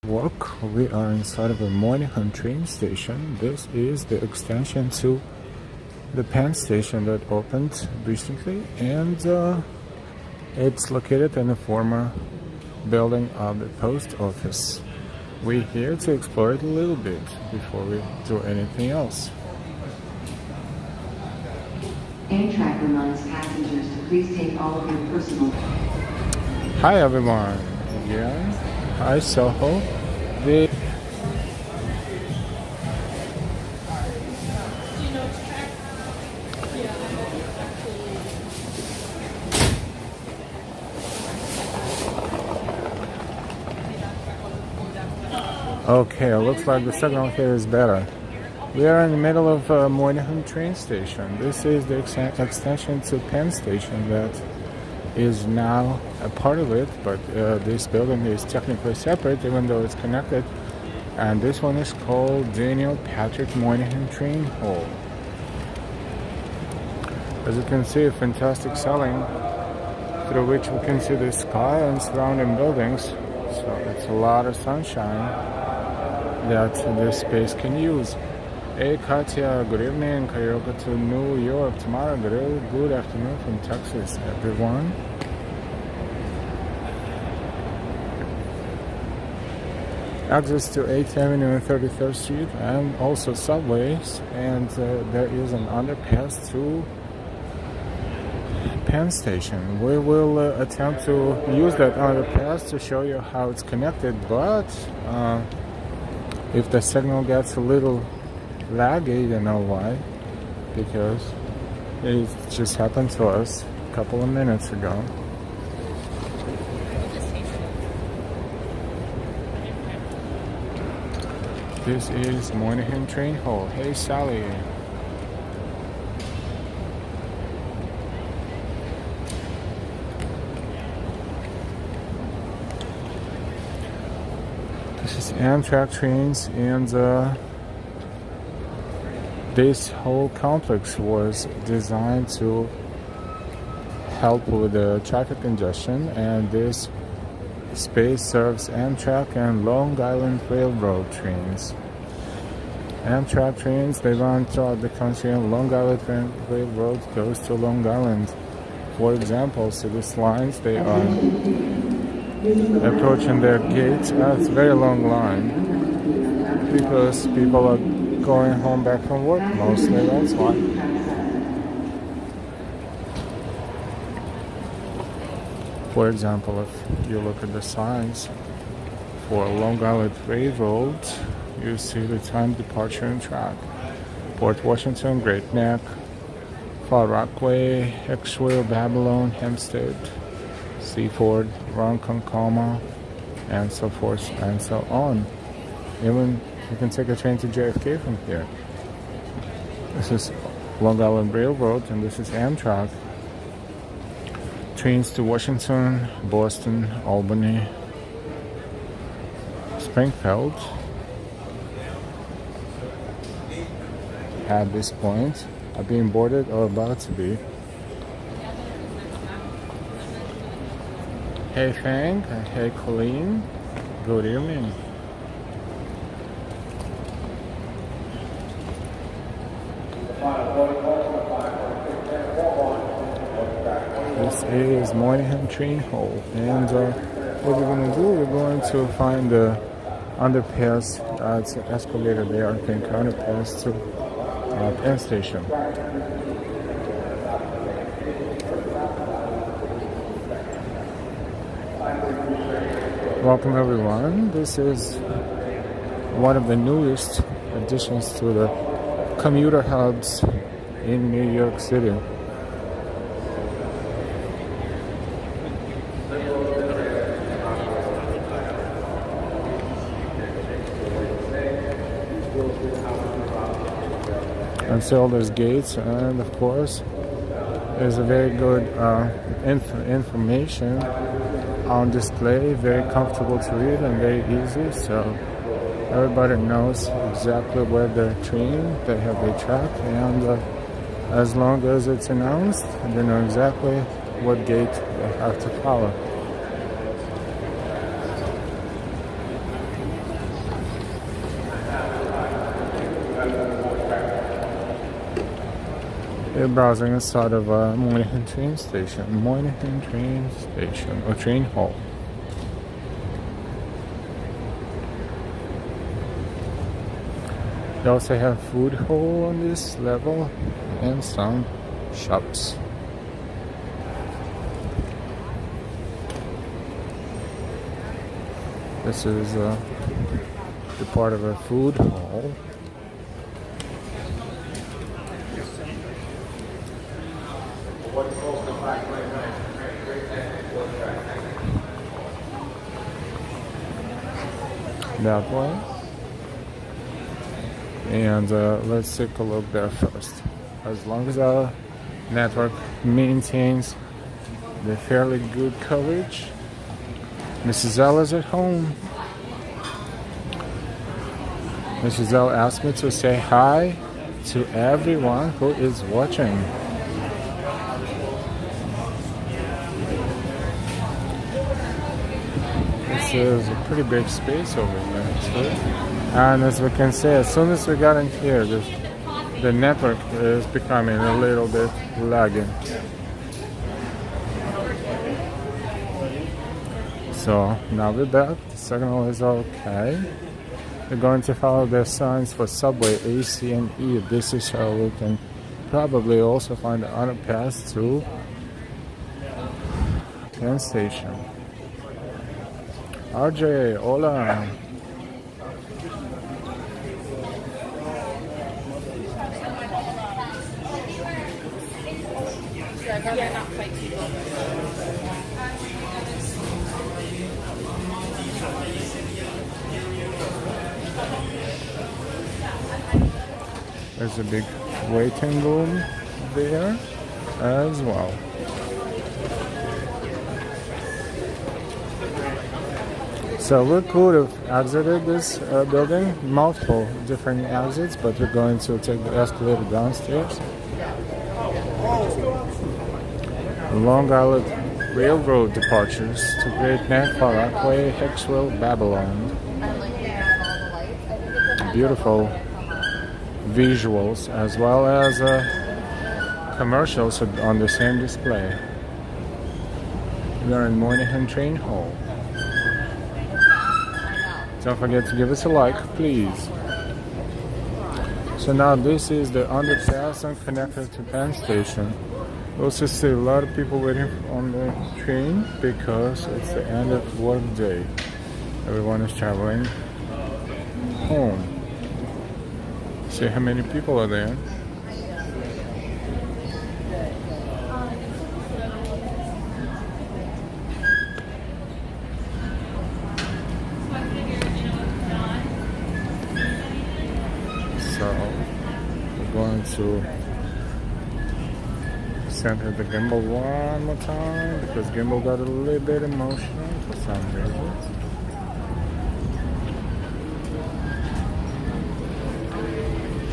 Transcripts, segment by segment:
Walk. We are inside of a Moynihan train station. This is the extension to the Penn station that opened recently, and it's located in a former building of the post office. We're here to explore it a little bit before we do anything else. Amtrak reminds passengers to please take all of your personal. Hi everyone, again. Hi Soho. Okay, it looks like the signal here is better. We are in the middle of Moynihan train station. This is the extension to Penn station that is now a part of it, but this building is technically separate even though it's connected. And this one is called Daniel Patrick Moynihan Train Hall. As you can see, a fantastic ceiling through which we can see the sky and surrounding buildings. So it's a lot of sunshine that this space can use. Hey Katya, good evening. Karaoke to New York tomorrow. Good afternoon from Texas, everyone. Access to 8th Avenue and 33rd Street, and also subways, and there is an underpass to Penn Station. We will attempt to use that underpass to show you how it's connected, but if the signal gets a little laggy, you know why, because it just happened to us a couple of minutes ago. This is Moynihan Train Hall. Hey Sally. This is Amtrak trains, and this whole complex was designed to help with the traffic congestion, and this space serves Amtrak and Long Island Railroad trains. Amtrak trains, they run throughout the country, and Long Island Railroad goes to Long Island. For example, so these lines, they are approaching their gates. It's a very long line because people are going home back from work mostly, that's why. For example, if you look at the signs for Long Island Railroad, you see the time, departure, and track. Port Washington, Great Neck, Far Rockaway, Exwell, Babylon, Hempstead, Seaford, Ronkonkoma, and so forth and so on. Even you can take a train to JFK from here. This is Long Island Railroad, and this is Amtrak. Trains to Washington, Boston, Albany, Springfield. At this point are being boarded or about to be. Hey Fang, hey Colleen, good evening. This is Moynihan Train Hall, and what we're going to do, we're going to find the underpass, it's an escalator there, I think, underpass to Penn Station. Welcome everyone. This is one of the newest additions to the commuter hubs in New York City. And so there's gates, and of course there's a very good information on display, very comfortable to read and very easy, so everybody knows exactly where the train, they have their track, and as long as it's announced, they know exactly what gate they have to follow. We're browsing inside of a Moynihan train station. Moynihan train station or train hall. They also have food hall on this level and some shops. This is the part of a food hall. That way. And let's take a look there first. As long as our network maintains the fairly good coverage. Mrs. L is at home. Mrs. L asked me to say hi to everyone who is watching. This is a pretty big space over there too. And as we can see, as soon as we got in here, the network is becoming a little bit laggy. So now we're back. The signal is okay. We're going to follow the signs for subway A, C, and E. This is how we can probably also find the underpass to Penn Station. RJ, hola. There's a big waiting room there as well. So we could have exited this building, multiple different exits, but we're going to take the escalator downstairs. Long Island Railroad departures to Great Neck, Far Rockaway, Hicksville, Babylon. Beautiful visuals as well as commercials on the same display. We are in Moynihan Train Hall. Don't forget to give us a like, please. So now this is the underpass and connector to Penn Station. We also see a lot of people waiting on the train because it's the end of work day. Everyone is traveling home. See how many people are there. So we're going to center the gimbal one more time because gimbal got a little bit emotional for some reason.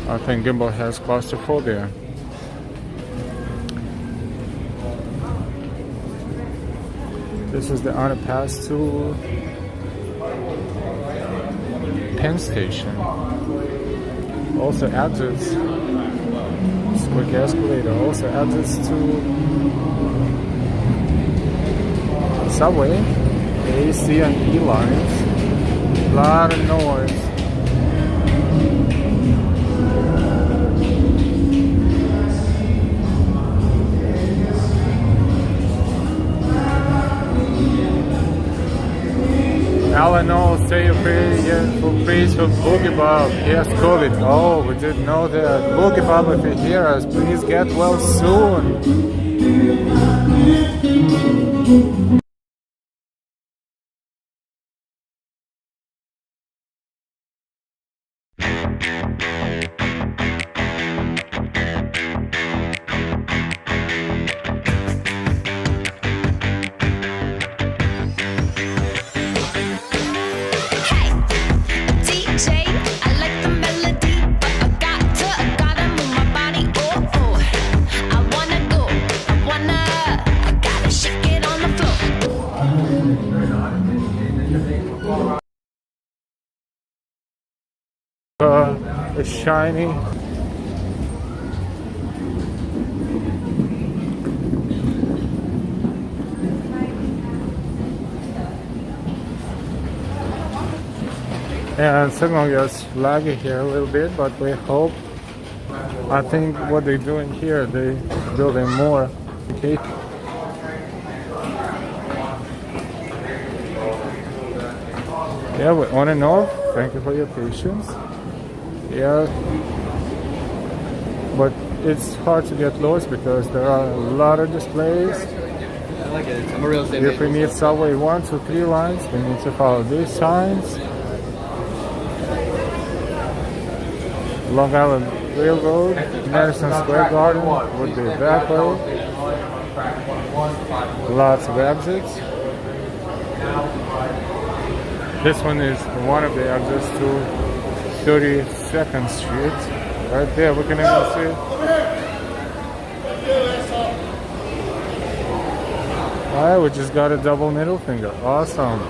I think gimbal has claustrophobia. This is the underpass to Penn Station. Also exits, this quick escalator also exits to subway, A, C, and E lines. A lot of noise. Eleanor, say a prayer for praise for Boogie Bob. Yes, COVID. Oh, we didn't know that. Boogie Bob, if you hear us, please get well soon. It's shiny. And signal gets laggy here a little bit, but we hope. I think what they're doing here, they building more. Okay. Yeah, we're on and off. Thank you for your patience. Yeah, but it's hard to get lost because there are a lot of displays. I like it. I'm a real estate If we agent. need subway 1, 2, 3 lines, we need to follow these signs. Long Island Railroad, Madison Square Garden would be that way. Lots of exits. This one is one of the exits to 32nd Street. Right there, we can even see it. Alright, we just got a double middle finger. Awesome.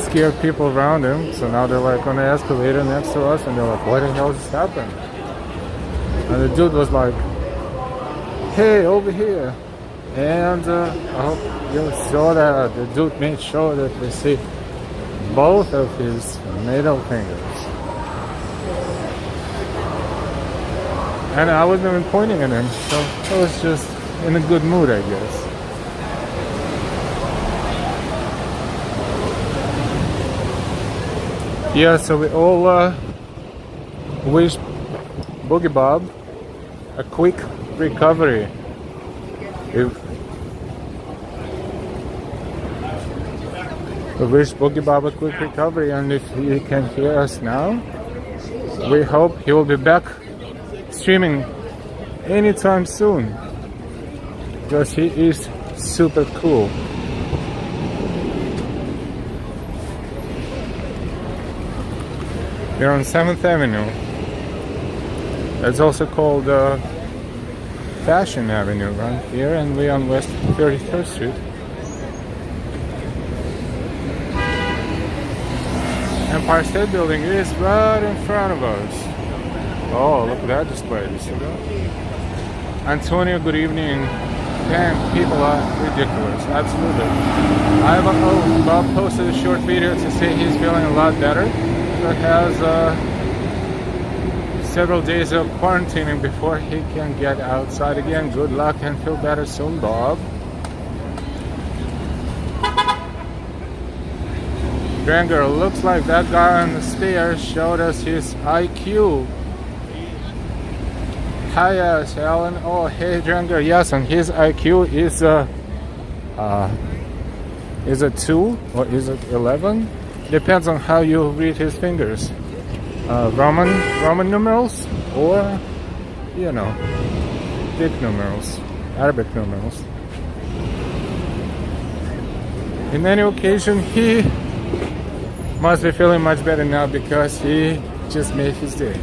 Scared people around him, so now they're like on the escalator next to us and they're like, what the hell just happened? And the dude was like, hey, over here. And I hope you saw that the dude made sure that we see both of his middle fingers. And I wasn't even pointing at him, so I was just in a good mood, I guess. Yeah, so we all wish Boogie Bob a quick recovery. We wish Boogie Bob a quick recovery, and if he can hear us now, we hope he will be back streaming anytime soon, because he is super cool. We're on 7th Avenue. It's also called Fashion Avenue right here, and we're on West 33rd Street. Empire State Building is right in front of us. Oh, look at that display. You see that? Antonio, good evening. Damn, people are ridiculous. Absolutely. Bob posted a short video to say he's feeling a lot better. That has several days of quarantining before he can get outside again. Good luck and feel better soon, Bob. Granger, looks like that guy on the stairs showed us his IQ. Hi, yes, Alan. Oh, hey, Granger. Yes, and his IQ is a 2 or is it 11? Depends on how you read his fingers. Roman numerals or, you know, Greek numerals, Arabic numerals. In any occasion, he must be feeling much better now because he just made his day.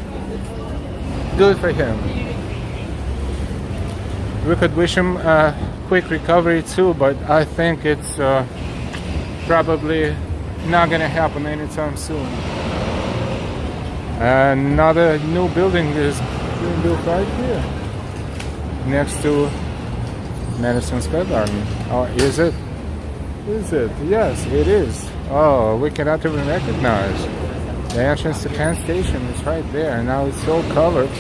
Good for him. We could wish him a quick recovery too, but I think it's probably not gonna happen anytime soon. Another new building is being built right here next to Madison Square Garden. Oh, is it? Is it? Yes, it is. Oh, we cannot even recognize. The entrance to Penn Station is right there, and now it's all covered.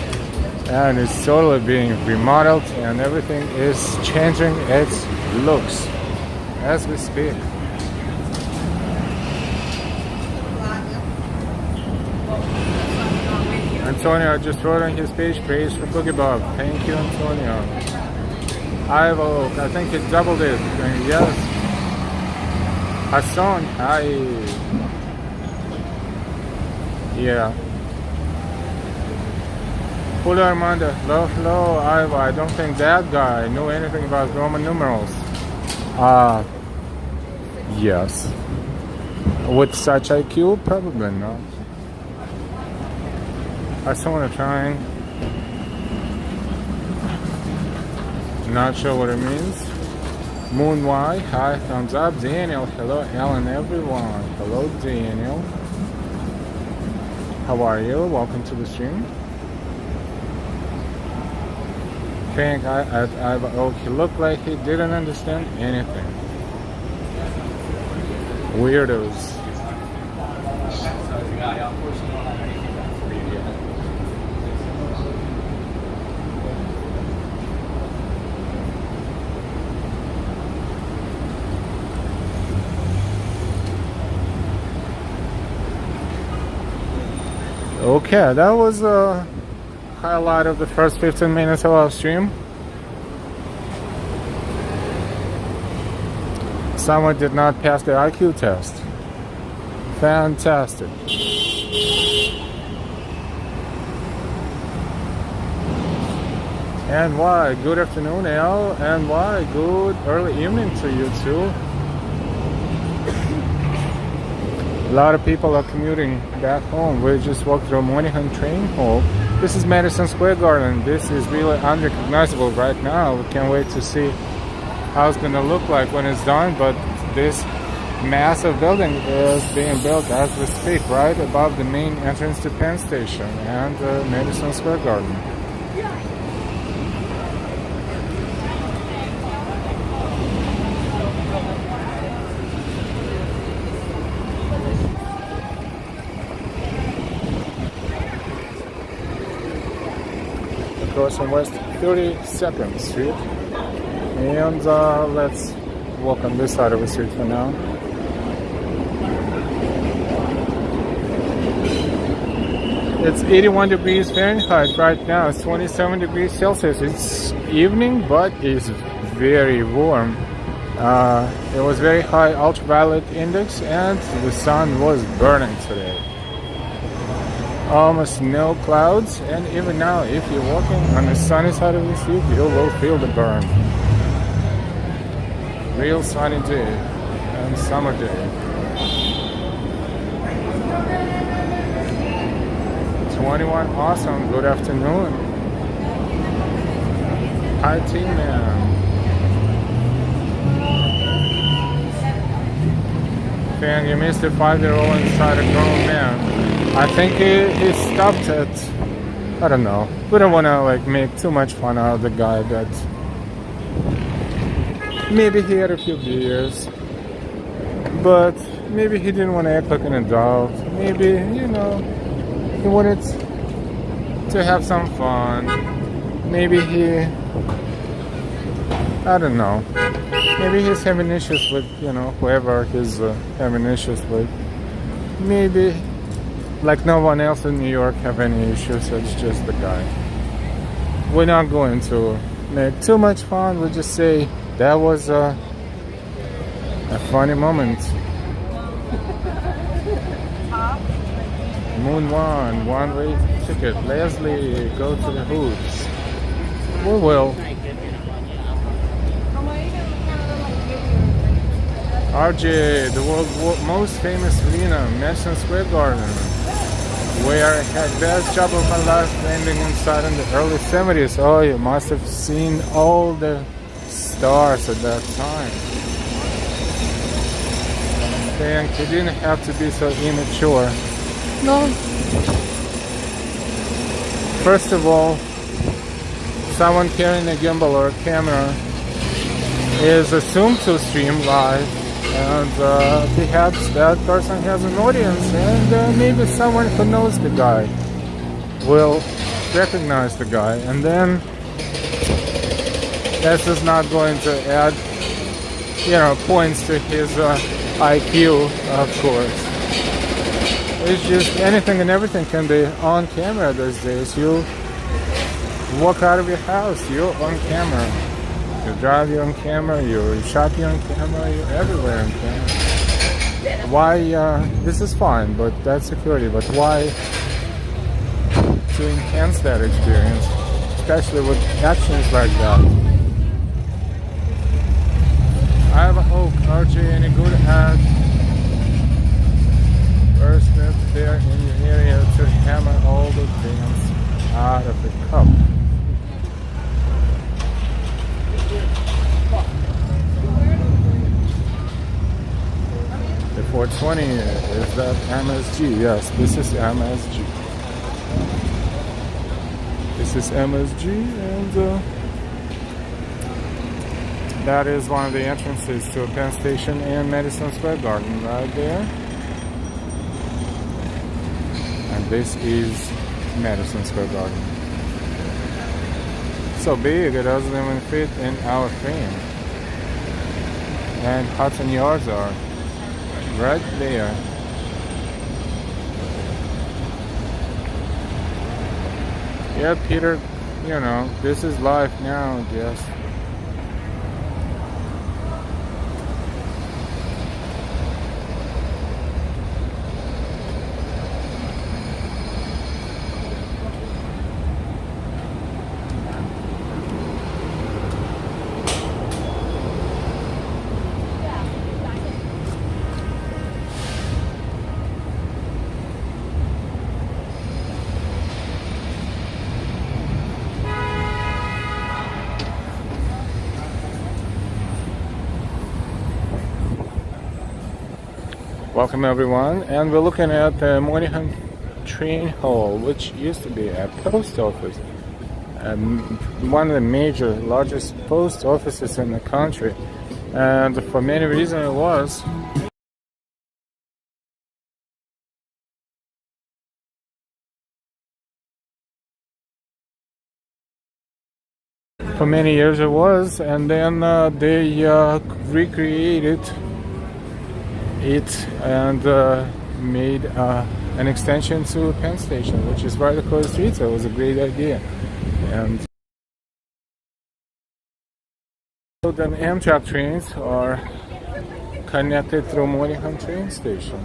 And it's totally being remodeled, and everything is changing its looks as we speak. Antonio just wrote on his page, praise for Boogie Bob. Thank you, Antonio. I think it doubled it. Yes. Hassan, hi. Yeah. Julio Armando, hello, I don't think that guy knew anything about Roman numerals. Yes. With such IQ, probably not. I still want to try. Not sure what it means. Moon Y, hi, thumbs up. Daniel, hello, Alan, everyone. Hello, Daniel. How are you? Welcome to the stream. He looked like he didn't understand anything. weirdos. Okay, that was a highlight of the first 15 minutes of our stream. Someone did not pass the IQ test. Fantastic. And why? Good afternoon, Al. And why? Good early evening to you too. A lot of people are commuting back home. We just walked through Moynihan train hall. This is Madison Square Garden. This is really unrecognizable right now. We can't wait to see how it's going to look like when it's done. But this massive building is being built as we speak, right above the main entrance to Penn Station and Madison Square Garden. Across on West 32nd Street, and let's walk on this side of the street for now. It's 81 degrees Fahrenheit right now. It's 27 degrees Celsius. It's evening, but it's very warm. It was very high ultraviolet index, and the sun was burning today. Almost no clouds, and even now, if you're walking on the sunny side of the street, you will feel the burn. Real sunny day and summer day. 21 awesome. Good afternoon. Hi, team man. Fan, you missed a 5-year-old inside a grown man. I think he stopped at, I don't know. We don't want to like make too much fun out of the guy, but maybe he had a few beers, but maybe he didn't want to act like an adult. Maybe, you know, he wanted to have some fun. Maybe he, I don't know. Maybe he's having issues with, you know, whoever he's having issues with. Maybe, like no one else in New York have any issues, it's just the guy. We're not going to make too much fun, we'll just say that was a funny moment. Moon one-way ticket. Leslie, go to the hoops. We will. RJ, the world's most famous arena, Madison Square Garden, where I had best job of my life landing inside in the early 70s. Oh, you must have seen all the stars at that time. And you didn't have to be so immature. No. First of all, someone carrying a gimbal or a camera is assumed to stream live, and perhaps that person has an audience, and maybe someone who knows the guy will recognize the guy, and then this is not going to add, you know, points to his IQ, of course. It's just anything and everything can be on camera these days. You walk out of your house, you're on camera. You drive, you're on camera. You shop, you're on camera. You're everywhere on camera. Why? This is fine, but that's security. But why to enhance that experience, especially with actions like that? I have a hope. RJ, any good ad? First there in your area to hammer all the things out of the cup. The 420 is that MSG? Yes, this is MSG. This is MSG, and that is one of the entrances to Penn Station and Madison Square Garden right there. And this is Madison Square Garden. So big it doesn't even fit in our frame. And Hudson Yards are right there. Yeah, Peter, you know, this is life now, I guess. Welcome everyone, and we're looking at the Moynihan train hall, which used to be a post office, one of the major, largest post offices in the country, and for many reasons it was. For many years it was, and then they recreated it and made an extension to Penn Station, which is right across the street, so it was a great idea. And so the Amtrak trains are connected through Moynihan train station.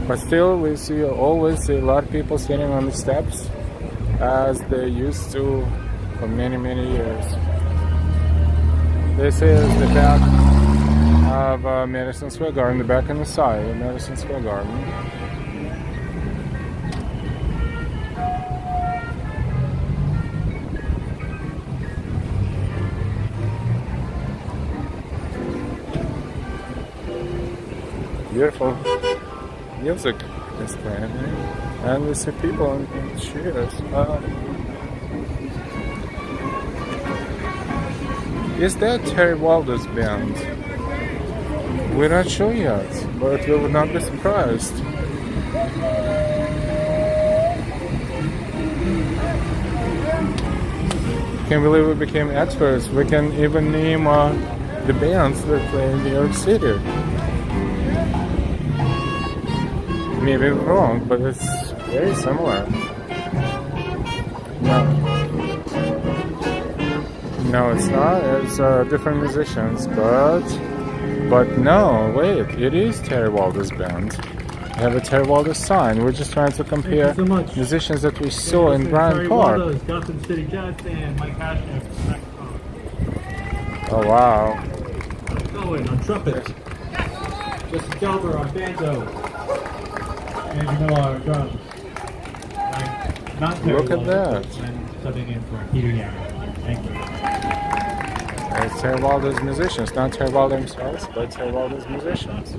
But still, we see always a lot of people sitting on the steps as they used to for many, many years. This is the back of Madison Square Garden, the back and the side of Madison Square Garden. Beautiful music is playing, and we see people in chairs. Is that Terry Wilder's band? We're not sure yet, but we would not be surprised. Can't believe we became experts. We can even name the bands that play in New York City. Maybe I'm wrong, but it's very similar. No, it's not. It's different musicians, but no, wait, it is Terry Wilder's band. They have a Terry Wilder sign. We're just trying to compare musicians that we saw in Bryant Park. Hudson City Jets and Mike Hashner. Oh wow. Going on trumpet. Justin Gelber on banjo. Andrew Miller on drums. Not Terry Look at Wilder, that. And subbing in for Peter Yarrow. Thank you. It's Terry Wilder's musicians, not Terry Wilder himself, but Terry Wilder's musicians.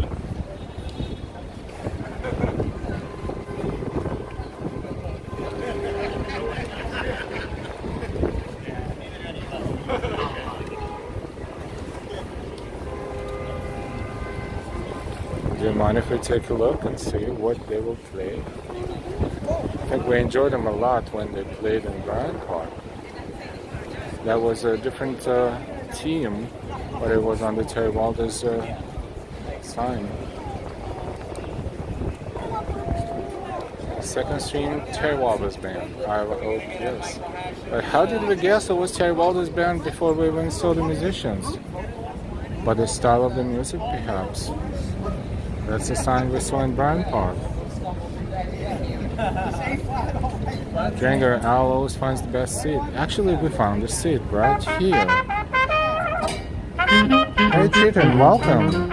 Do you mind if we take a look and see what they will play? I think we enjoyed them a lot when they played in Bryant Park. That was a different team, but it was under Terry Wilder's sign. Second Stream, Terry Wilder's band. I hope yes. But how did we guess it was Terry Wilder's band before we even saw the musicians? But the style of the music, perhaps. That's the sign we saw in Bryant Park. Dringer, Al always finds the best seat. Actually, we found the seat right here. Hey, Triton, welcome.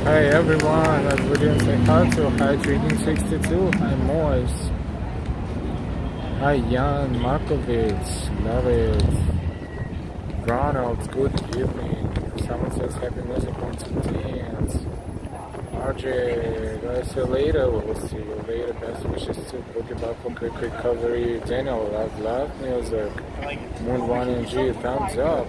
Hey everyone, I would say hi to Hydrating62, hi Moise, hi Jan Markovic, love it. Ronald, good evening. Someone says happy music on to dance. RJ, I'll see you later. We'll see you later. Best wishes to book it back for quick recovery. Daniel, love music. Moon 1 and G, thumbs up.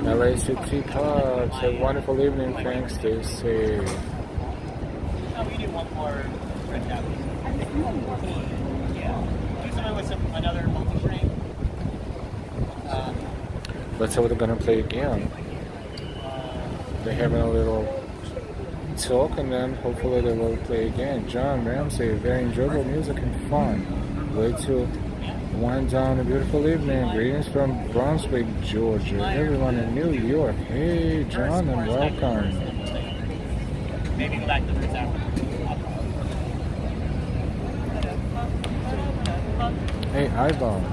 LACT Clubs, have a wonderful evening. Thanks, Stacy. We need one more red cap. Yeah. Do something with another multi-string. Let's see what they're gonna play again. They're having a little talk and then hopefully they will play again. John Ramsey, very enjoyable music and fun. Way to wind down a beautiful evening. Greetings from Brunswick, Georgia. Everyone in New York. Hey, John, and welcome. Maybe go back to the first hour. Hey, Ivan.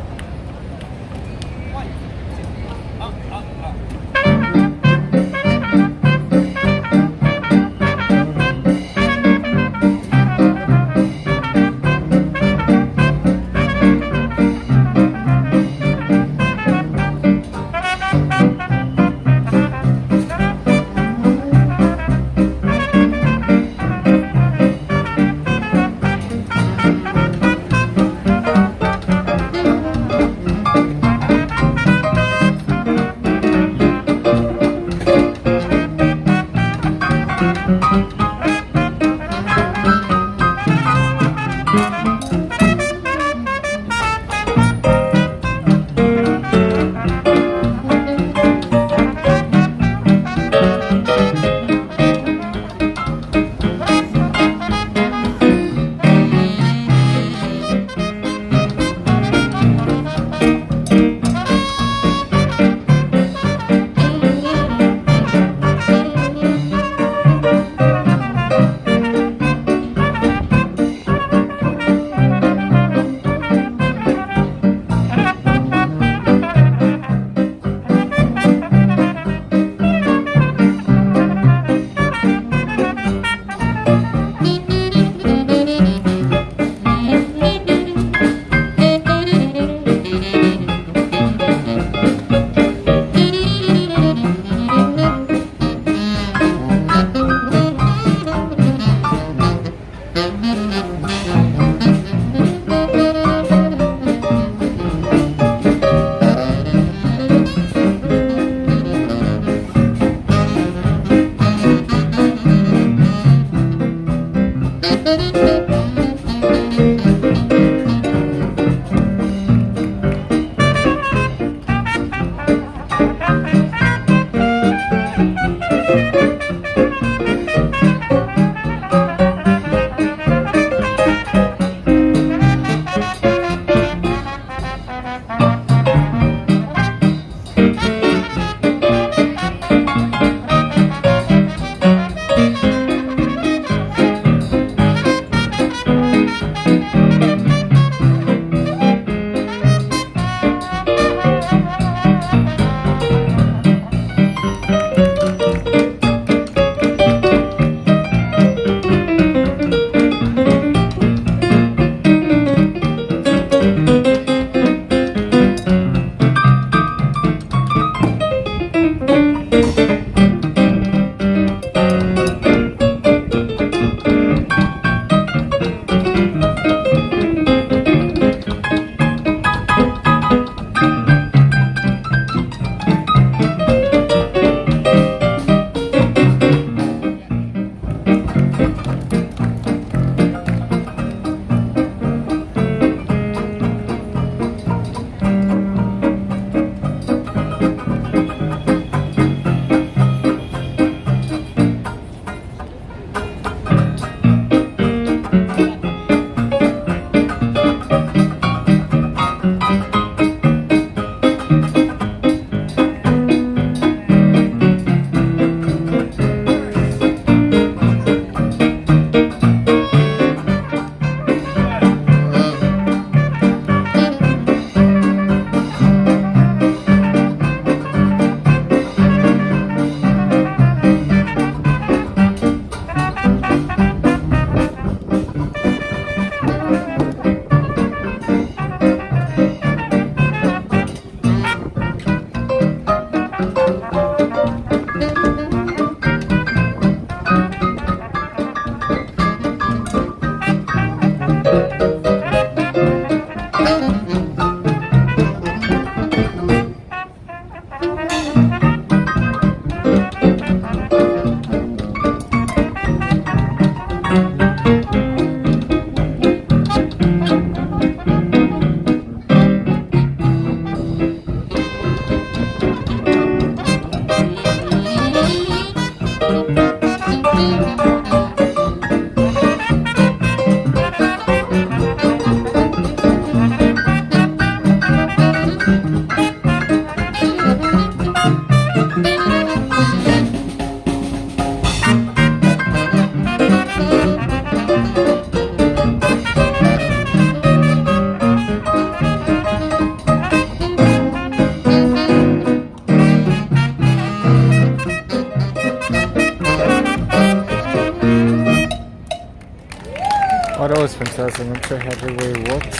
absolutely happy we walked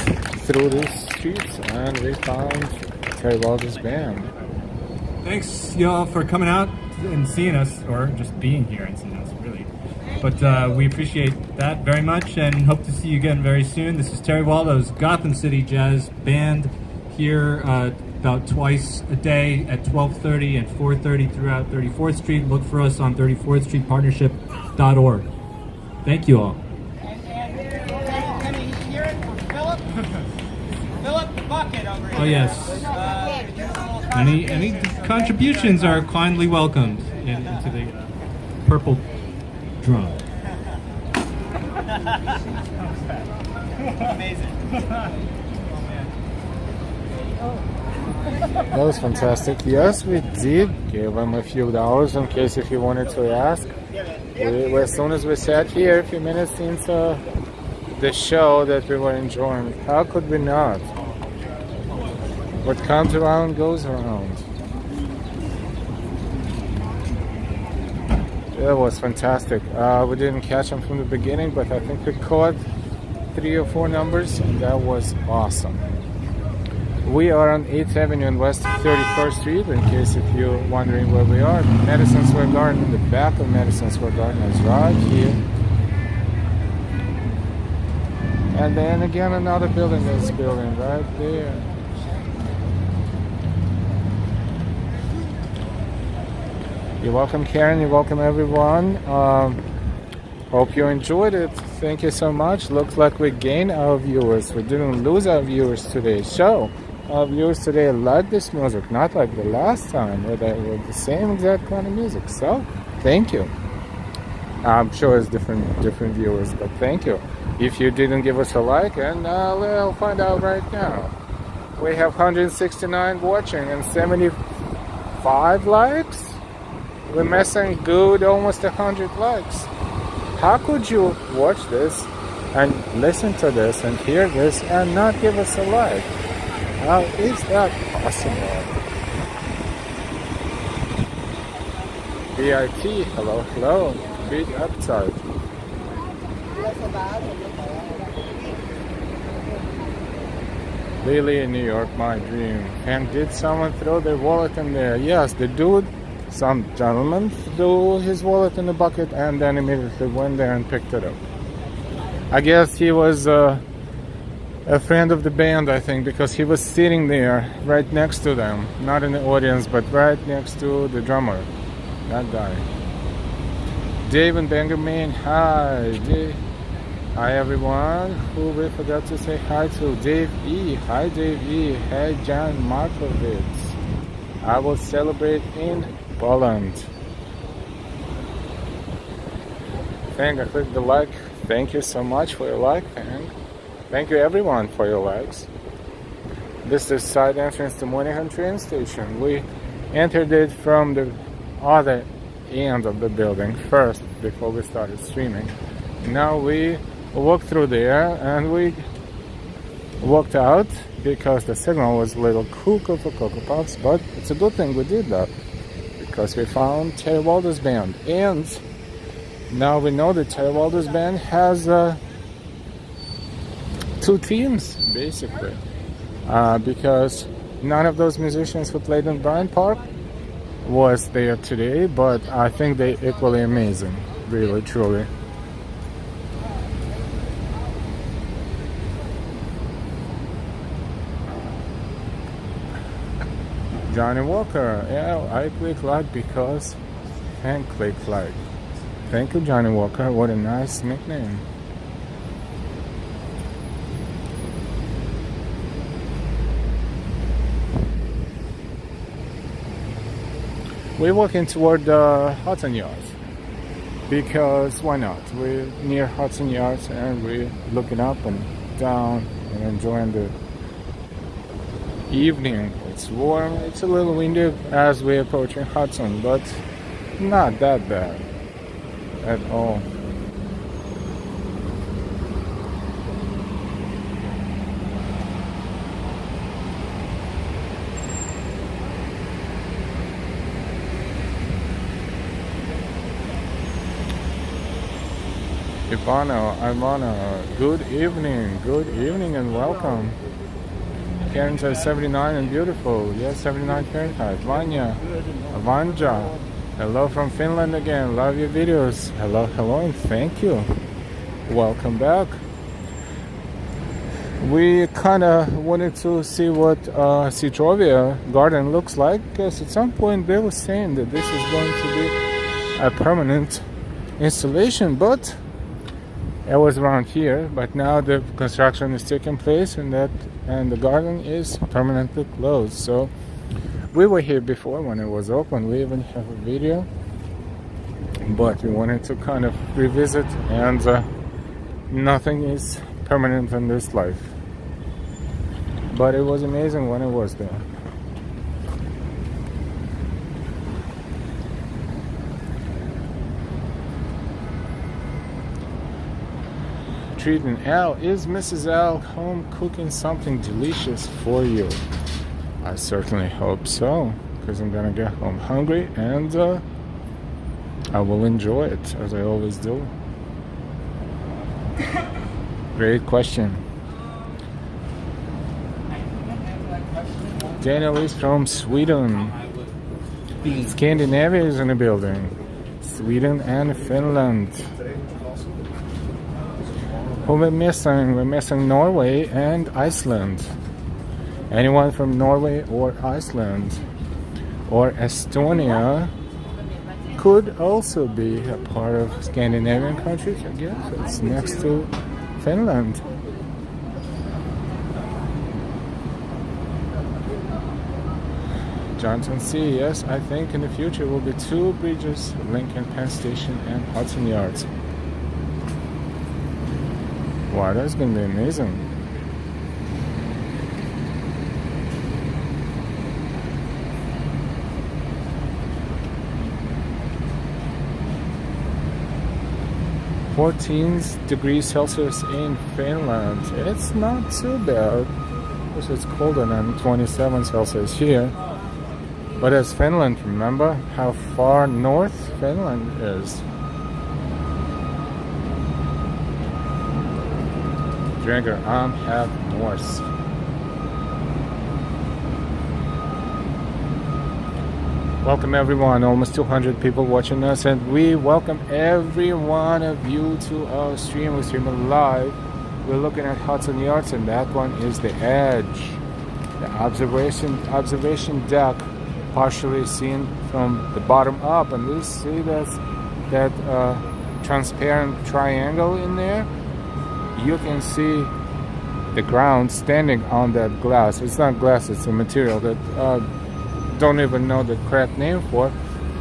through these streets and we found Terry Walder's band. Thanks, y'all, for coming out and seeing us, or just being here and seeing us, really. But we appreciate that very much and hope to see you again very soon. This is Terry Waldo's Gotham City Jazz Band here about twice a day at 12:30 and 4:30 throughout 34th Street. Look for us on 34th Street Partnership.org. Thank you all. Can you hear it from Philip? Philip the Bucket over here. Oh, yes. Any contributions are kindly welcomed into the purple drum. Amazing. That was fantastic. Yes, we did give him a few dollars in case if you wanted to ask. As soon as we sat here a few minutes into the show that we were enjoying, how could we not? What comes around goes around. That was fantastic. We didn't catch them from the beginning, but I think we caught 3 or 4 numbers, and that was awesome. We are on 8th Avenue and West 31st Street, in case if you're wondering where we are. Madison Square Garden, the back of Madison Square Garden is right here. And then again another building is building right there. You're welcome, Karen. You're welcome, everyone. Hope you enjoyed it. Thank you so much. Looks like we gained our viewers. We didn't lose our viewers today. So, our viewers today like this music, not like the last time where they were the same exact kind of music. So, thank you. I'm sure it's different viewers, but thank you. If you didn't give us a like, and we'll find out right now. We have 169 watching and 75 likes. We're missing good almost 100 likes. How could you watch this and listen to this and hear this and not give us a like? How is that possible? BIT, hello, hello. Big appetite. Lily in New York, my dream. And did someone throw their wallet in there? Yes, the dude. Some gentleman threw his wallet in the bucket and then immediately went there and picked it up. I guess he was a friend of the band, I think, because he was sitting there right next to them. Not in the audience, but right next to the drummer. That guy. Dave and Benjamin, hi. Hi everyone. Who we forgot to say hi to? Dave E. Hi Dave E. Hey Jan Markovitz. I will celebrate in Poland. Thank I clicked the like. Thank you so much for your like, and thank you everyone for your likes. This is side entrance to Moynihan train station. We entered it from the other end of the building first before we started streaming. Now we walked through there and we walked out because the signal was a little cuckoo for Cocoa Puffs, but it's a good thing we did that because we found Terry Walder's band, and now we know that Terry Walder's band has 2 teams basically, because none of those musicians who played in Bryant Park was there today, but I think they're equally amazing, really, truly. Johnny Walker, yeah, I click like because and click like. Thank you, Johnny Walker. What a nice nickname. We're walking toward Hudson Yards because why not? We're near Hudson Yards and we're looking up and down and enjoying the evening. It's warm, it's a little windy as we're approaching Hudson, but not that bad at all. Ivana, good evening and welcome. Karen 79 and beautiful. Yes, 79 Fahrenheit. Vanya, Avanja. Hello from Finland again. Love your videos. Hello, and thank you. Welcome back. We kind of wanted to see what Citrovia Garden looks like, because at some point they were saying that this is going to be a permanent installation, but it was around here. But now the construction is taking place, and the garden is permanently closed. So we were here before when it was open. We even have a video, but we wanted to kind of revisit, and nothing is permanent in this life. But it was amazing when it was there. Treating Al, is Mrs. Al home cooking something delicious for you? I certainly hope so, because I'm gonna get home hungry, and I will enjoy it as I always do. Great question. Daniel is from Sweden. Scandinavia is in the building. Sweden and Finland. Who we're missing? We're missing Norway and Iceland. Anyone from Norway or Iceland or Estonia could also be a part of Scandinavian countries, I guess. It's next to Finland. Johnson C. Yes, I think in the future will be 2 bridges, Lincoln Penn Station and Hudson Yards. Wow, that's gonna be amazing. (14 degrees Celsius in Finland. It's not too bad, because it's colder than 27 Celsius here. But it's Finland, remember how far north Finland is. Drinker, I'm half Norse. Welcome everyone, almost 200 people watching us, and we welcome every one of you to our stream. We stream live. We're looking at Hudson Yards, and that one is the edge. The observation deck, partially seen from the bottom up, and we see that transparent triangle in there. You can see the ground standing on that glass. It's not glass, it's a material that don't even know the correct name for,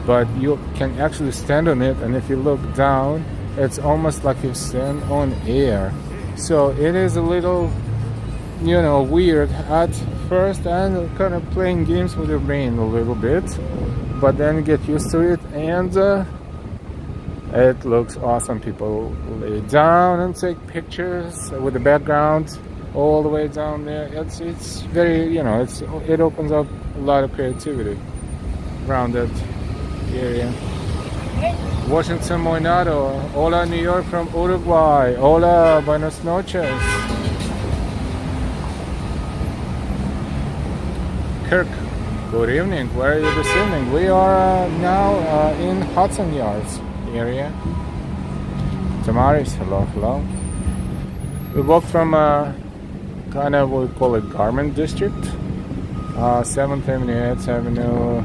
but you can actually stand on it, and if you look down, it's almost like you stand on air. So it is a little, weird at first, and kind of playing games with your brain a little bit, but then get used to it, and it looks awesome. People lay down and take pictures with the background all the way down there. It's very, it opens up a lot of creativity around that area. Washington Moynado. Hola, New York from Uruguay. Hola, buenas noches. Kirk, good evening. Where are you this evening? We are now in Hudson Yards area. Tamaris, hello. We walk from kind of what we call it garment district, 7th Avenue, 8th Avenue,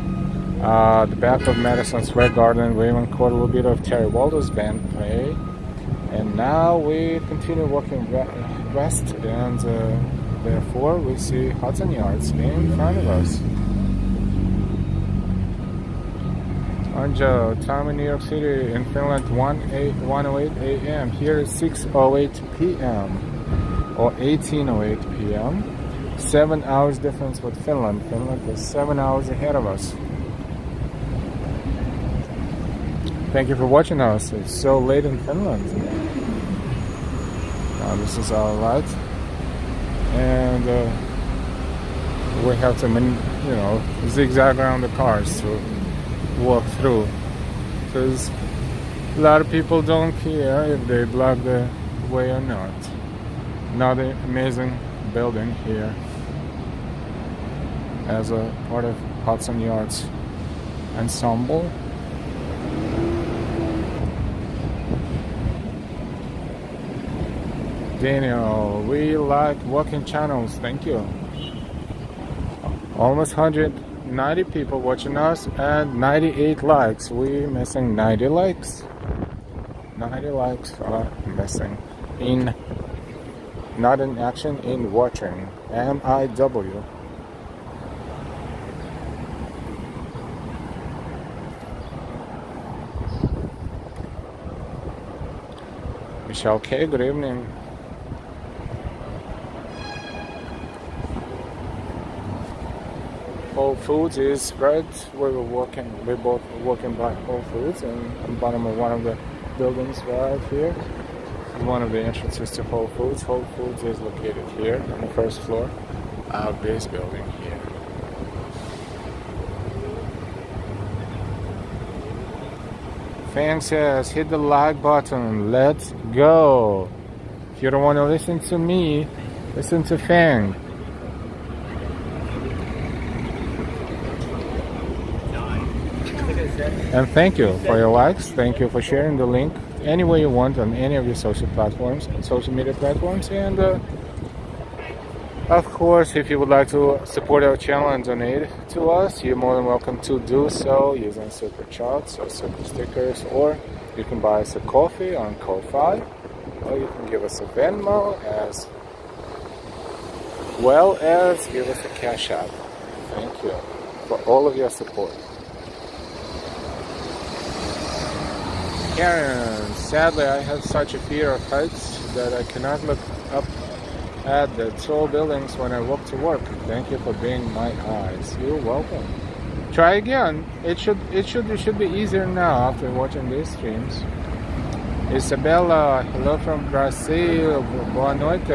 the back of Madison Square Garden. We even caught a little bit of Terry Waldo's band play, and now we continue walking west, and therefore we see Hudson Yards in front of us. Anjo, time in New York City, in Finland 1:08 a.m. Here is 6:08 p.m. or 18:08 p.m. 7 hours difference with Finland. Finland is 7 hours ahead of us. Thank you for watching us. It's so late in Finland. Now this is our light, and we have to, zigzag around the cars to walk through, because A lot of people don't care if they block the way or not. Another amazing building here as a part of Hudson Yards ensemble. Daniel, we like walking channels, thank you. Almost 190 people watching us and 98 likes. We missing 90 likes. 90 likes are missing in, not in action, in watching. MIW. Michelle K, good evening. Whole Foods is right. We're both walking by Whole Foods, and at the bottom of one of the buildings right here. This is one of the entrances to Whole Foods. Whole Foods is located here on the first floor of this building here. Fang says, hit the like button. Let's go. If you don't want to listen to me, listen to Fang. And thank you for your likes. Thank you for sharing the link any way you want on any of your social platforms, social media platforms. And of course, if you would like to support our channel and donate to us, you're more than welcome to do so using SuperChats or SuperStickers, or you can buy us a coffee on Ko-Fi, or you can give us a Venmo as well as give us a Cash App. Thank you for all of your support. Karen, sadly I have such a fear of heights that I cannot look up at the tall buildings when I walk to work. Thank you for being my eyes. You're welcome. Try again. It should be easier now after watching these streams. Isabella, hello from Brazil. Boa noite.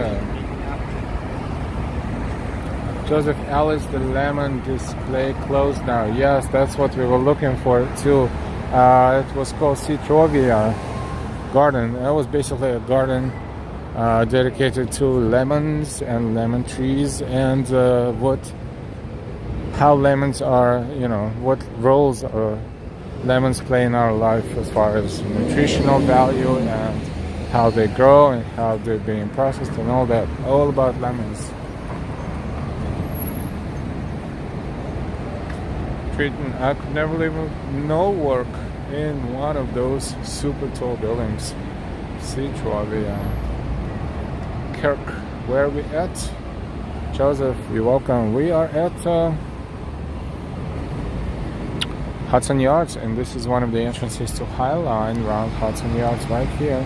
Joseph Alice, the lemon display closed now. Yes, that's what we were looking for too. It was called Citrovia Garden. That was basically a garden dedicated to lemons and lemon trees, and how lemons are, what roles lemons play in our life as far as nutritional value and how they grow and how they're being processed and all that. All about lemons. I could never leave no work in one of those super tall buildings. Citrovia. Kirk, where are we at? Joseph, you're welcome. We are at Hudson Yards, and this is one of the entrances to High Line around Hudson Yards right here.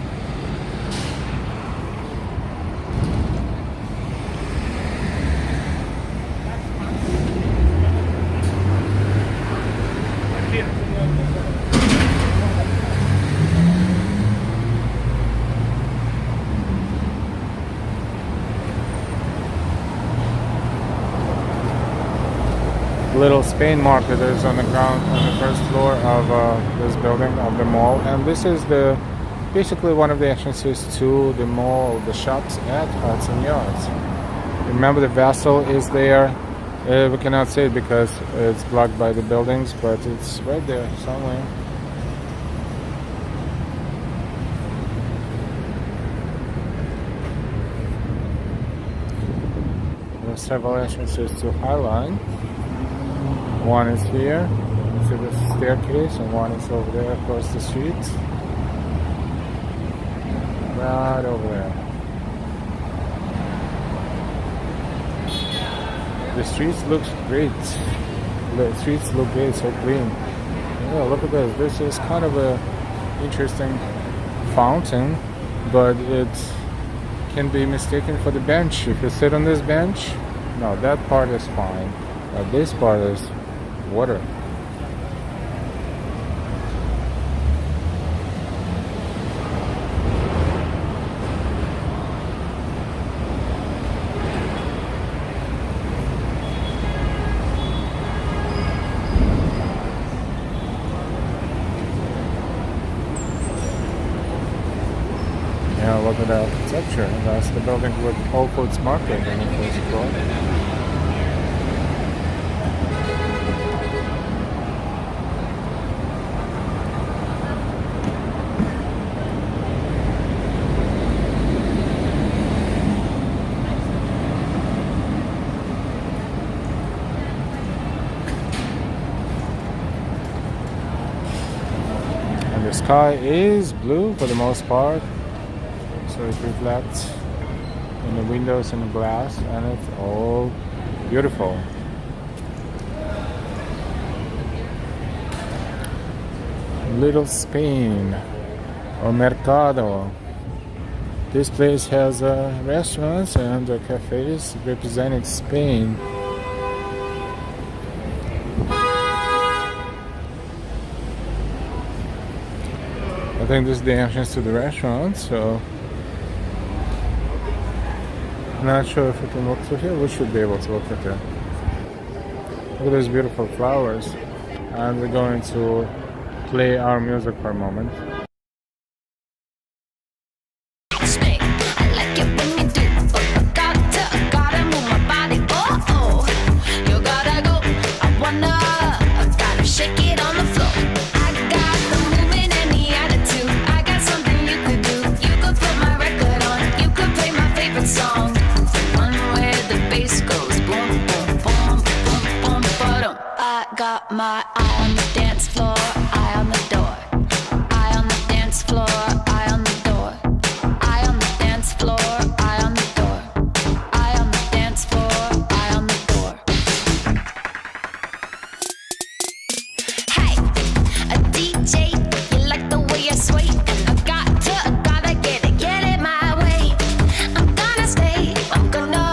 Little Spain market is on the ground on the first floor of this building of the mall, and this is basically one of the entrances to the mall, the shops at Hudson Yards. Remember, the vessel is there. We cannot see it because it's blocked by the buildings, but it's right there somewhere. There are several entrances to High Line. One is here, see the staircase, and one is over there across the street. Right over there. The streets look great. The streets look great, so clean. Yeah, look at this. This is kind of a interesting fountain, but it can be mistaken for the bench. If you sit on this bench, no, that part is fine. But this part is water. with the architecture. That's the building with Whole Foods Market on the first floor. And the sky is blue for the most part. So it reflects in the windows and the glass, and it's all beautiful. Little Spain or Mercado. This place has restaurants and cafes representing Spain. I think this is the entrance to the restaurant, so I'm not sure if we can walk through here. We should be able to walk through here. Look at those beautiful flowers. And we're going to play our music for a moment. Got my eye on the dance floor, eye on the door. Eye on the dance floor, eye on the door. Eye on the dance floor, eye on the door. Eye on the dance floor, eye on the door. Hey, a DJ, you like the way I sway? And I gotta get it my way. I'm gonna stay, I'm gonna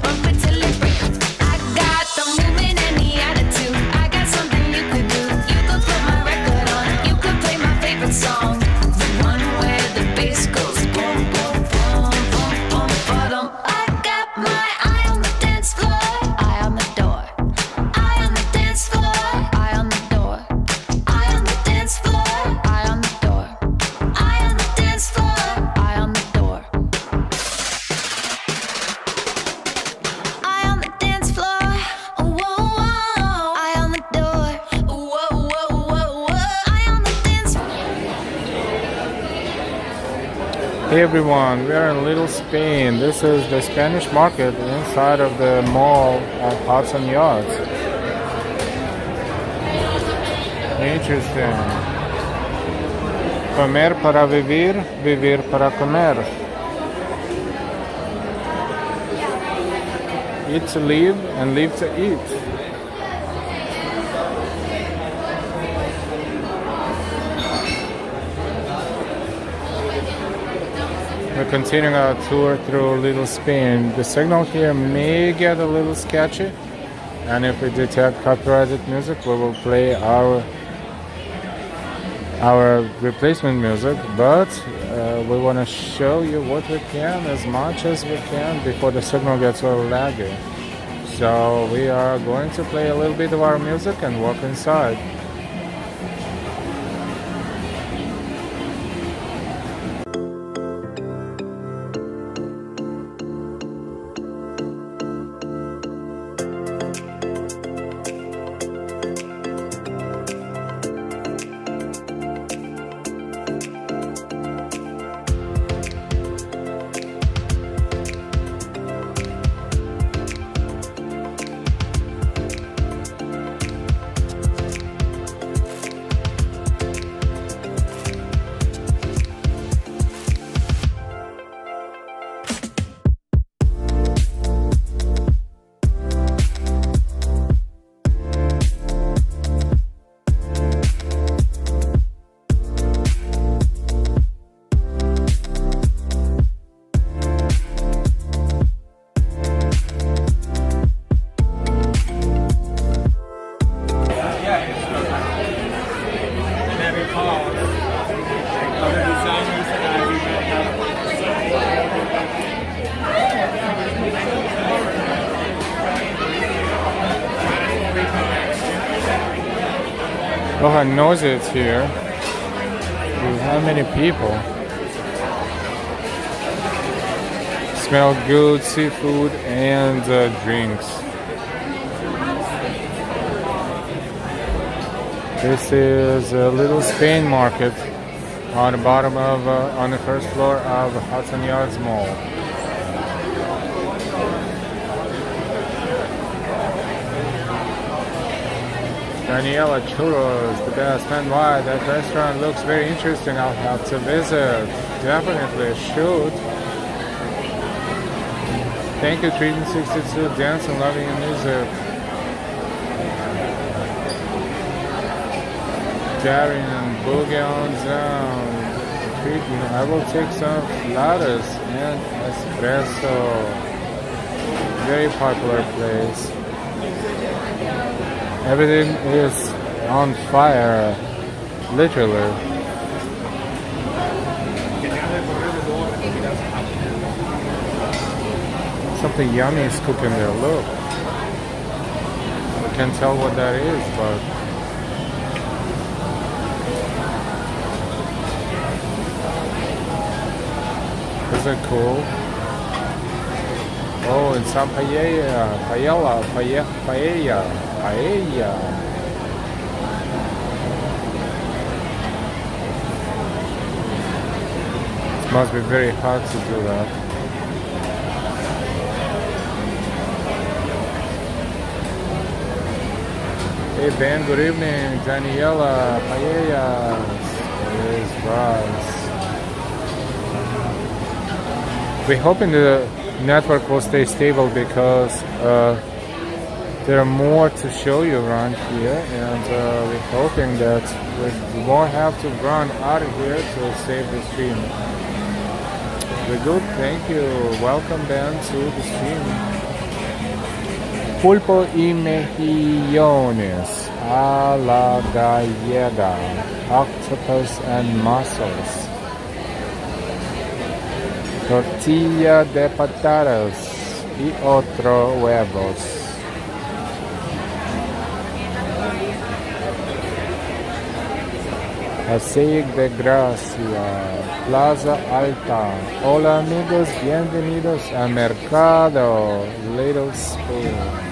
bump it till it breaks. I got the movement and the attitude. I got something you could do. You could put my record on. You could play my favorite song. The one where the bass goes boom, boom, boom, boom, boom, ba-dum. I got my eye on the dance floor, eye on the door. Eye on the dance floor, eye on the door. Eye on the dance floor, eye on the door. Eye on the dance floor, eye on the door. Eye on the dance floor, whoa, whoa. Eye on the door, whoa, whoa, whoa, whoa. Eye on the dance floor. Hey everyone, we are in Little Spain. This is the Spanish market inside of the mall at Hudson Yards. Interesting. Comer para vivir, vivir para comer. Eat to live and live to eat. We're continuing our tour through Little Spain. The signal here may get a little sketchy, and if we detect copyrighted music, we will play our replacement music, but we want to show you what we can, as much as we can, before the signal gets a little laggy. So we are going to play a little bit of our music and walk inside. Look how noisy it's here. How many people? Smell good seafood and drinks. This is a little Spain market on the bottom of, on the first floor of Hudson Yards Mall. Daniela Churros, the best. And why? That restaurant looks very interesting. I'll have to visit. Definitely should. Thank you, Treating 62, Dance and Loving Your Music. Darian, Boogie on Down. Treating. I will take some lattes and espresso. Very popular place. Everything is on fire, literally. Something yummy is cooking there, look. I can't tell what that is, but isn't it cool? Oh, and some paella. It must be very hard to do that. Hey Ben, good evening. Daniela, paellas. Is rice. We're hoping the network will stay stable because there are more to show you around here, and we're hoping that we won't have to run out of here to save the stream. We're good, thank you. Welcome Ben to the stream. Pulpo y mejillones a la gallega, octopus and mussels. Tortilla de patatas y otro huevos. Paseo de Gracia, Plaza Alta. Hola amigos, bienvenidos a Mercado, Little Spoon.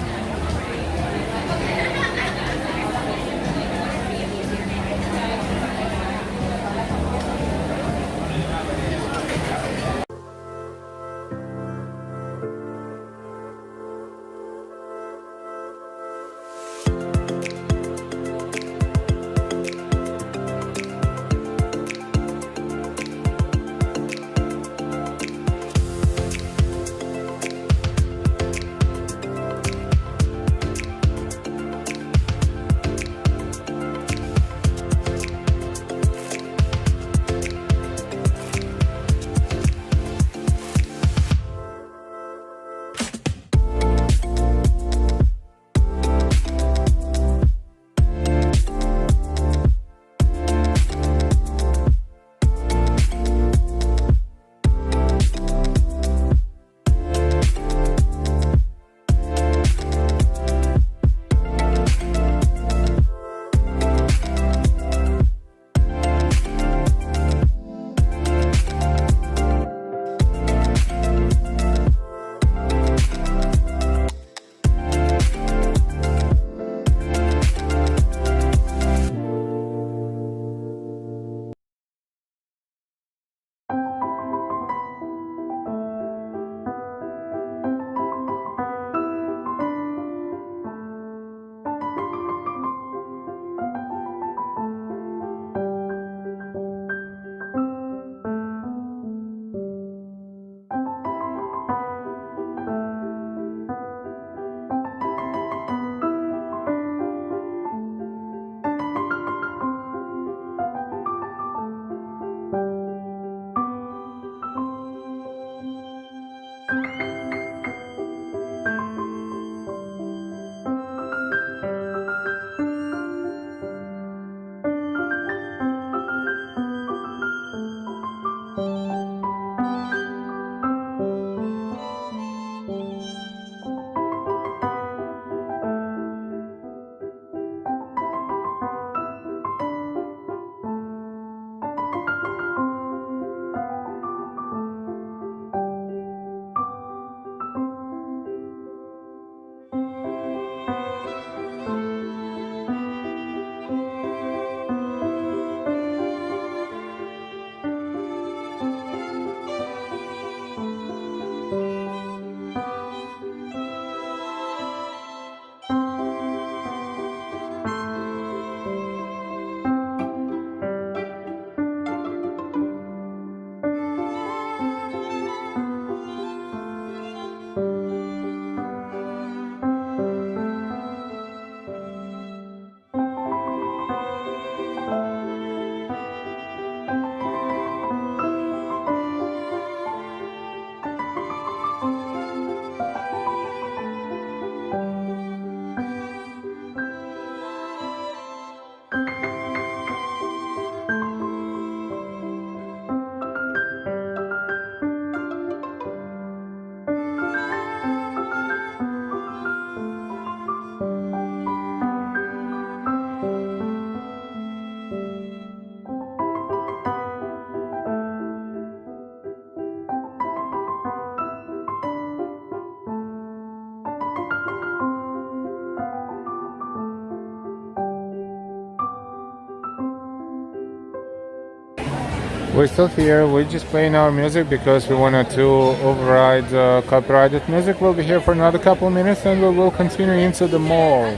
We're still here. We're just playing our music because we wanted to override copyrighted music. We'll be here for another couple of minutes and we will continue into the mall.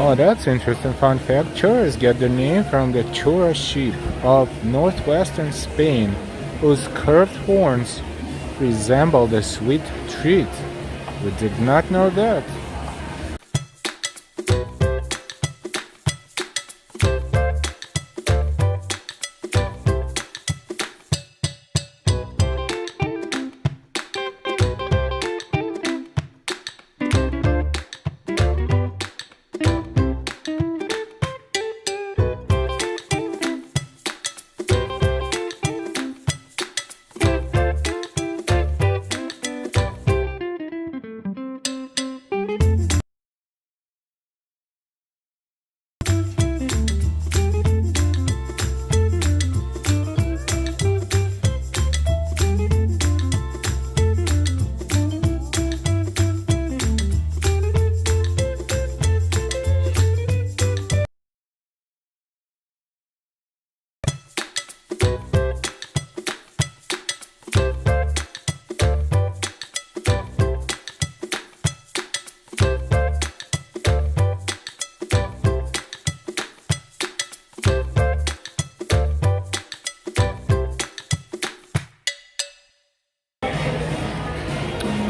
Oh, that's interesting fun fact. Churros get their name from the churra sheep of northwestern Spain, whose curved horns resemble the sweet treat. We did not know that.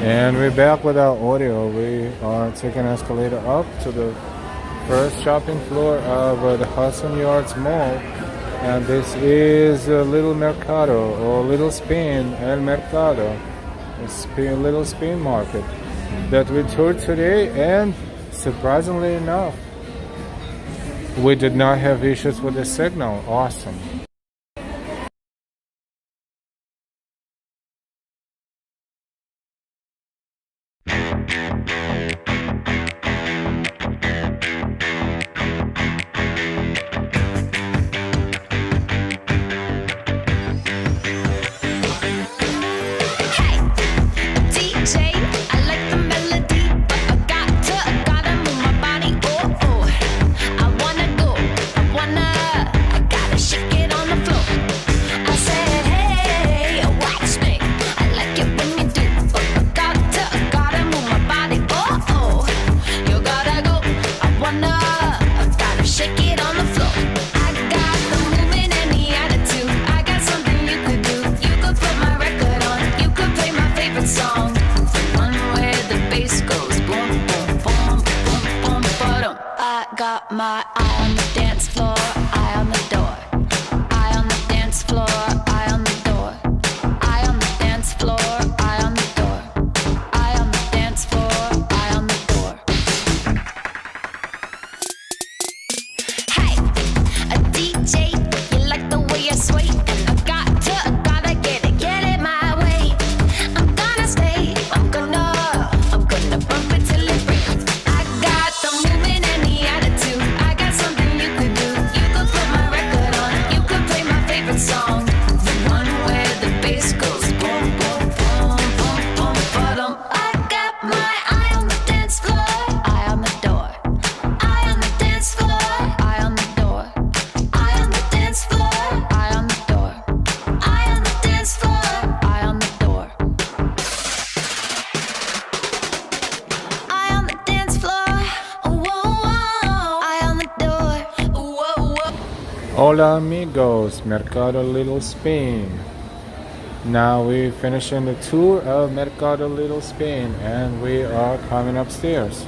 And we're back with our audio. We are taking an escalator up to the first shopping floor of the Hudson Yards Mall. And this is Little Mercado, or Little Spain, El Mercado, Little Spain market that we toured today. And surprisingly enough, we did not have issues with the signal. Awesome. My eye on the dance floor, eye on the door. Eye on the dance floor, eye on the door. Eye on the dance floor, eye on the door. Eye on the dance floor, eye on the door. Hey, a DJ, you like the way I sway? And I gotta get it my way. I'm gonna stay, I'm gonna bump it till it breaks. I got the movement and the attitude. I got some Hola amigos, Mercado Little Spain. Now we're finishing the tour of Mercado Little Spain and we are coming upstairs.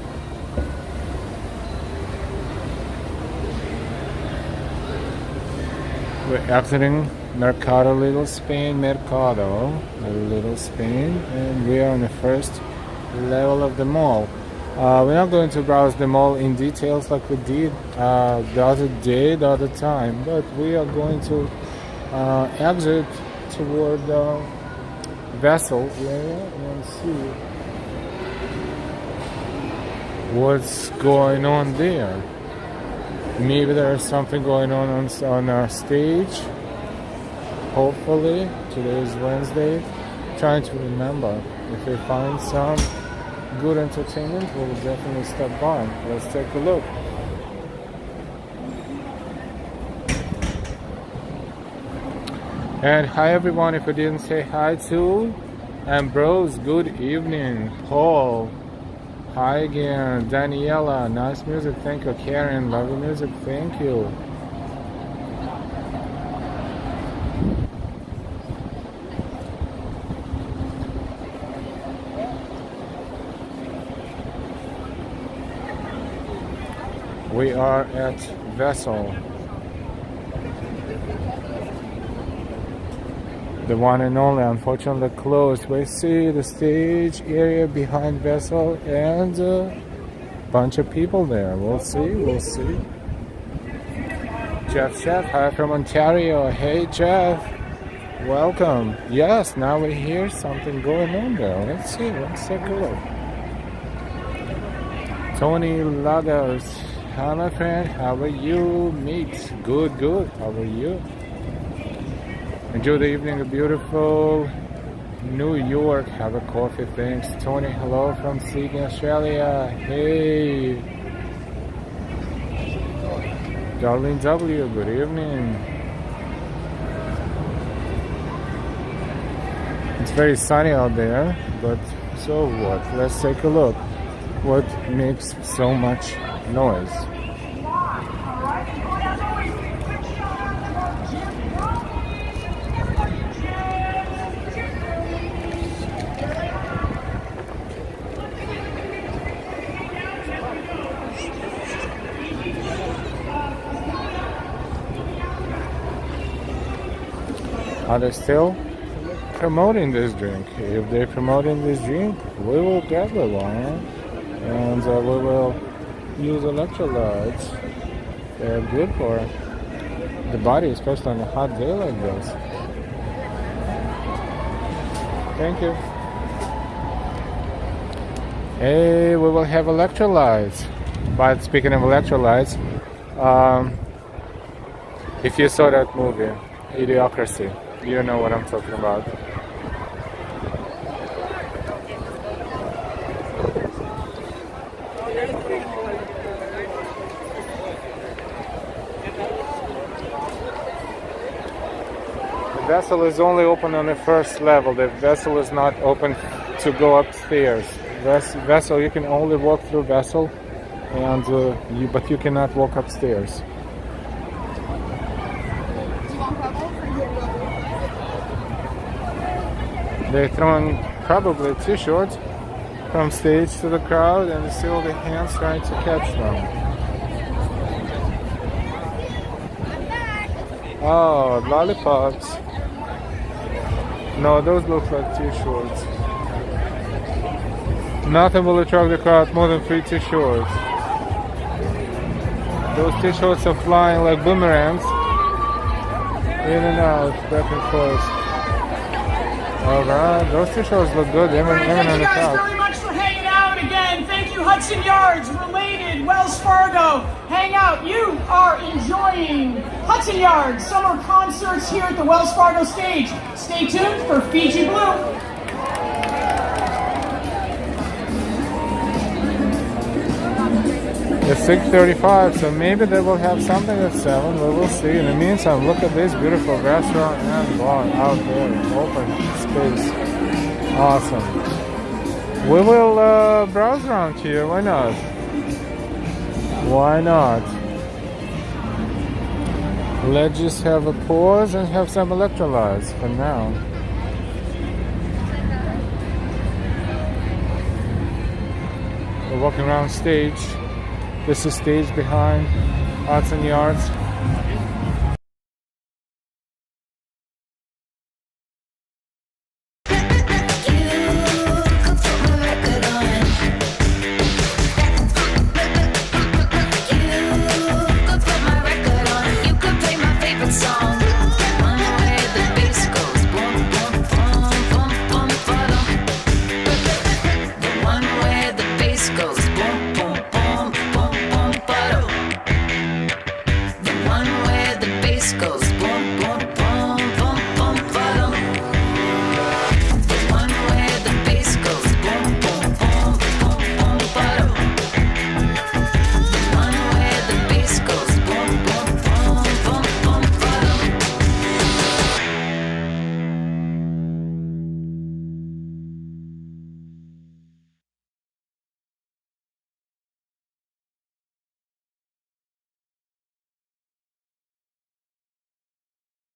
We're exiting Mercado Little Spain, Mercado Little Spain, and we are on the first level of the mall. We're not going to browse the mall in details like we did the other time, but we are going to exit toward the vessel area and see what's going on there. Maybe there's something going on our stage. Hopefully, today is Wednesday. Trying to remember. If we find some good entertainment, we'll definitely stop by. Let's take a look. And hi everyone, if I didn't say hi to Ambrose, good evening. Paul, hi again. Daniela, nice music, thank you. Karen, lovely music, thank you. We are at Vessel, the one and only, unfortunately closed. We see the stage area behind Vessel and a bunch of people there. We'll see. Jeff, hi from Ontario. Hey Jeff, welcome. Yes, now we hear something going on there. Let's see, let's take a look. Tony Lagos. Hi my friend, how are you? Meet. Good. How are you? Enjoy the evening in beautiful New York. Have a coffee, thanks. Tony, hello from Sydney, Australia. Hey. Darlene W, good evening. It's very sunny out there, but so what? Let's take a look. What makes so much noise? Are they still promoting this drink? If they're promoting this drink, we will get the one and we will use electrolytes. They're good for the body, especially on a hot day like this. Thank you. Hey, we will have electrolytes. But speaking of electrolytes, if you saw that movie, Idiocracy, you know what I'm talking about. The vessel is only open on the first level. The vessel is not open to go upstairs. Vessel, you can only walk through vessel, and but you cannot walk upstairs. They're throwing probably t-shirts from stage to the crowd, and you see all the hands trying to catch them. Oh, lollipops. No, those look like t-shirts. Nothing will attract the crowd more than 3 t-shirts. Those t-shirts are flying like boomerangs, in and out, back and forth. Alright, those t-shirts look good, even on the Thank you guys crowd. very much for hanging out again. Thank you, Hudson Yards, Related, Wells Fargo. Hang out. You are enjoying Hudson Yards summer concerts here at the Wells Fargo stage. Stay tuned for Fiji Blue. It's 6:35, so maybe they will have something at 7. We will see. In the meantime, look at this beautiful restaurant and bar out there, open space. Awesome. We will browse around here. Why not? Why not? Let's just have a pause and have some electrolytes for now. We're walking around stage. This is stage behind Hudson Yards.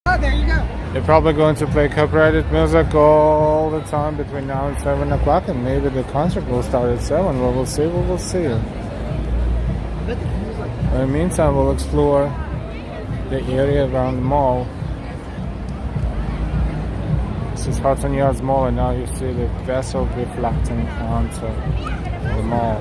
Oh, there you go. They're probably going to play copyrighted music all the time between now and 7 o'clock, and maybe the concert will start at 7. We will see, we will see. In the meantime, we'll explore the area around the mall. This is Hudson Yards Mall, and now you see the vessel reflecting onto the mall.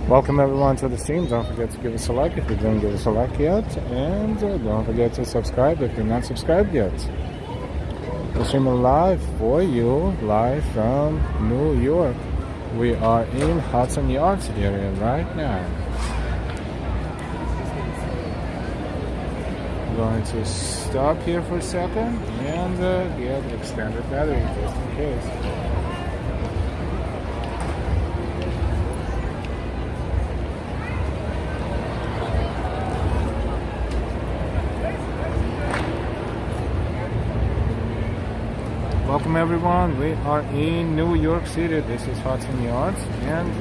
Welcome everyone to the stream. Don't forget to give us a like if you didn't give us a like yet, and don't forget to subscribe if you're not subscribed yet. We're streaming live for you, live from New York. We are in Hudson Yards area right now. I'm going to stop here for a second and get extended battery just in case. Welcome everyone, we are in New York City. This is Hudson Yards and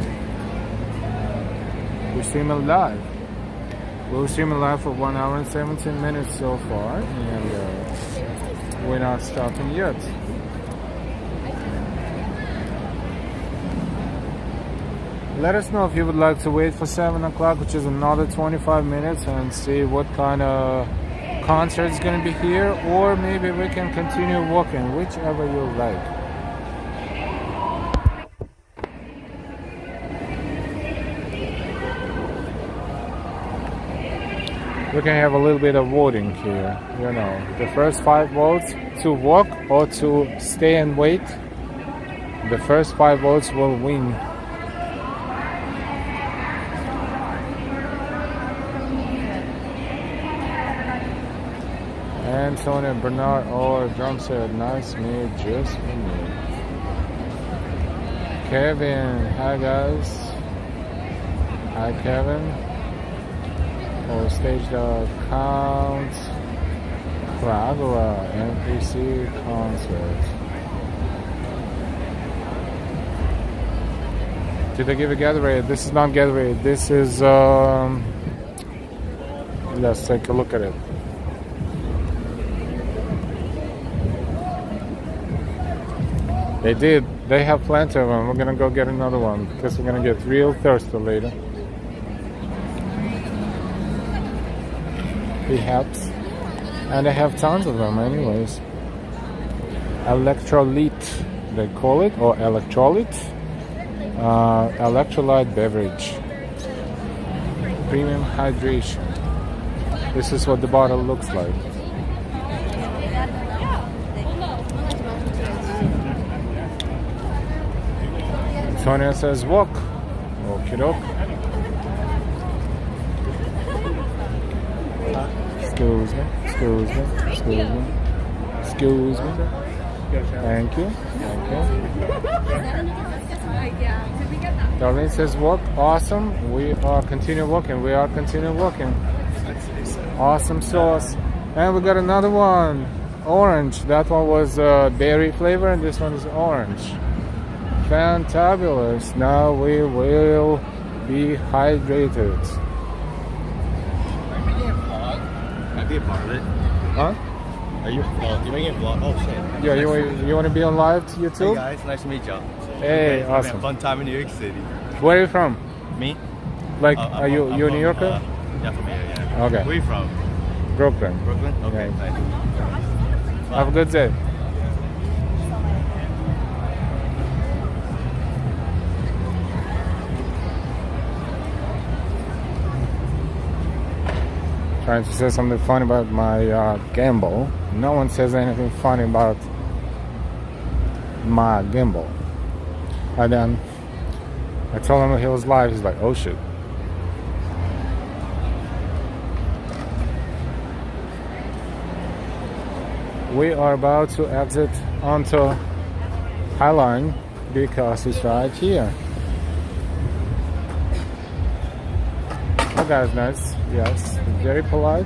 we're streaming live. We're streaming live for 1 hour and 17 minutes so far, and we're not stopping yet. Let us know if you would like to wait for 7 o'clock, which is another 25 minutes, and see what kind of concert is going to be here, or maybe we can continue walking, whichever you like. We can have a little bit of voting here, you know. The first 5 votes to walk or to stay and wait. The first 5 votes will win. Antonio Bernard or drum set, nice made just for me. Kevin, hi guys. Hi Kevin. Or stage.count Kragua NPC concert. Did I give a Gatorade? This is not Gatorade. This is let's take a look at it. They did. They have plenty of them. We're gonna go get another one because we're gonna get real thirsty later. Perhaps. And they have tons of them anyways. Electrolyte, they call it, or electrolyte. Electrolyte beverage. Premium hydration. This is what the bottle looks like. Sonia says walk. Okie doke. Excuse me. Excuse me. Excuse me. Excuse me. Thank you. Thank you. Darlene says walk. Awesome. We are continue walking. We are continue walking. Awesome sauce. And we got another one, orange. That one was berry flavor, and this one is orange. Fantabulous. Now we will be hydrated. Are you making a vlog? Can I be a part of it? Huh? Are you making a vlog? Oh shit. Yeah, you want to be on live to Hey YouTube? guys, nice to meet y'all. Hey, Having awesome. a fun time in New York City. Where are you from? Me? Like, I'm are you from- a I'm New from, Yorker? Yeah, from here, yeah. Okay. Where are you from? Brooklyn. Brooklyn? Okay, Yeah. nice. Have a good day. Trying to say something funny about my gimbal. No one says anything funny about my gimbal. And then I told him he was live. He's like, oh shit. We are about to exit onto Highline because it's right here. That guy's nice, yes, very polite.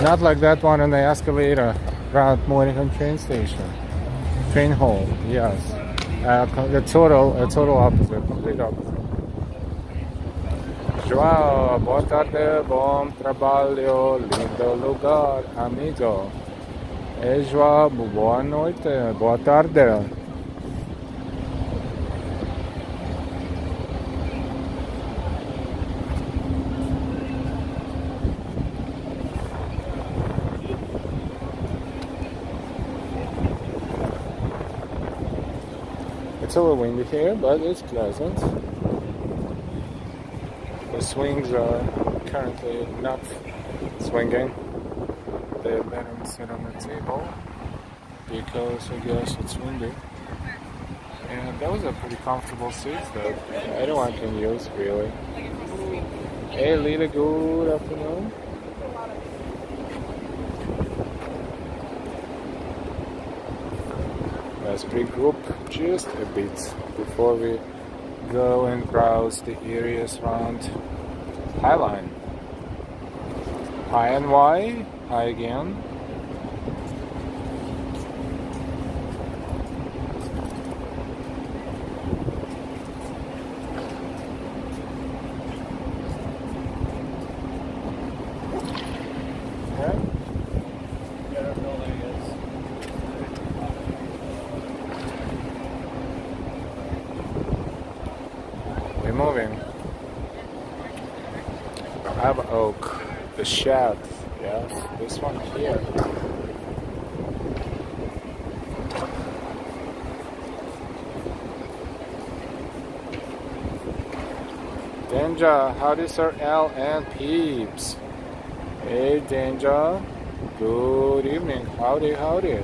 Not like that one on the escalator around Moynihan train station. Train hall, yes. The total opposite, complete opposite. João, boa tarde, bom trabalho, lindo lugar, amigo. João, boa noite, boa tarde. It's a little windy here, but it's pleasant. The swings are currently not swinging. They let them sit on the table because I guess it's windy. And that was a pretty comfortable seat that anyone can use, really. Hey Lila, good afternoon. Let's regroup just a bit before we go and browse the areas around Highline. Hi NY, hi again. Okay. We're moving. Have Oak, the shed, yes, this one here. Danger, howdy Sir L and Peeps. Hey Danger, good evening, howdy howdy.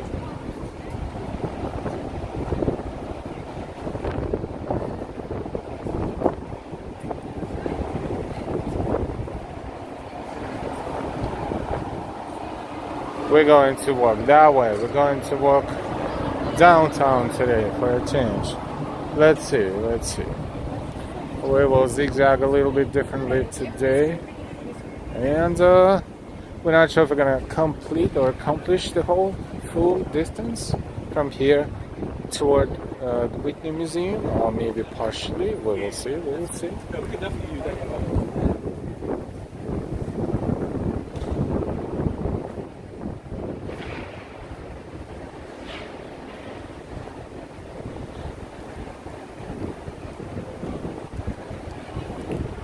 We're going to walk that way. We're going to walk downtown today for a change. Let's see. We will zigzag a little bit differently today. And we're not sure if we're going to complete or accomplish the whole full distance from here toward the Whitney Museum, or maybe partially. We will see. Yeah, we could definitely use that.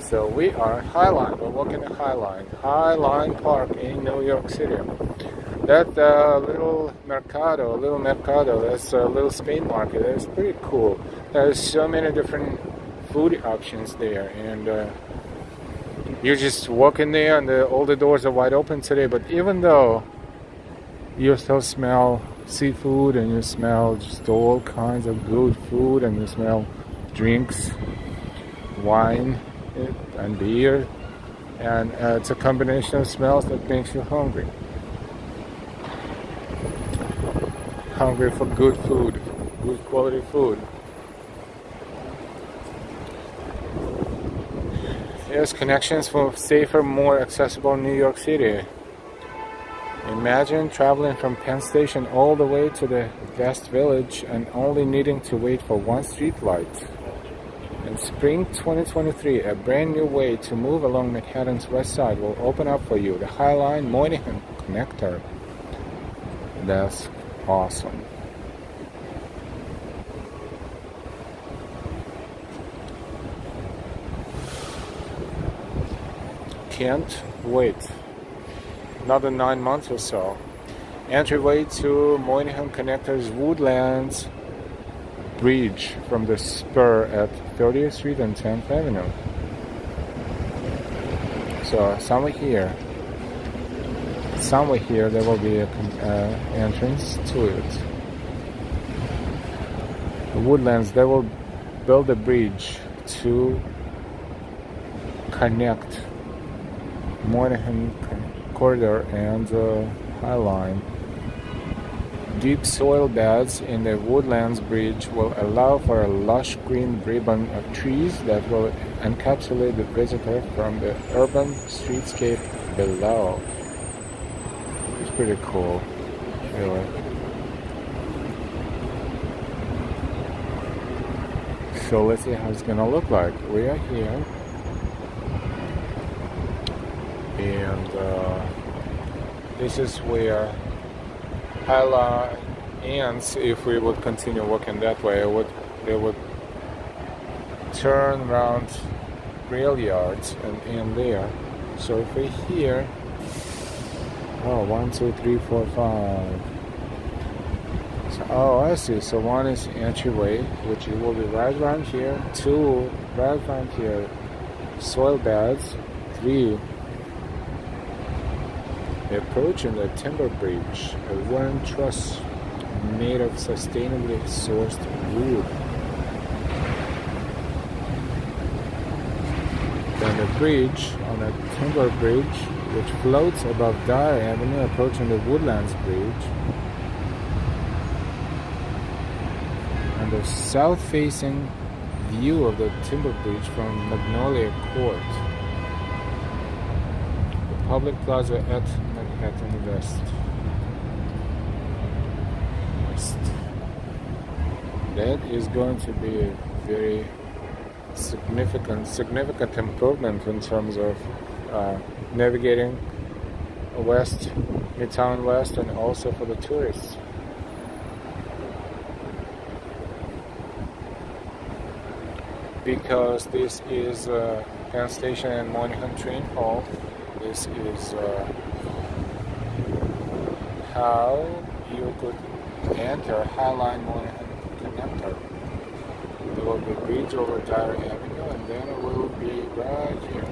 So we are Highline. We're walking to Highline Park in New York City. That little Mercado, that's a little Spain market. That's pretty cool. There's so many different food options there, and you just walk in there, and all the doors are wide open today. But even though you still smell seafood, and you smell just all kinds of good food, and you smell drinks, wine, and beer, and it's a combination of smells that makes you hungry for good food, good quality food. Here's connections for safer, more accessible New York City. Imagine traveling from Penn Station all the way to the West Village and only needing to wait for one street light. In spring 2023, a brand new way to move along Manhattan's west side will open up for you, the High Line Moynihan Connector. That's awesome. Can't wait. Another 9 months or so. Entryway to Moynihan Connector's Woodlands Bridge from the spur at 30th Street and 10th Avenue. So somewhere here there will be an entrance to it. The Woodlands, they will build a bridge to connect Moynihan Corridor and High Line. Deep soil beds in the Woodlands Bridge will allow for a lush green ribbon of trees that will encapsulate the visitor from the urban streetscape below. It's pretty cool, really. So let's see how it's gonna look like. We are here, and this is where High Line ends. If we would continue walking that way, they would turn around rail yards and end there. So if we're here, 1, 2, 3, 4, 5. So, I see. So one is entryway, which it will be right around here. 2, right around here. Soil beds. 3. Approaching the timber bridge, a wooden truss made of sustainably sourced wood. Then the bridge on a timber bridge which floats above Dyer Avenue, approaching the Woodlands Bridge. And the south-facing view of the timber bridge from Magnolia Court. The public plaza at Manhattan West. That is going to be a very significant improvement in terms of navigating west, Midtown West, and also for the tourists. Because this is Penn Station and Moynihan Train Hall, this is how you could enter High Line Moynihan Connector. There will be a bridge over Dyer Avenue, and then it will be right here.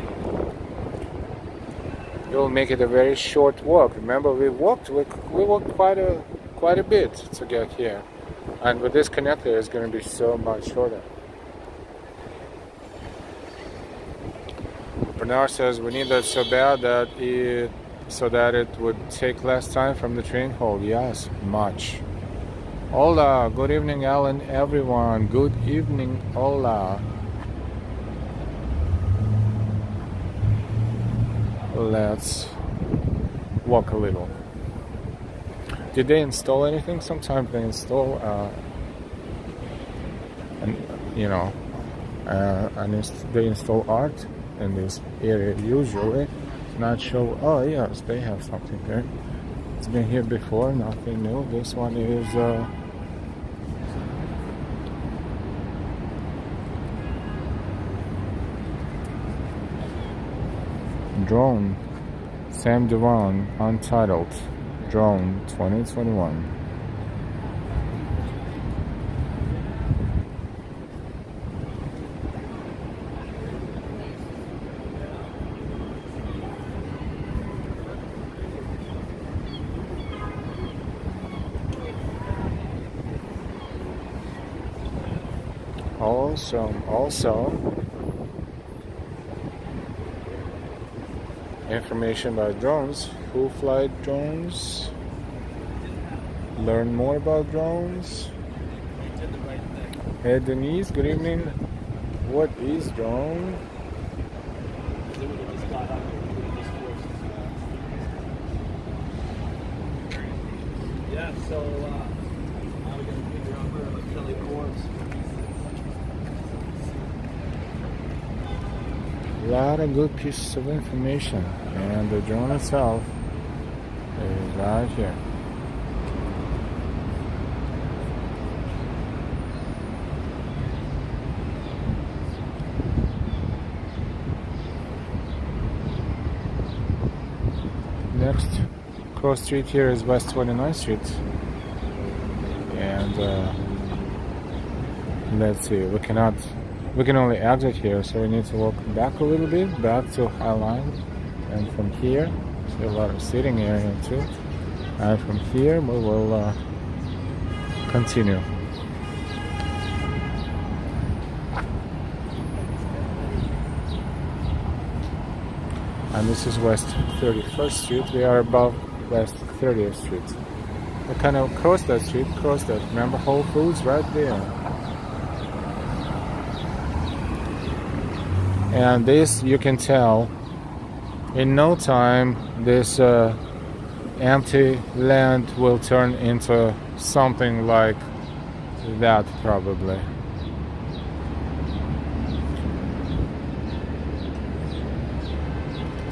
It will make it a very short walk. Remember, we walked quite a bit to get here, and with this connector, it's going to be so much shorter. Bernard says we need that so bad that it would take less time from the train hold. Yes, much. Hola, good evening, Alan, everyone. Good evening, hola. Let's walk a little. Did they install anything? Sometimes they install, they install art in this area usually. Not sure. Oh yes, they have something there. It's been here before, nothing new. This one is Drone, Sam Duran, Untitled, Drone 2021. Also, information about drones. Who fly drones? Learn more about drones. Hey Denise, good evening. What is drone? they would have just got out here and just forced. Yeah, so now we're gonna figure out where like Kelly Corbs. A lot of good pieces of information, and the drone itself is right here. Next cross street here is West 29th Street, and let's see, we can only exit here, so we need to walk back a little bit, back to High Line, and from here, see a lot of sitting area too, and from here we will continue. And this is West 31st Street. We are above West 30th Street. We kind of cross that street, remember Whole Foods right there. And this, you can tell, in no time, this empty land will turn into something like that, probably.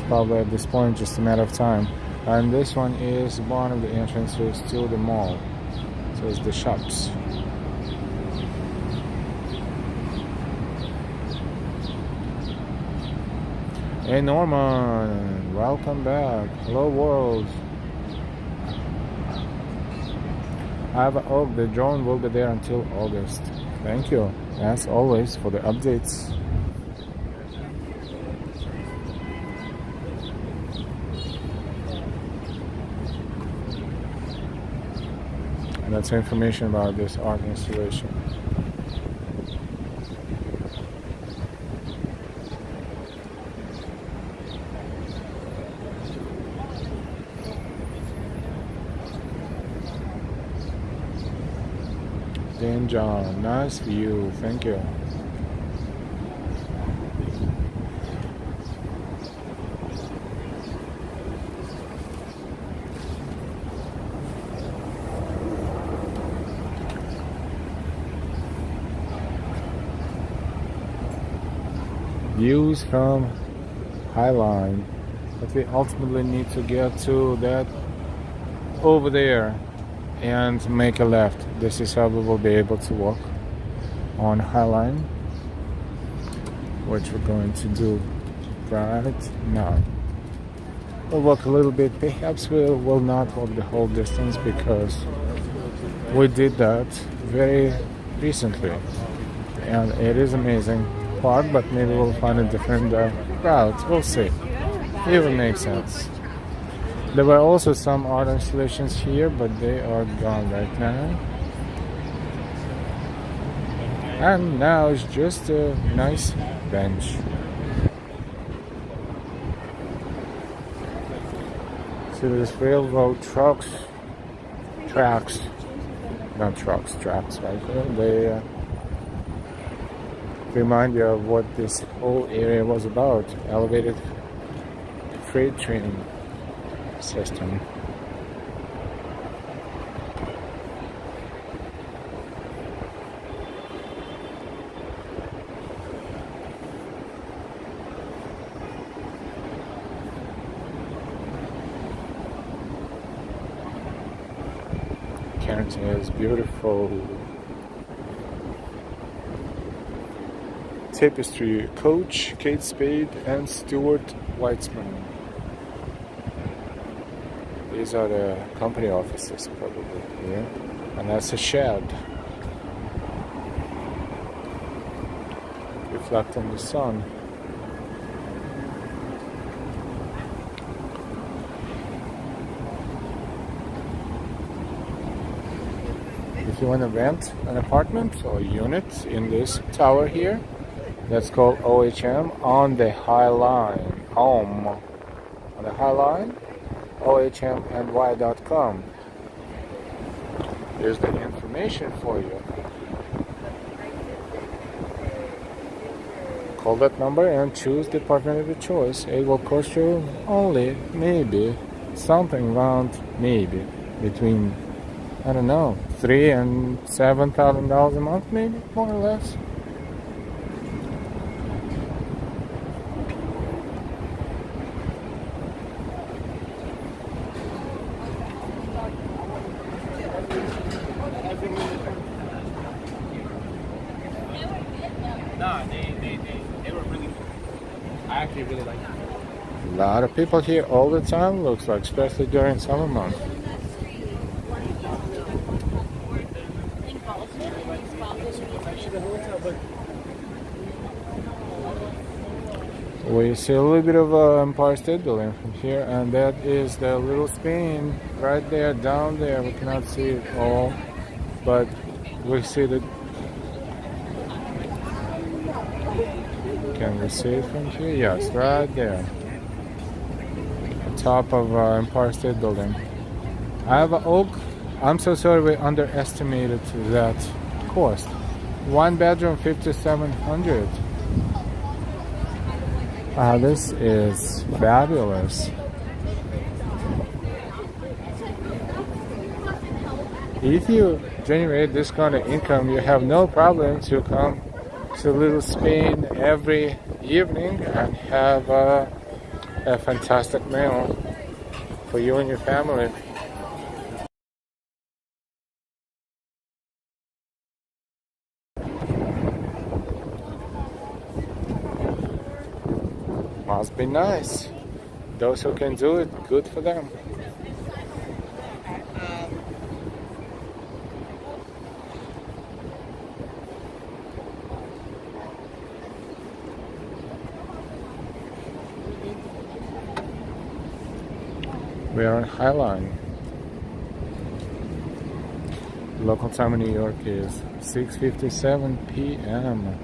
Probably at this point just a matter of time. And this one is one of the entrances to the mall, so it's the shops. Hey Norman, welcome back. Hello world. The drone will be there until August. Thank you, as always, for the updates. And that's information about this art installation. Dan John, nice view, thank you. Views from High Line, but we ultimately need to get to that over there and make a left. This is how we will be able to walk on High Line, which we're going to do right now. We'll walk a little bit. Perhaps we will not walk the whole distance because we did that very recently, and it is amazing park, but maybe we'll find a different route. We'll see. It will make sense. There were also some art installations here, but they are gone right now. And now it's just a nice bench. See this railroad tracks, right here. They remind you of what this whole area was about. Elevated freight train system. Carrington is beautiful. Tapestry, Coach, Kate Spade, and Stuart Weitzman. These are the company offices, probably. Yeah, and that's a shed. Reflecting the sun. If you want to rent an apartment or unit in this tower here, that's called OHM on the High Line. On the High Line, ohmny.com. Here's the information for you. Call that number and choose department of your choice. It will cost you only maybe something around maybe between, I don't know, $3,000 and $7,000 a month, maybe more or less. No, they were really cool. I actually really like them. A lot of people here all the time, looks like, especially during summer months. We see a little bit of Empire State Building from here, and that is the little Spain right there, down there. We cannot see it all, but we see the. Can we see it from here? Yes, right there. Top of Empire State Building. I have an oak. I'm so sorry we underestimated that cost. One bedroom, $5,700. This is fabulous. If you generate this kind of income, you have no problem to come to Little Spain every evening and have a fantastic meal for you and your family. Must be nice. Those who can do it, good for them. We are on High Line. Local time in New York is 6:57 p.m.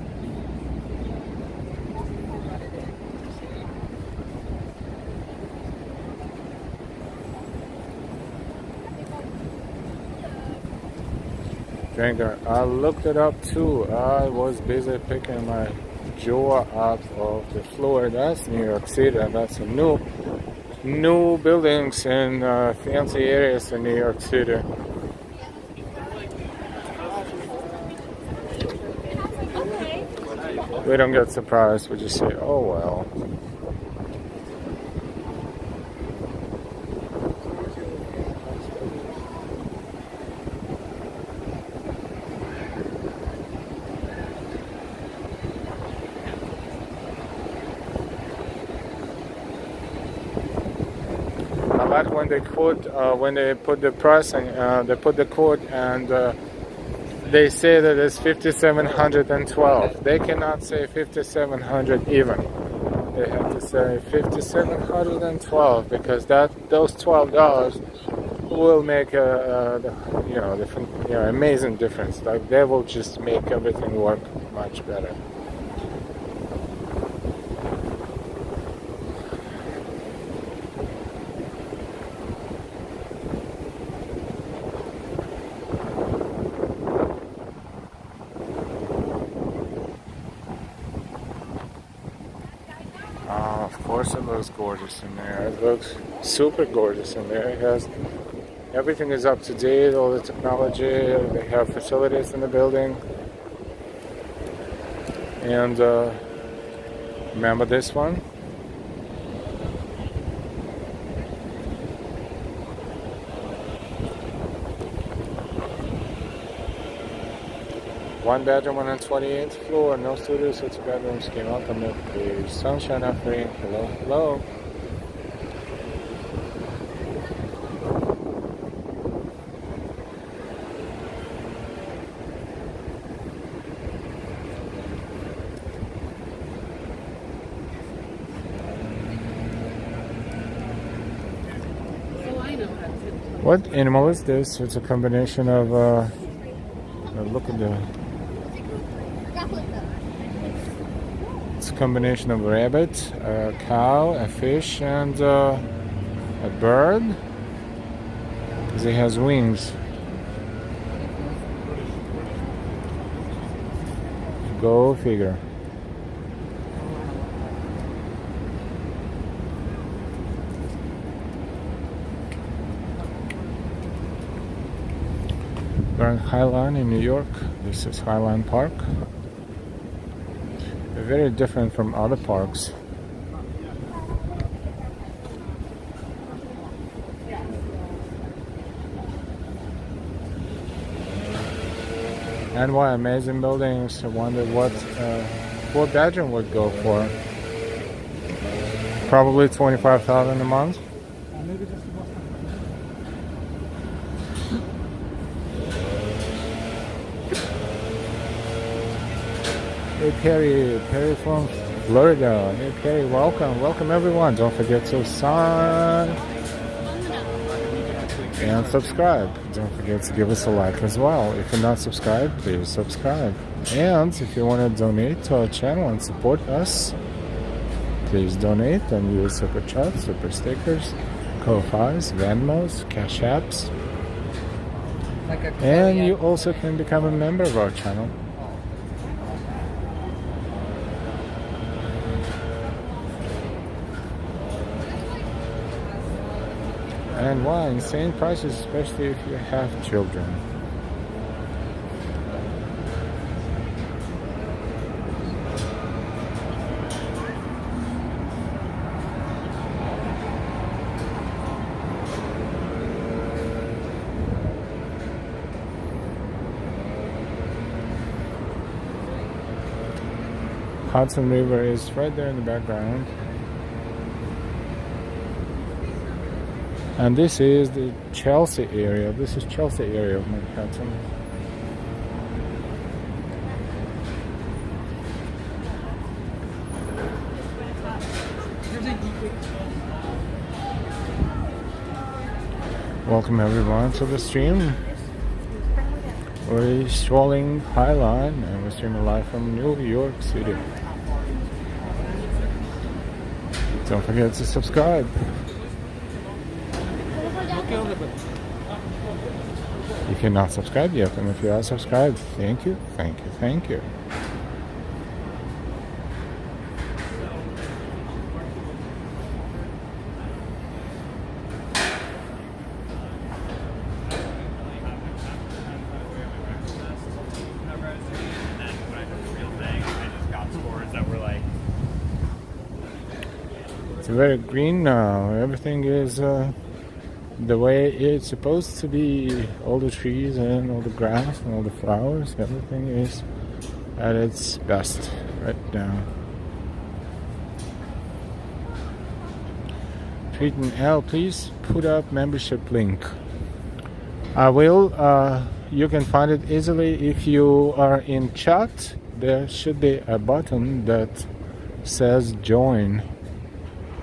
Drinker, I looked it up too. I was busy picking my jaw out of the floor. That's New York City, and that's a new buildings in fancy areas in New York City. We don't get surprised, we just say, oh well. When they quote, when they put the pricing, they put the quote and they say that it's 5,712. They cannot say 5,700 even. They have to say 5,712 because those $12 will make amazing difference. Like they will just make everything work much better. Of course it looks gorgeous in there. It looks super gorgeous in there. It has everything is up to date, all the technology. They have facilities in the building. And remember this one? One bedroom on the 28th floor, no studios, so 2 bedrooms, came out on the sunshine offering. Hello, hello. What animal is this? It's a combination of, look at the... It's a combination of a rabbit, a cow, a fish, and a bird. Because it has wings. Go figure. We're in Highline in New York. This is Highline Park. Very different from other parks. And why amazing buildings. I wonder what 4-bedroom would go for. Probably $25,000 a month. Hey Perry from Florida. Hey Perry, welcome everyone. Don't forget to sign and subscribe. Don't forget to give us a like as well. If you're not subscribed, please subscribe. And if you want to donate to our channel and support us, please donate and use SuperChats, SuperStickers, Ko-Fis, Venmos, Cash Apps. And you also can become a member of our channel. And why insane prices, especially if you have children. Hudson River is right there in the background. And this is the Chelsea area. This is Chelsea area of Manhattan. Welcome everyone to the stream. We're strolling Highline and we're streaming live from New York City. Don't forget to subscribe. If you're not subscribed yet, and if you are subscribed, thank you. It's very green now. Everything is the way it's supposed to be. All the trees and all the grass and all the flowers, everything is at its best right now. Treating L, please put up membership link. I will. You can find it easily if you are in chat. There should be a button that says join.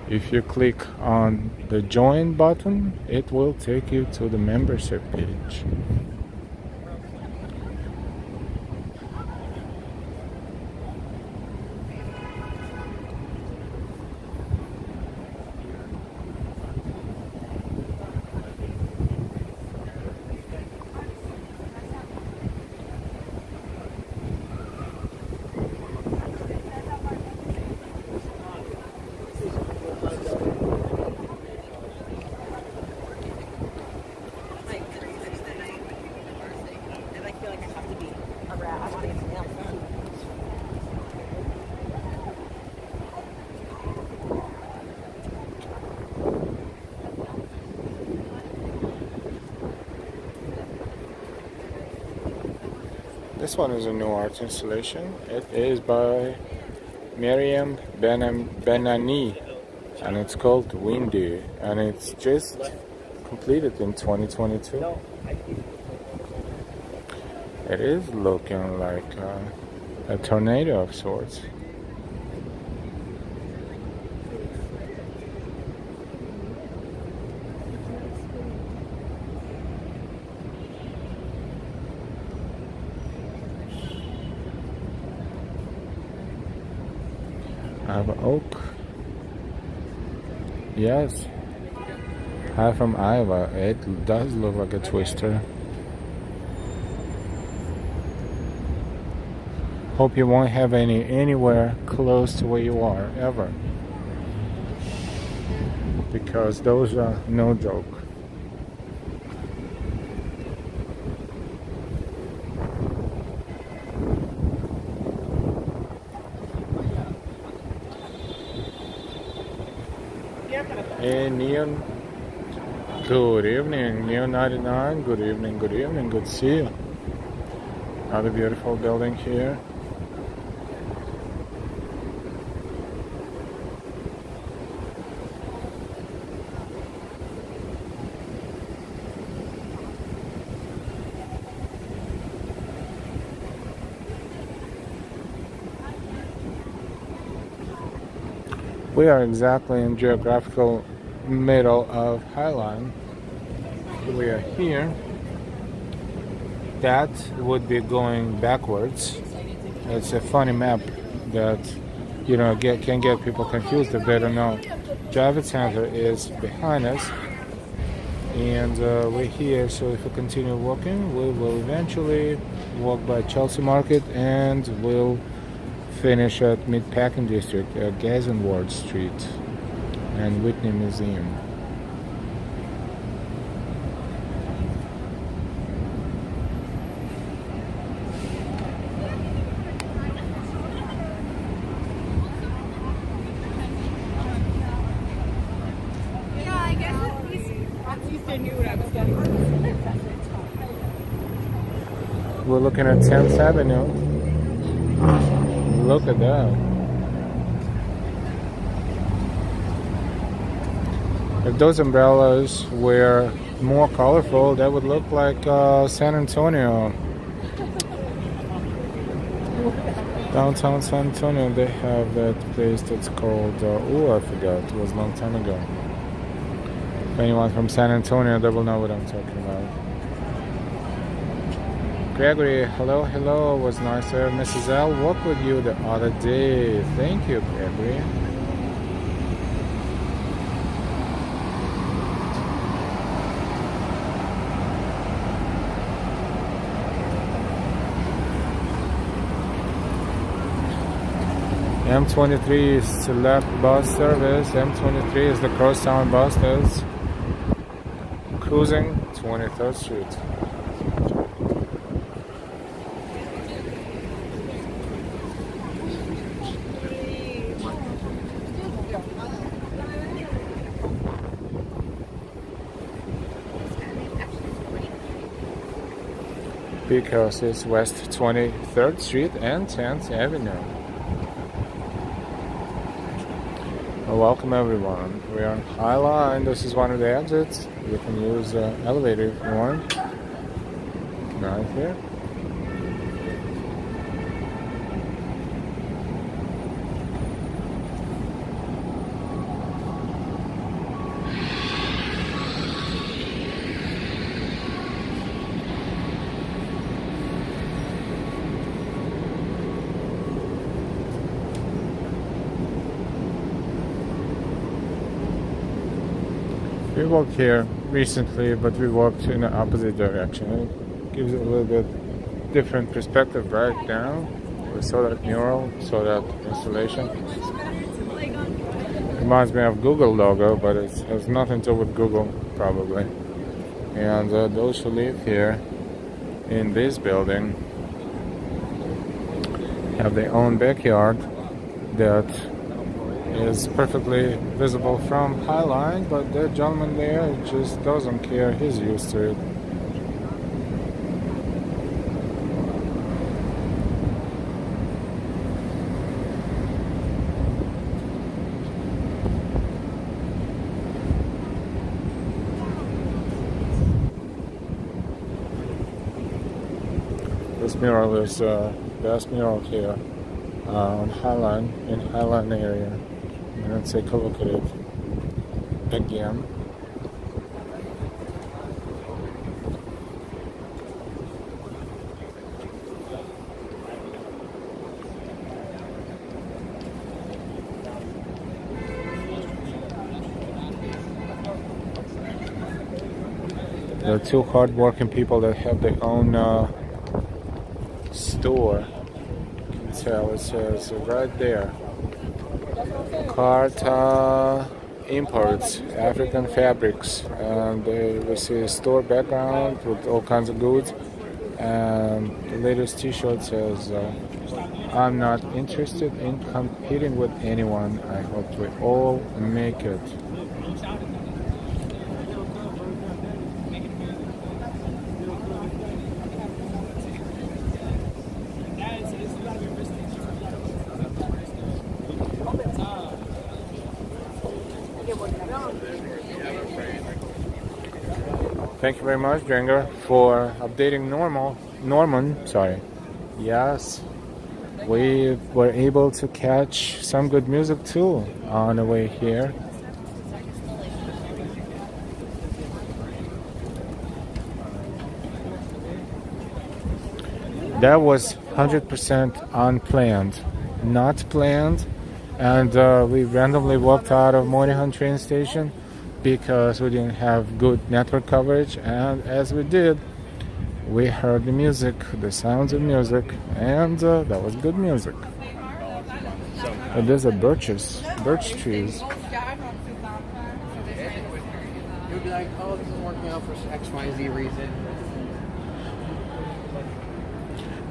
If you click on the join button, it will take you to the membership page. This one is a new art installation. It is by Miriam Benani and it's called Windy, and it's just completed in 2022. It is looking like a tornado of sorts. I have an oak. Yes. Hi from Iowa. It does look like a twister. Hope you won't have any anywhere close to where you are ever, because those are no joke. Hey, Neon. Good evening, Neon 99. Good evening, good evening. Good to see you. Another beautiful building here. We are exactly in geographical middle of Highline. We are here. That would be going backwards. It's a funny map that can get people confused if they don't know. Javits Center is behind us, and we're here. So if we continue walking, we will eventually walk by Chelsea Market, and we'll finish at Meatpacking District, Ward Street, and Whitney Museum. We're looking at 10th Avenue. Look at that. If those umbrellas were more colorful, that would look like San Antonio. Downtown San Antonio, they have that place that's called, I forgot, it was a long time ago. If anyone from San Antonio, they will know what I'm talking about. Gregory, hello, hello. It was nice to have Mrs. L walk with you the other day. Thank you, Gregory. M23 is select bus service. M23 is the crosstown bus that's cruising 23rd Street. Because it's West 23rd Street and 10th Avenue. Well, welcome everyone. We are on High Line. This is one of the exits. You can use the elevator if you want. Right here. We walked here recently, but we walked in the opposite direction. It gives it a little bit different perspective right now. We saw that mural, saw that installation. Reminds me of Google logo, but it has nothing to do with Google, probably. And those who live here in this building have their own backyard that is perfectly visible from Highline, but that gentleman there just doesn't care. He's used to it. This mural is the best mural here on Highline, in Highline area. Let's take a look at it again. There are two hard-working people that have their own store. You can tell it says right there. Carta Imports, African Fabrics, and we see a store background with all kinds of goods, and the latest t-shirt says I'm not interested in competing with anyone. I hope we all make it. Thank you very much, Dringer, for updating Norman. Sorry. Yes, we were able to catch some good music too on the way here. That was 100% unplanned, not planned, and we randomly walked out of Moynihan train station because we didn't have good network coverage, and as we did, we heard the music, the sounds of music, and that was good music. And these are birch trees. It would be like, oh, this isn't working out for X, Y, Z reason.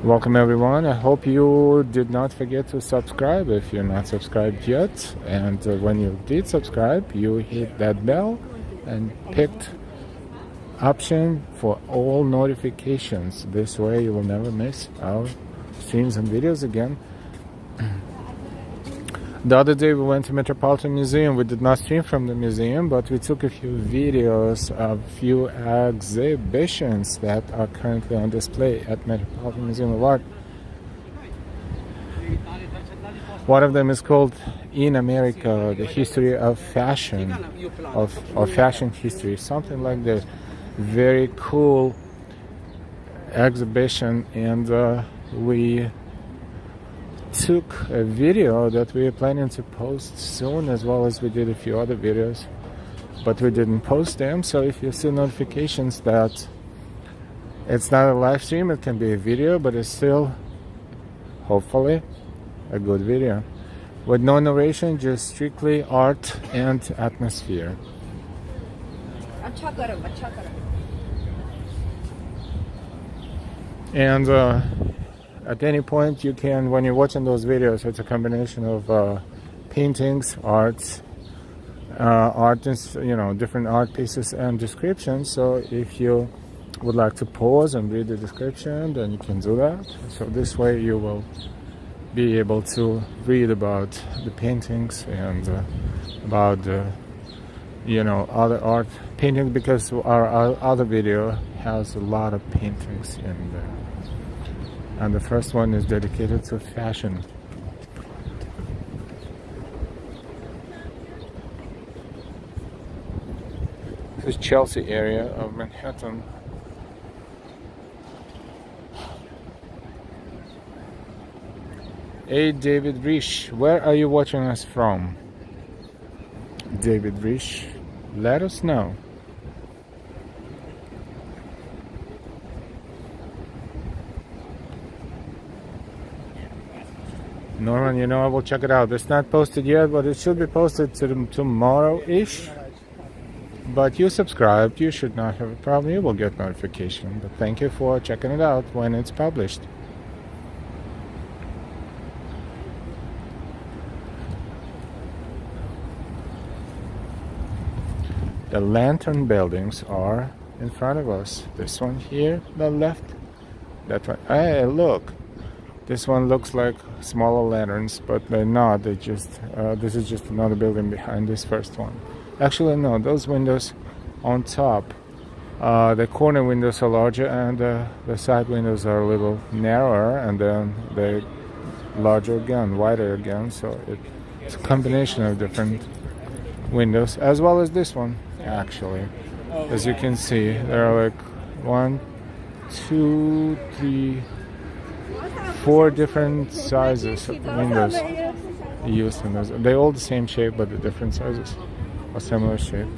Welcome everyone. I hope you did not forget to subscribe if you're not subscribed yet. And when you did subscribe, you hit that bell and picked option for all notifications. This way you will never miss our streams and videos again. The other day we went to Metropolitan Museum. We did not stream from the museum, but we took a few videos of few exhibitions that are currently on display at Metropolitan Museum of Art. One of them is called In America, the history of fashion, or fashion history, something like this. Very cool exhibition, and we took a video that we are planning to post soon, as well as we did a few other videos, but we didn't post them. So if you see notifications that it's not a live stream, it can be a video, but it's still hopefully a good video with no narration, just strictly art and atmosphere. And at any point you can, when you're watching those videos, it's a combination of paintings, arts, different art pieces and descriptions. So if you would like to pause and read the description, then you can do that. So this way you will be able to read about the paintings and about the other art paintings, because our other video has a lot of paintings in there. And the first one is dedicated to fashion. This is Chelsea area of Manhattan. Hey David Rish, where are you watching us from? David Rish, let us know. Norman, I will check it out. It's not posted yet, but it should be posted tomorrow-ish. But you subscribed, you should not have a problem. You will get notification. But thank you for checking it out when it's published. The lantern buildings are in front of us. This one here, the left. That one. Hey, look. This one looks like smaller lanterns, but they're not. They just this is just another building behind this first one. Actually, no. Those windows on top, the corner windows are larger, and the side windows are a little narrower, and then they're larger again, wider again. So it's a combination of different windows, as well as this one. Actually, as you can see, there are like 1, 2, 3, 4 different sizes of windows used in those. They're all the same shape, but the different sizes, or similar shape.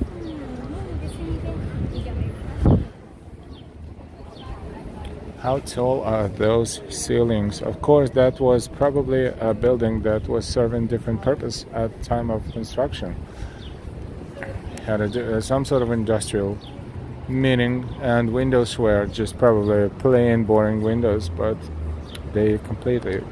How tall are those ceilings? Of course, that was probably a building that was serving different purpose at the time of construction. Had some sort of industrial meaning, and windows were just probably plain, boring windows, but they completely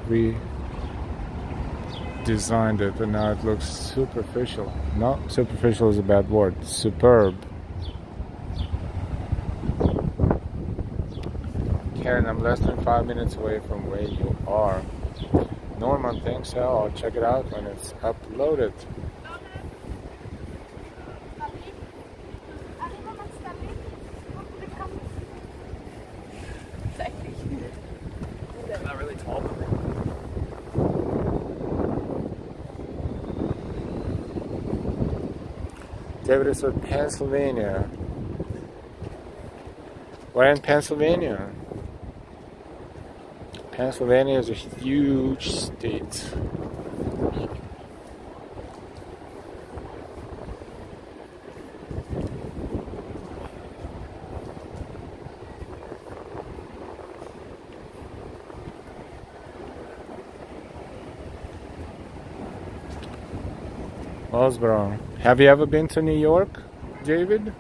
designed it, and now it looks superficial. No, superficial is a bad word. Superb. Karen, I'm less than 5 minutes away from where you are. Norman thinks so. I'll check it out when it's uploaded. Not really tall. David is in Pennsylvania. We're in Pennsylvania. Pennsylvania is a huge state. Wellsboro. Have you ever been to New York, David?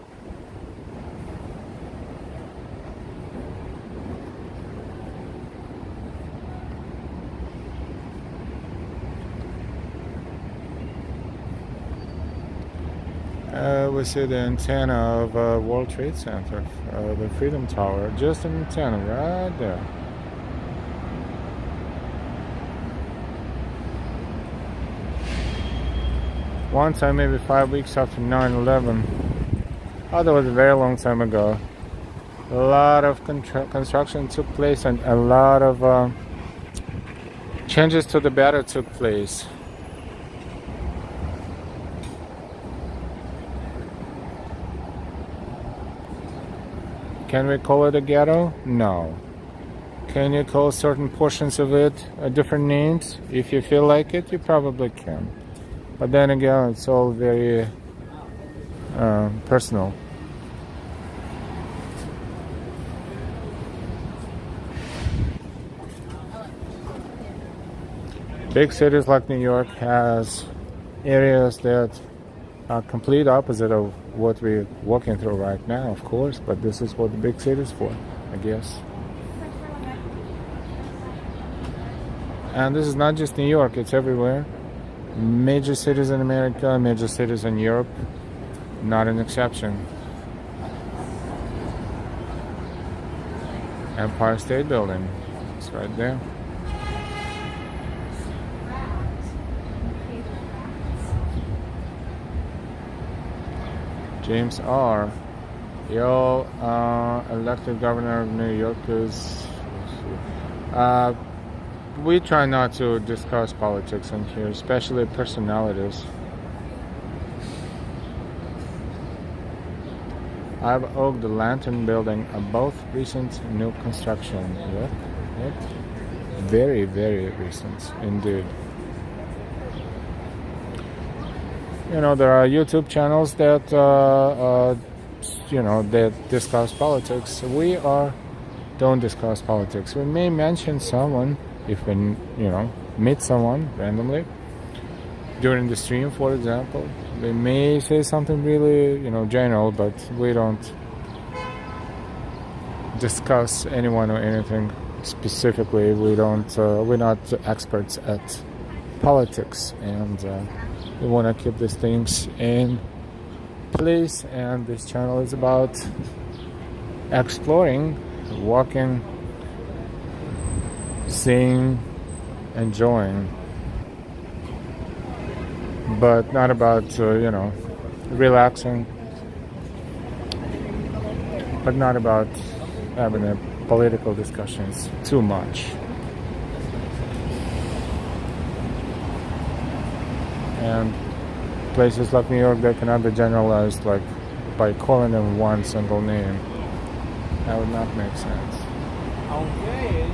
We see the antenna of World Trade Center, the Freedom Tower, just an antenna right there. One time, maybe 5 weeks after 9/11. Oh, that was a very long time ago. A lot of construction took place, and a lot of changes to the better took place. Can we call it a ghetto? No. Can you call certain portions of it different names? If you feel like it, you probably can. But then again, it's all very personal. Big cities like New York has areas that are complete opposite of what we're walking through right now, of course, but this is what the big city is for, I guess. And this is not just New York, it's everywhere. Major cities in America, major cities in Europe, not an exception. Empire State Building, it's right there. James R. Your elected governor of New York is... we try not to discuss politics in here, especially personalities. I've owned the Lantern Building, both recent new construction. Yep. Very, very recent indeed. You know, there are YouTube channels that that discuss politics. We don't discuss politics. We may mention someone if we meet someone randomly during the stream, for example. We may say something really general, but we don't discuss anyone or anything specifically. We're not experts at politics, and we want to keep these things in place. And this channel is about exploring, walking, seeing, enjoying, but not about relaxing, but not about having political discussions too much. And places like New York, they cannot be generalized like by calling them one single name. That would not make sense. Okay.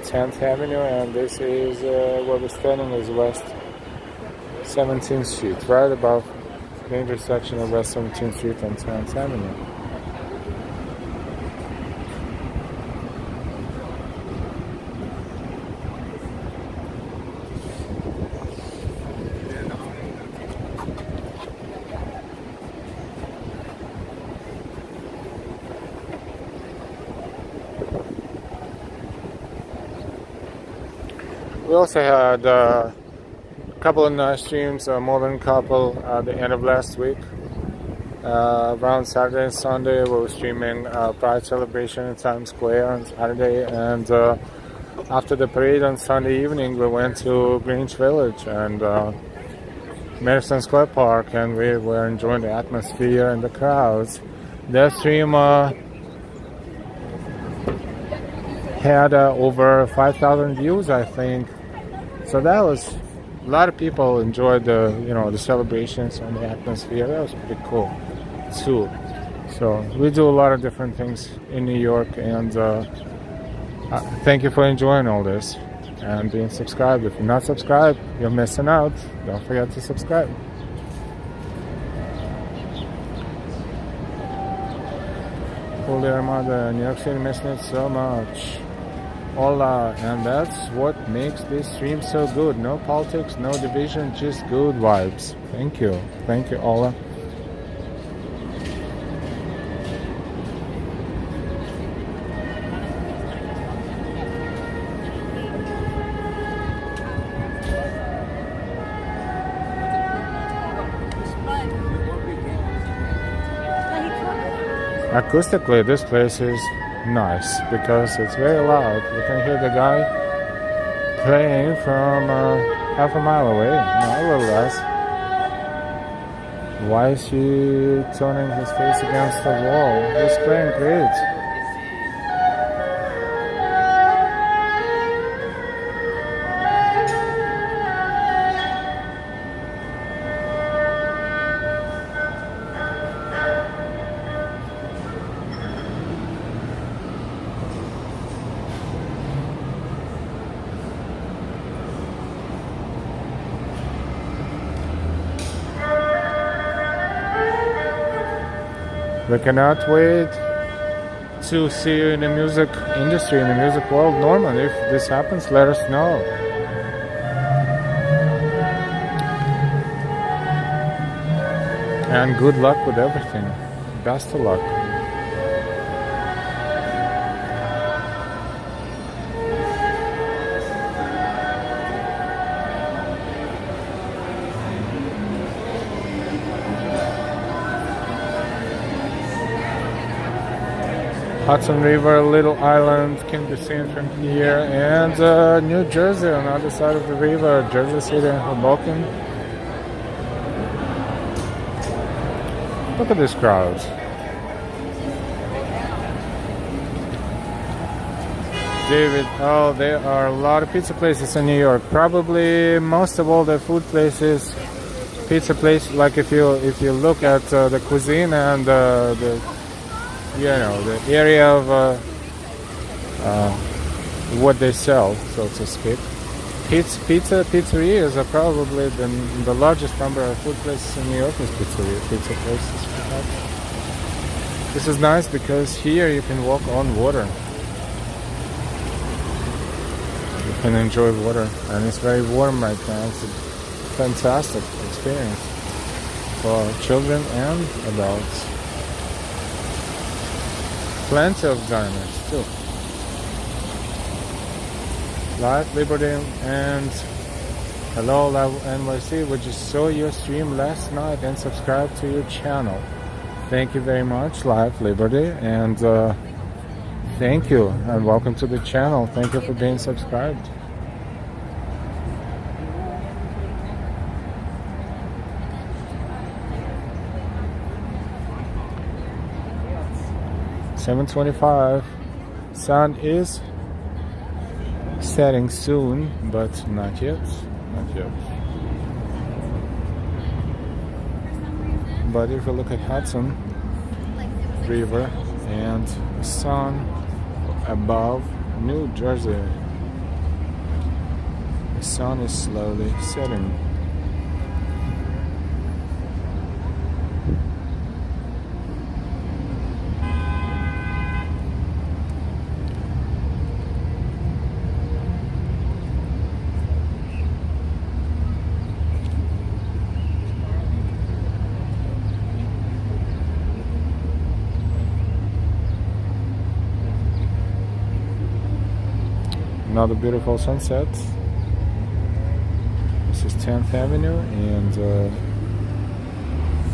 10th Avenue, and this is where we're standing is West 17th Street, right above the intersection of West 17th Street and 10th Avenue. We also had a couple of nice streams, more than a couple, at the end of last week. Around Saturday and Sunday, we were streaming Pride celebration in Times Square on Saturday, and after the parade on Sunday evening, we went to Greenwich Village and Madison Square Park, and we were enjoying the atmosphere and the crowds. That stream had over 5,000 views, I think. So that was a lot of people enjoyed the the celebrations and the atmosphere. That was pretty cool too. So we do a lot of different things in New York, and thank you for enjoying all this and being subscribed. If you're not subscribed, you're missing out. Don't forget to subscribe. Holy Armada, New York City missing it so much. Hola, and that's what makes this stream so good. No politics, no division, just good vibes. Thank you, Hola. Acoustically, this place is nice because it's very loud. You can hear the guy playing from half a mile away, no, a little less. Why is he turning his face against the wall? He's playing great. We cannot wait to see you in the music industry, in the music world. Norman, if this happens, let us know. And good luck with everything. Best of luck. Hudson River, Little Island can be seen from here, and New Jersey on the other side of the river, Jersey City and Hoboken. Look at this crowd. David, oh, there are a lot of pizza places in New York. Probably most of all the food places, pizza place. Like if you look at the cuisine and the area of what they sell, so to speak. Pizzerias are probably the largest number of food places in New York is pizza places. This is nice because here you can walk on water. You can enjoy water, and it's very warm right now. It's a fantastic experience for children and adults. Plenty of diners too. Live Liberty and hello Live NYC. We just saw your stream last night and subscribed to your channel. Thank you very much, Live Liberty, and thank you and welcome to the channel. Thank you for being subscribed. $7:25. Sun is setting soon, but not yet. Not yet. But if you look at Hudson River and the sun above New Jersey, the sun is slowly setting. Another beautiful sunset This is 10th Avenue, and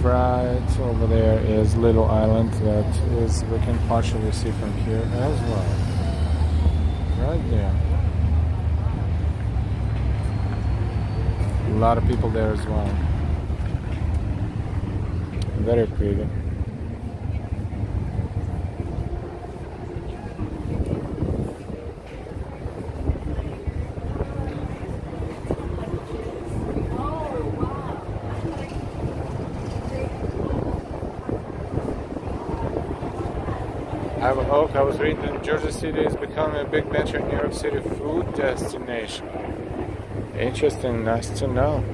right over there is Little Island that is we can partially see from here as well. Right there. A lot of people there as well. Very pretty. I was reading that Jersey City is becoming a big metro New York City food destination. Interesting, nice to know.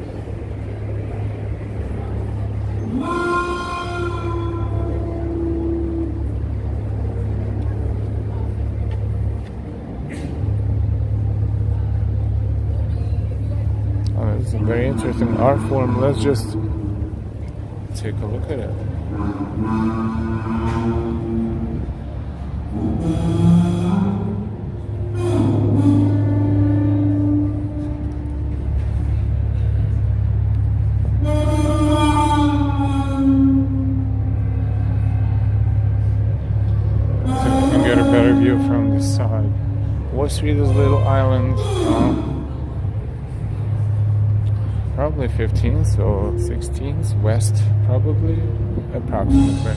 Oh, it's a very interesting art form. Let's just take a look at it. From this side. Wall Street is Little Island, probably 15th or 16th west, probably, approximately.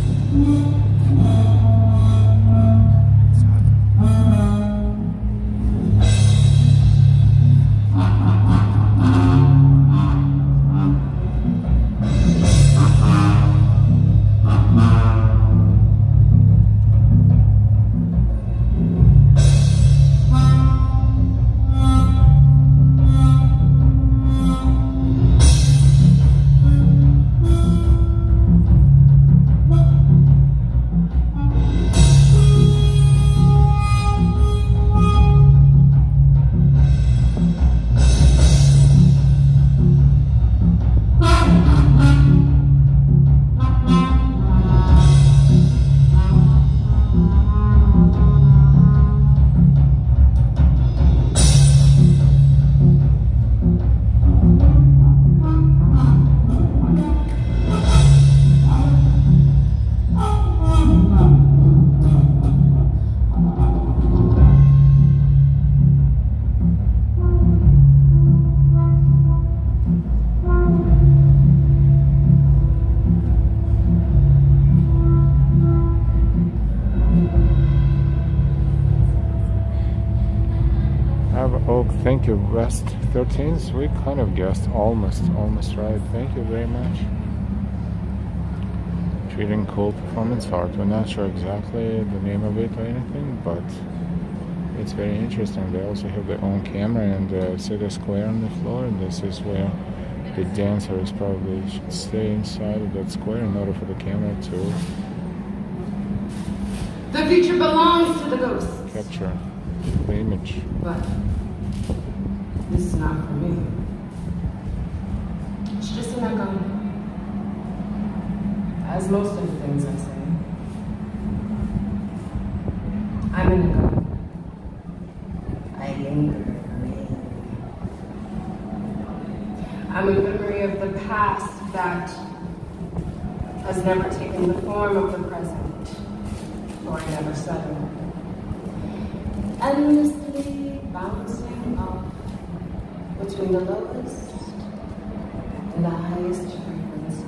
Thank you, West 13th. We kind of guessed almost right. Thank you very much. Treating cool performance art. We're not sure exactly the name of it or anything, but it's very interesting. They also have their own camera and see the square on the floor, and this is where the dancers probably should stay inside of that square in order for the camera to The future belongs to the ghosts. capture the image. But this is not for me. It's just an echo. As most of the things I say. I'm an echo. I linger. I'm a memory of the past that has never taken the form of the present, or never settled. Endlessly bouncing off between the lowest and the highest frequencies.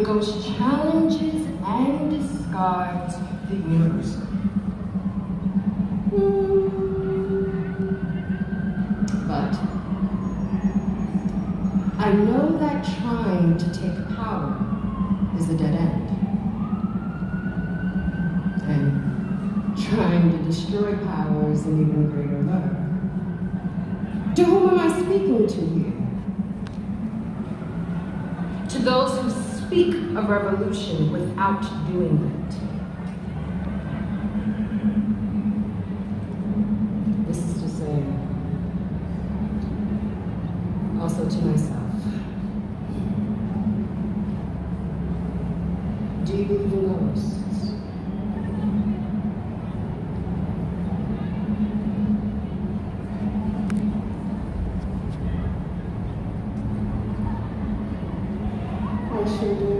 ghost challenges and discards the universal. But I know that trying to take power is a dead end. And trying to destroy power is an even greater lure. To whom am I speaking to here? To those who speak of revolution without doing it. This is to say, also to myself. Do you believe in ghosts? I sure do.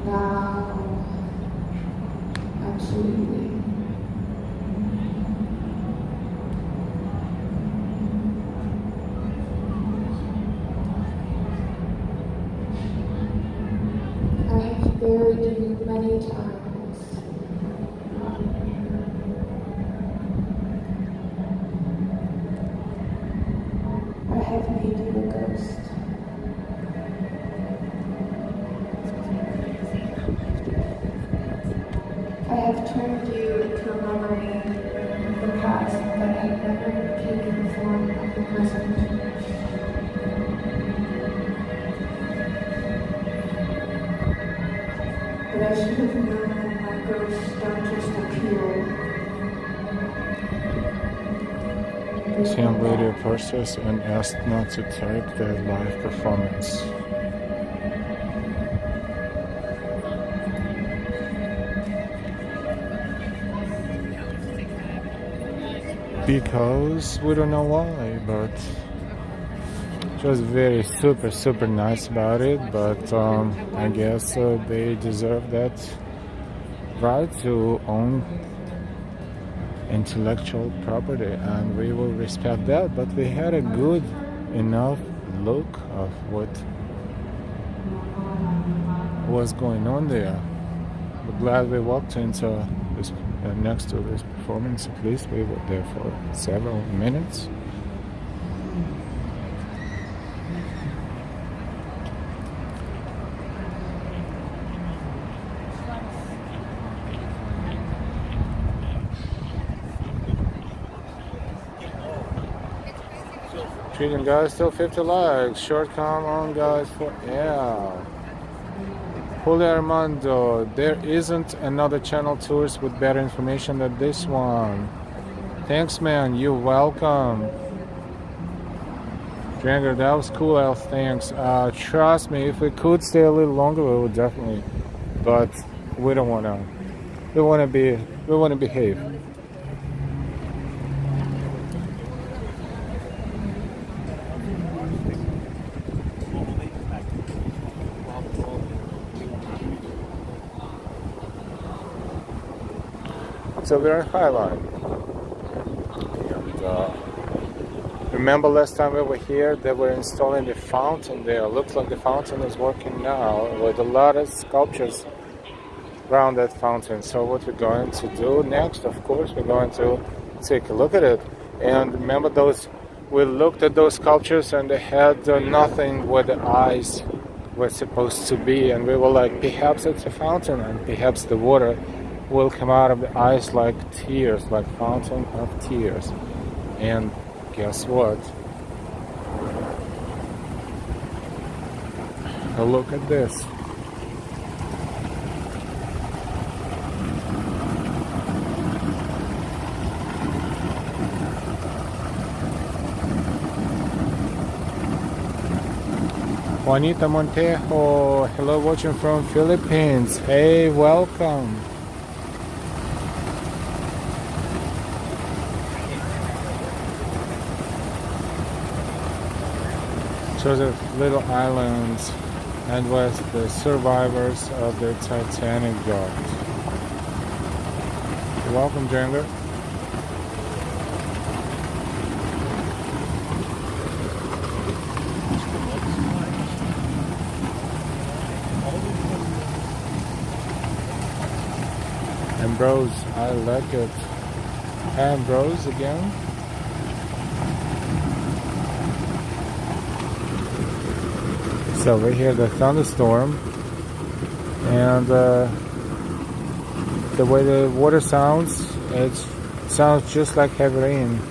Now, absolutely. I have buried you many times. I have made you a ghost. I have turned you into a memory of the past that had never taken the form of the present. But I should have known that my ghosts don't just appear. Sam radio process and asked not to tape their live performance. Because we don't know why, but she was very super nice about it, but I guess they deserve that right to own intellectual property, and we will respect that. But we had a good enough look of what was going on there. We're glad we walked into this next to this performance. At least we were there for several minutes. Treating guys, still 50 likes. Short come on guys for Julio Armando, there isn't another channel tours with better information than this one. Thanks man, you're welcome. Dranger, that was cool, Elf, thanks. Trust me, if we could stay a little longer we would definitely, but we don't wanna, we wanna behave. So we're in Highline. And remember last time we were here, they were installing the fountain there. Looks like the fountain is working now with a lot of sculptures around that fountain. So what we're going to do next, of course, we're going to take a look at it. And remember those, we looked at those sculptures and they had nothing where the eyes were supposed to be. And we were like, perhaps it's a fountain and perhaps the water will come out of the eyes like tears, like fountain of tears. And guess what? Look at this. Juanita Montejo, hello, watching from Philippines. Hey, welcome. Shows of little islands and was the survivors of the Titanic yacht. You're welcome, Jangler. Bros. I like it. Ham Bros again. So we hear the thunderstorm, and the way the water sounds, it sounds just like heavy rain.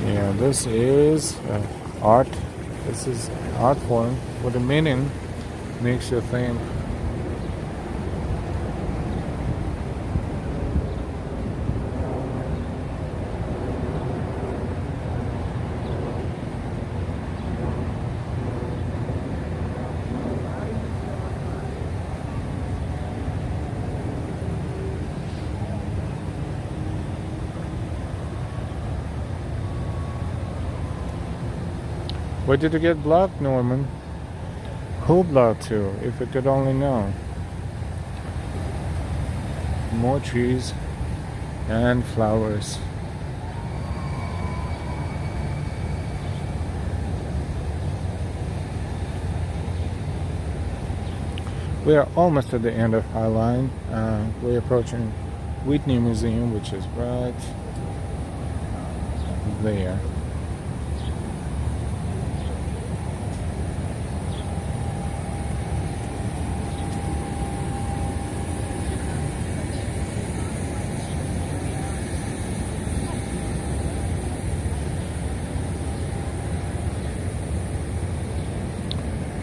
Yeah, this is art. This is art form with a meaning, makes you think. Where did you get blocked, Norman? Who blocked you? If you could only know. More trees and flowers. We are almost at the end of High Line. We're approaching Whitney Museum, which is right there.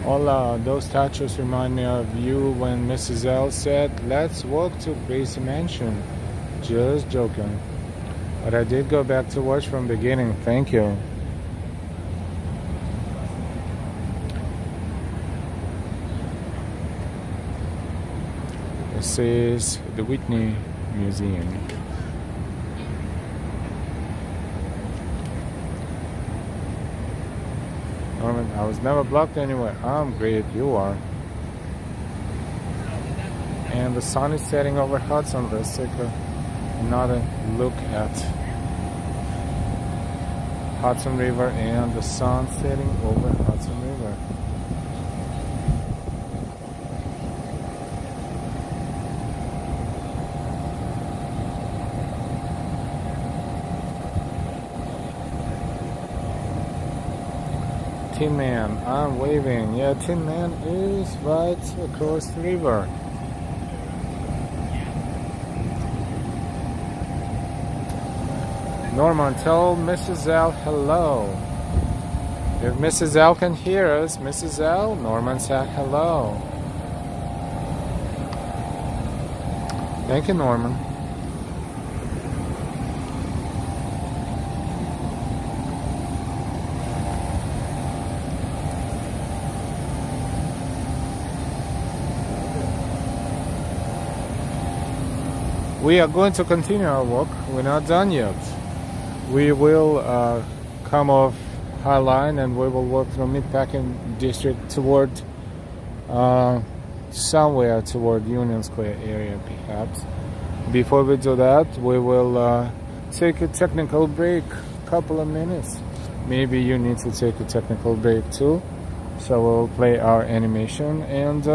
Hola, those statues remind me of you when Mrs. L said, "Let's walk to Gracie Mansion." Just joking. But I did go back to watch from beginning. Thank you. This is the Whitney Museum. Norman, I was never blocked anywhere. I'm great, you are. And the sun is setting over Hudson. Let's take another look at Hudson River and the sun setting over Hudson River. Tin Man, I'm waving. Yeah, Tin Man is right across the river. Norman, tell Mrs. L hello. If Mrs. L can hear us, Mrs. L, Norman said hello. Thank you, Norman. We are going to continue our walk. We're not done yet. We will come off High Line and we will walk through Meatpacking District toward somewhere toward Union Square area, perhaps. Before we do that, we will take a technical break, couple of minutes. Maybe you need to take a technical break too. So we'll play our animation and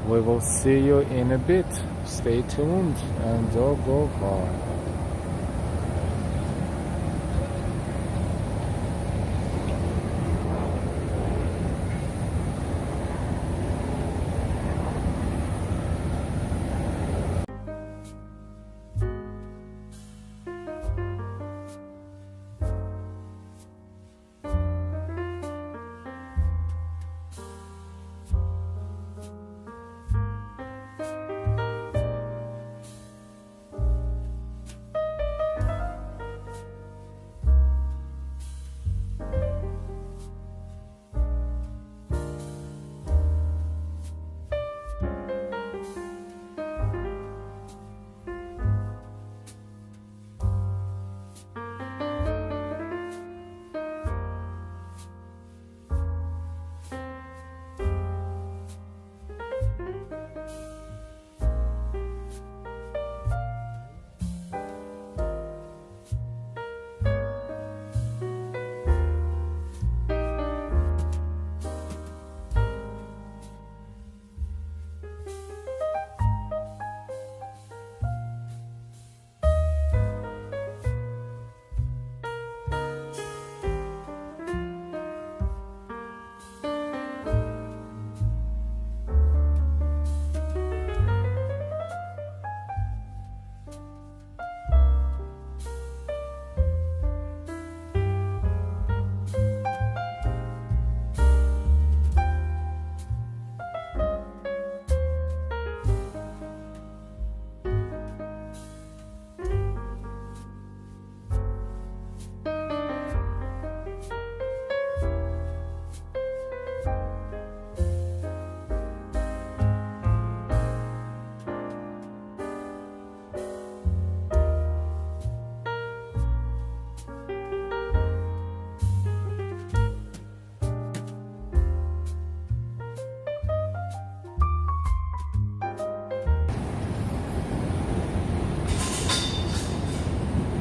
we will see you in a bit. Stay tuned and don't go far.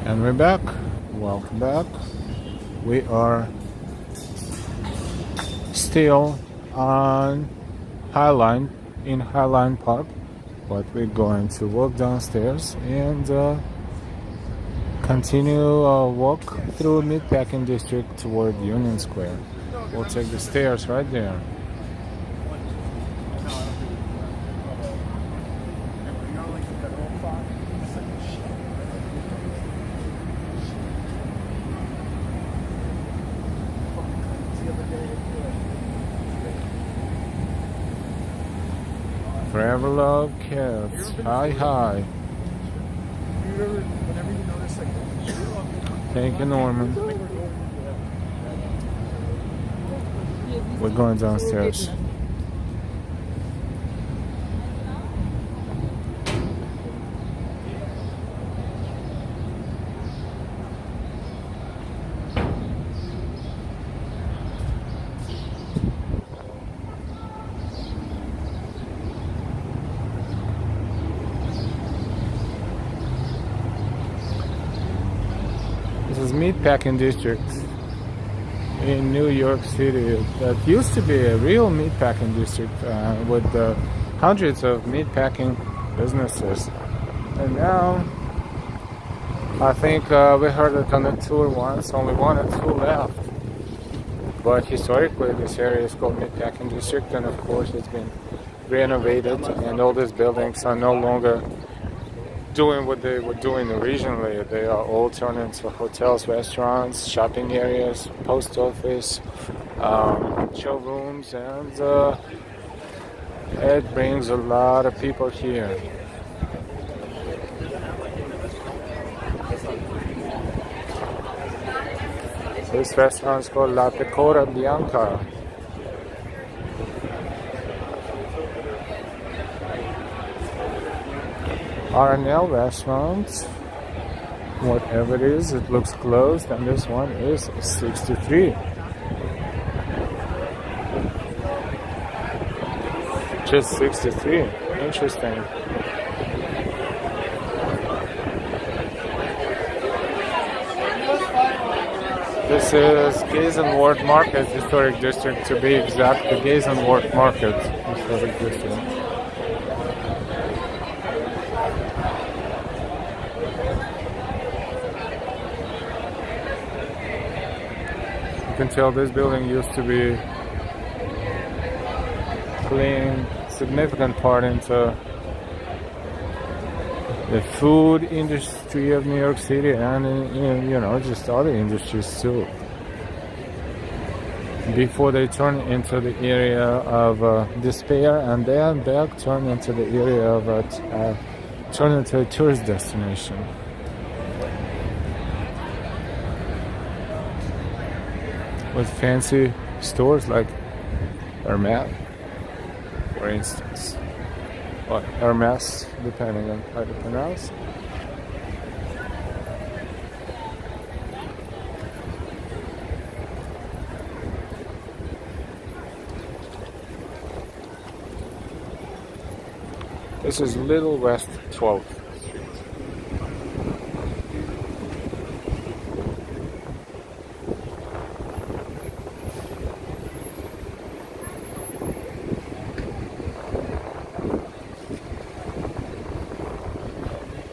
And we're back. Welcome back. We are still on Highline, in Highline Park, but we're going to walk downstairs and continue walk through Meatpacking District toward Union Square. We'll take the stairs right there. Forever love cats. Hi, hi. Thank you, Norman. We're going downstairs. This is Meatpacking District in New York City. That used to be a real meatpacking district with hundreds of meatpacking businesses. And now, I think we heard it on the tour once, only one or two left. But historically, this area is called Meatpacking District, and of course it's been renovated, and all these buildings are no longer doing what they were doing originally. They are all turned into hotels, restaurants, shopping areas, post office, showrooms, and it brings a lot of people here. This restaurant is called La Pecora Bianca. R&L restaurant, whatever it is, it looks closed, and this one is 63. Just 63. Interesting. This is Gaysenward Market Historic District, to be exact, the Gaysenward Market Historic District. You can tell this building used to be playing significant part into the food industry of New York City, and you know, just other industries too, before they turn into the area of despair, and then back turn into the area of turn into a tourist destination. With fancy stores like Hermes, for instance, or Hermes, depending on how to pronounce. This is Little West 12th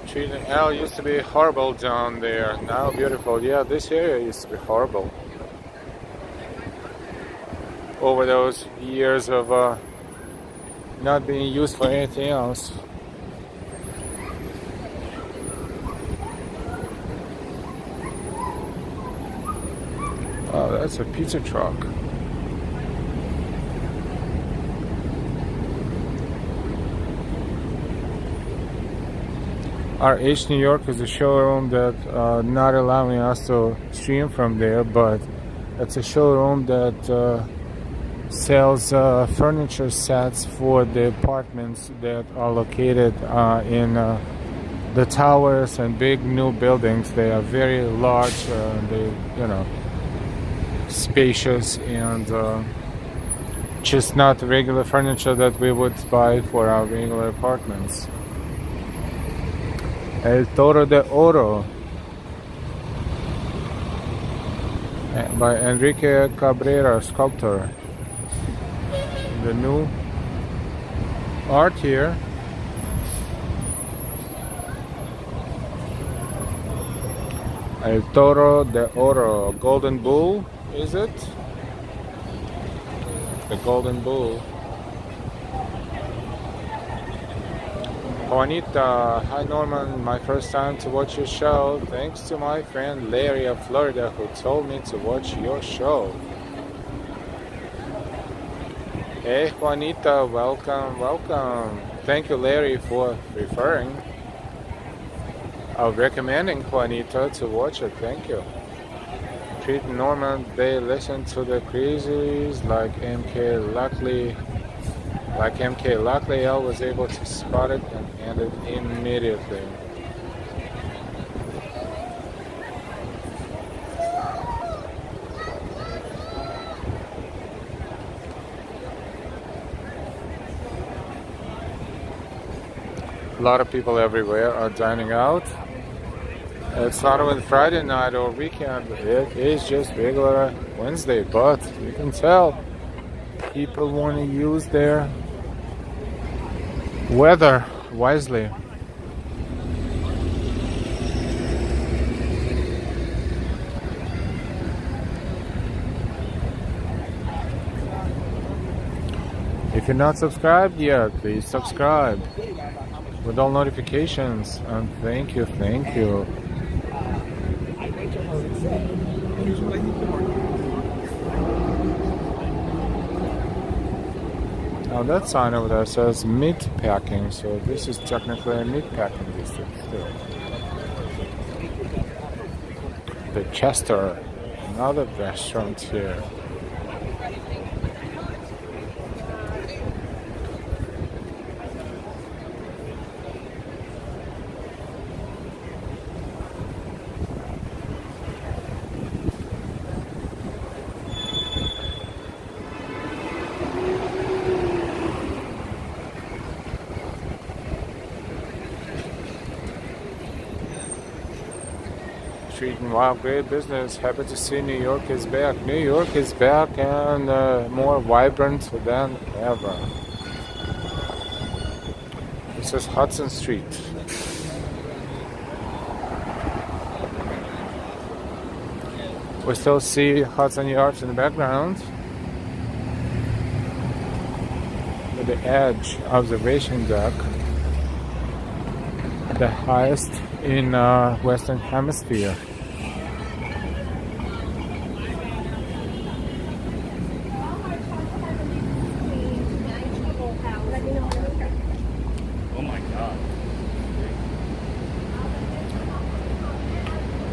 Street. L used to be horrible down there, now beautiful. Yeah, this area used to be horrible. Over those years of not being used for anything else. Oh, that's a pizza truck. RH New York is a showroom that not allowing us to stream from there, but it's a showroom that sells furniture sets for the apartments that are located in the towers and big new buildings. They are very large, they, you know, spacious, and just not regular furniture that we would buy for our regular apartments. El Toro de Oro. by Enrique Cabrera, sculptor. The new art here. El Toro de Oro, Golden Bull, is it? The Golden Bull. Juanita, hi Norman, my first time to watch your show. Thanks to my friend Larry of Florida who told me to watch your show. Hey Juanita, welcome, welcome. Thank you Larry for referring. Recommending Juanita to watch it, thank you. Treat Norman, they listen to the crazies like MK Luckily. I was able to spot it and end it immediately. A lot of people everywhere are dining out. It's not even Friday night or weekend, it is just regular Wednesday, but you can tell people want to use their weather wisely. If you're not subscribed yet, please subscribe with all notifications, and thank you. Now that sign over there says Meatpacking, so this is technically a Meatpacking District still. The Chester, another restaurant here. Wow, great business. Happy to see New York is back. New York is back and more vibrant than ever. This is Hudson Street. We still see Hudson Yards in the background. With the Edge observation deck, the highest in Western Hemisphere.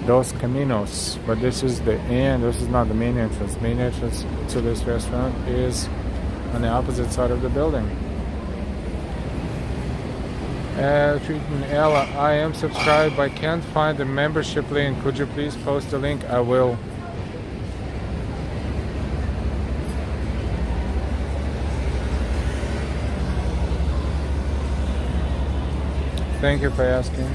Dos Caminos, but this is the end. This is not the main entrance. Main entrance to this restaurant is on the opposite side of the building. Treating Ella, I am subscribed but can't find the membership link. Could you please post the link? I will. Thank you for asking.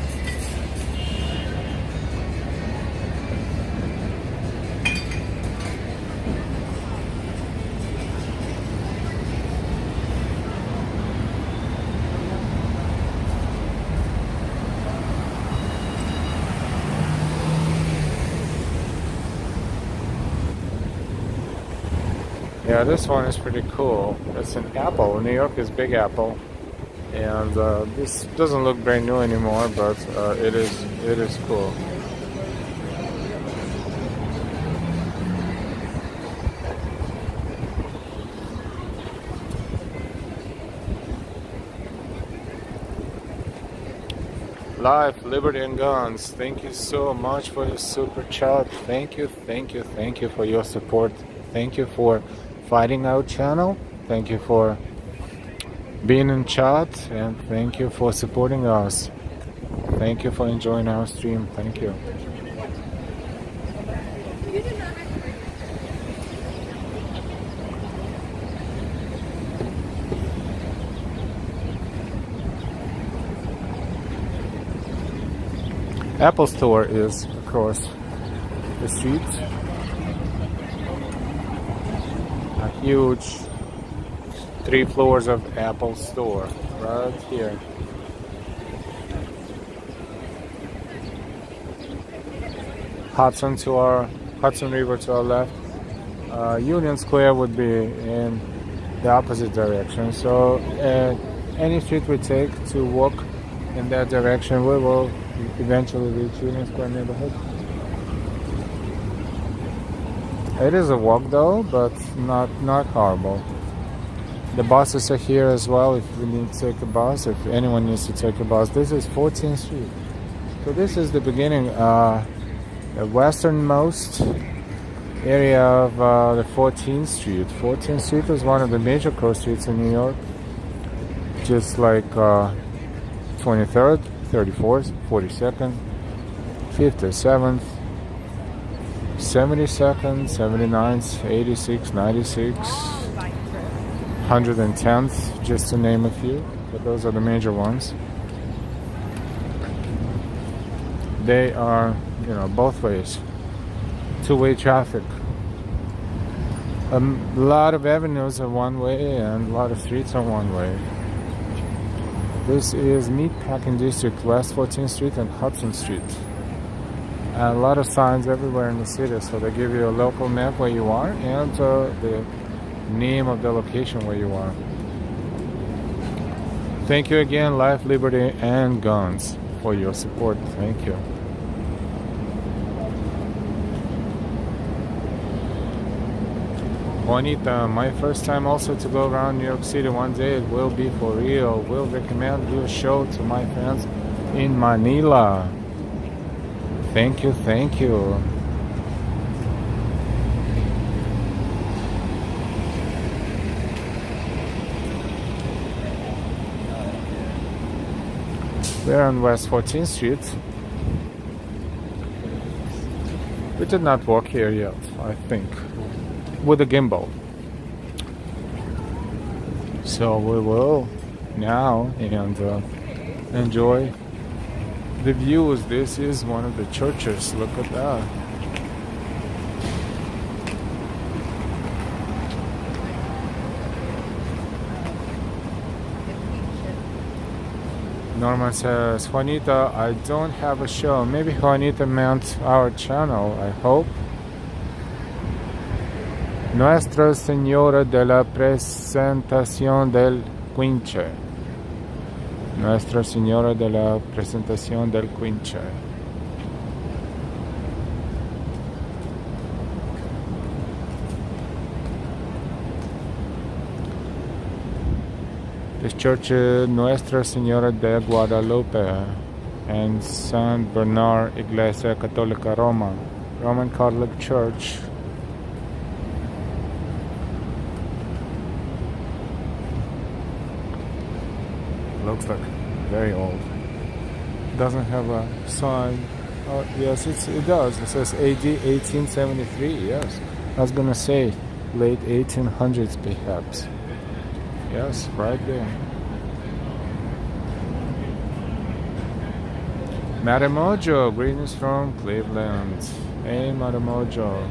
Yeah, this one is pretty cool. It's an apple. New York is Big Apple, and this doesn't look brand new anymore, but it is cool. Life, Liberty and Guns. Thank you so much for your super chat. Thank you for your support. Thank you for fighting our channel. Thank you for being in chat, and thank you for supporting us. Thank you for enjoying our stream. Thank you. Apple Store is across the street. huge 3 floors of Apple store right here. Hudson River to our left. Union Square would be in the opposite direction. So any street we take to walk in that direction, we will eventually reach Union Square neighborhood. It is a walk though, but not horrible. The buses are here as well if we need to take a bus, if anyone needs to take a bus. This is 14th Street. So this is the beginning, the westernmost area of the 14th Street. 14th Street is one of the major cross streets in New York. Just like 23rd, 34th, 42nd, 57th, 72nd, 79th, 86th, 96th, 110th, just to name a few. But those are the major ones. They are, both ways. Two-way traffic. A lot of avenues are one way and a lot of streets are one way. This is Meatpacking District, West 14th Street and Hudson Street. And a lot of signs everywhere in the city, so they give you a local map where you are and the name of the location where you are. Thank you again, Life, Liberty, and Guns, for your support. Thank you. Juanita, my first time also to go around New York City. One day it will be for real. Will recommend your show to my fans in Manila. Thank you, thank you. We're on West 14th Street. We did not walk here yet, I think, with a gimbal. So we will now and enjoy the views. This is one of the churches. Look at that. Norman says, Juanita, I don't have a show. Maybe Juanita meant our channel, I hope. Nuestra Señora de la Presentación del Quinche. Nuestra Señora de la Presentación del Quinche. This church is Nuestra Señora de Guadalupe and San Bernard Iglesia Católica Roma, Roman Catholic Church. Looks like very old. Doesn't have a sign. Oh, yes, it does. It says AD 1873. Yes, I was gonna say late 1800s, perhaps. Yes, right there. Madamojo, greetings from Cleveland. Hey, Madamojo.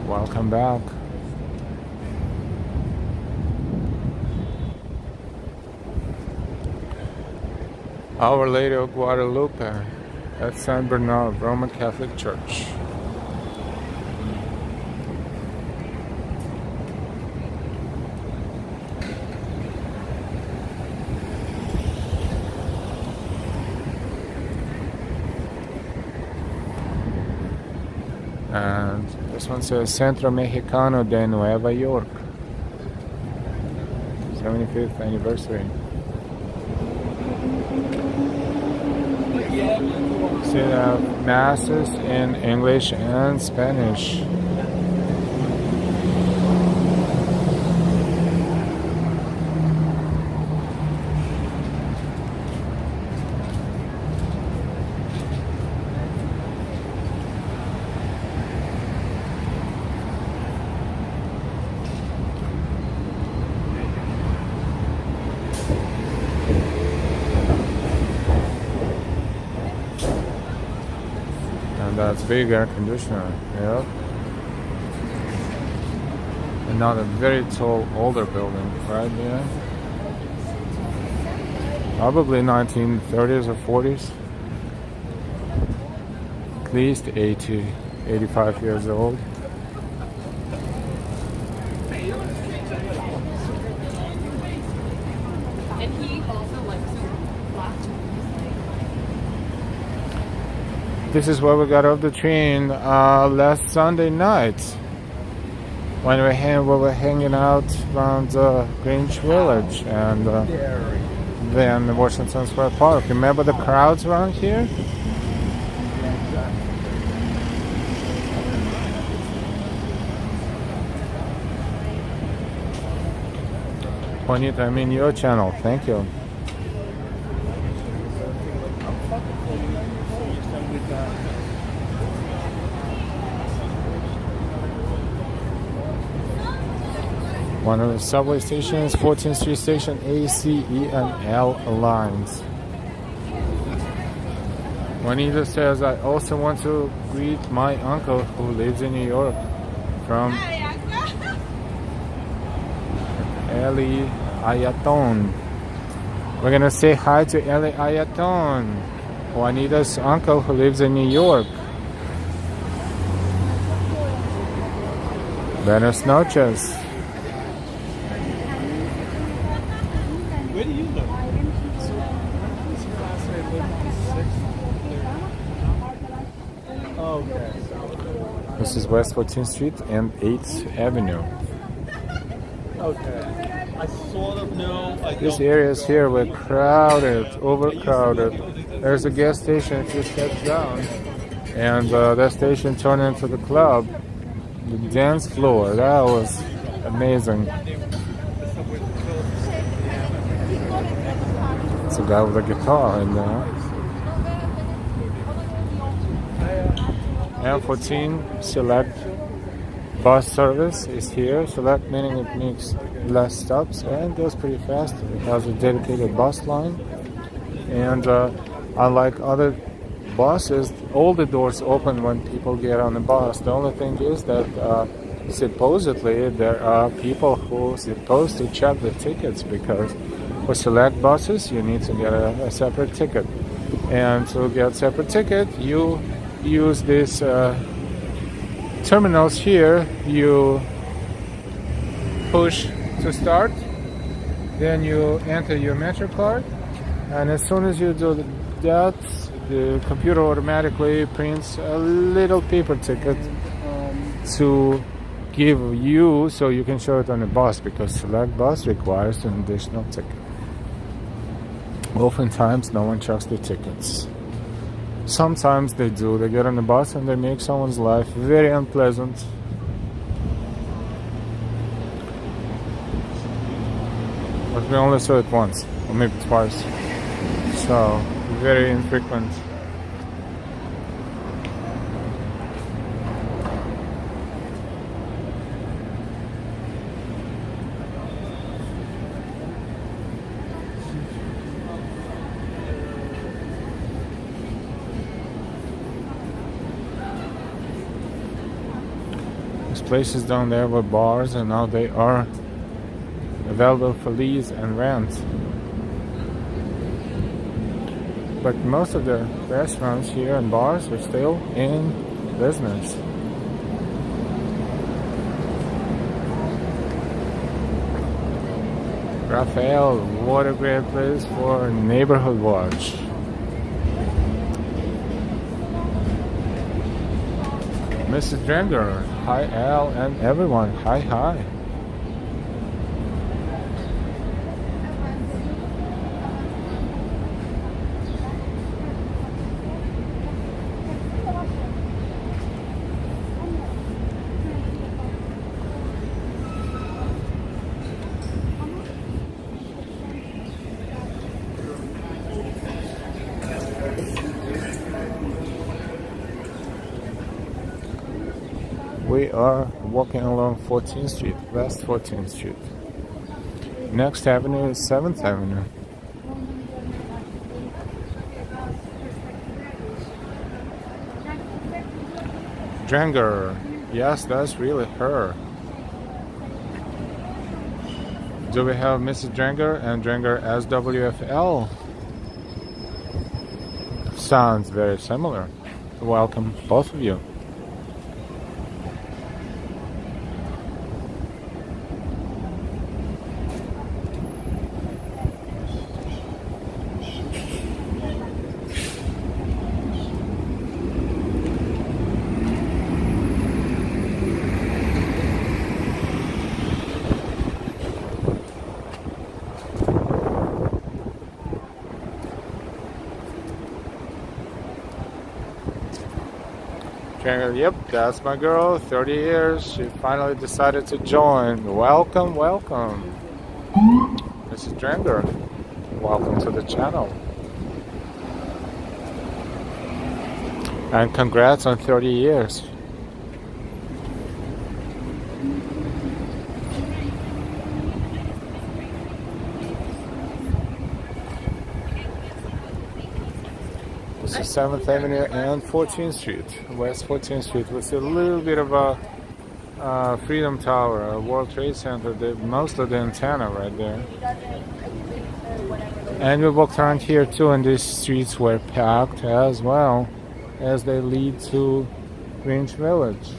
Welcome back. Our Lady of Guadalupe at San Bernard, Roman Catholic Church. And this one says Centro Mexicano de Nueva York, 75th anniversary. See the masses in English and Spanish. That's big air conditioner, yep. And Another very tall, older building right there. Probably 1930s or 40s. At least 80, 85 years old. And he also likes black. This is where we got off the train last Sunday night when we were hanging out around Greenwich Village and then Washington Square Park. Remember the crowds around here? Juanita, I'm in your channel. Thank you. One of the subway stations, 14th Street Station, A, C, E, and L lines. Juanita says, I also want to greet my uncle who lives in New York from Eli Ayaton. We're going to say hi to Eli Ayaton, Juanita's uncle who lives in New York. Buenas noches. Where do you live? Okay. This is West 14th Street and 8th Avenue. Okay. I sort of know. These areas here were crowded, overcrowded. There's a gas station a few steps down, and that station turned into the club, the dance floor. That was amazing. It's a guy with a guitar in there. M14 Select bus service is here. Select meaning it makes less stops and goes pretty fast. It has a dedicated bus line, and unlike other buses, all the doors open when people get on the bus. The only thing is that supposedly there are people who are supposed to check the tickets, because for select buses you need to get a separate ticket, and to get separate ticket you use these terminals here. You push to start, then you enter your Metro card, and as soon as you do that, the computer automatically prints a little paper ticket to give you, so you can show it on the bus, because select bus requires an additional ticket. Oftentimes no one checks the tickets. Sometimes they do. They get on the bus and they make someone's life very unpleasant. But we only saw it once, or maybe twice. So, very infrequent. Places down there were bars, and now they are available for lease and rent. But most of the restaurants here and bars are still in business. Raphael, what a great place for neighborhood watch. Mrs. Dranger, hi Al and everyone, hi. We are walking along 14th Street, West 14th Street. Next avenue is 7th Avenue. Dranger, yes, that's really her. Do we have Mrs. Drenger and Drenger SWFL? Sounds very similar. Welcome, both of you. Yep, that's my girl, 30 years. She finally decided to join. Welcome, welcome. Mrs. Drenger, welcome to the channel. And congrats on 30 years. This is 7th Avenue and 14th Street, West 14th Street, with a little bit of a Freedom Tower, a World Trade Center, most of the antenna right there. And we walked around here too, and these streets were packed as well as they lead to Greenwich Village.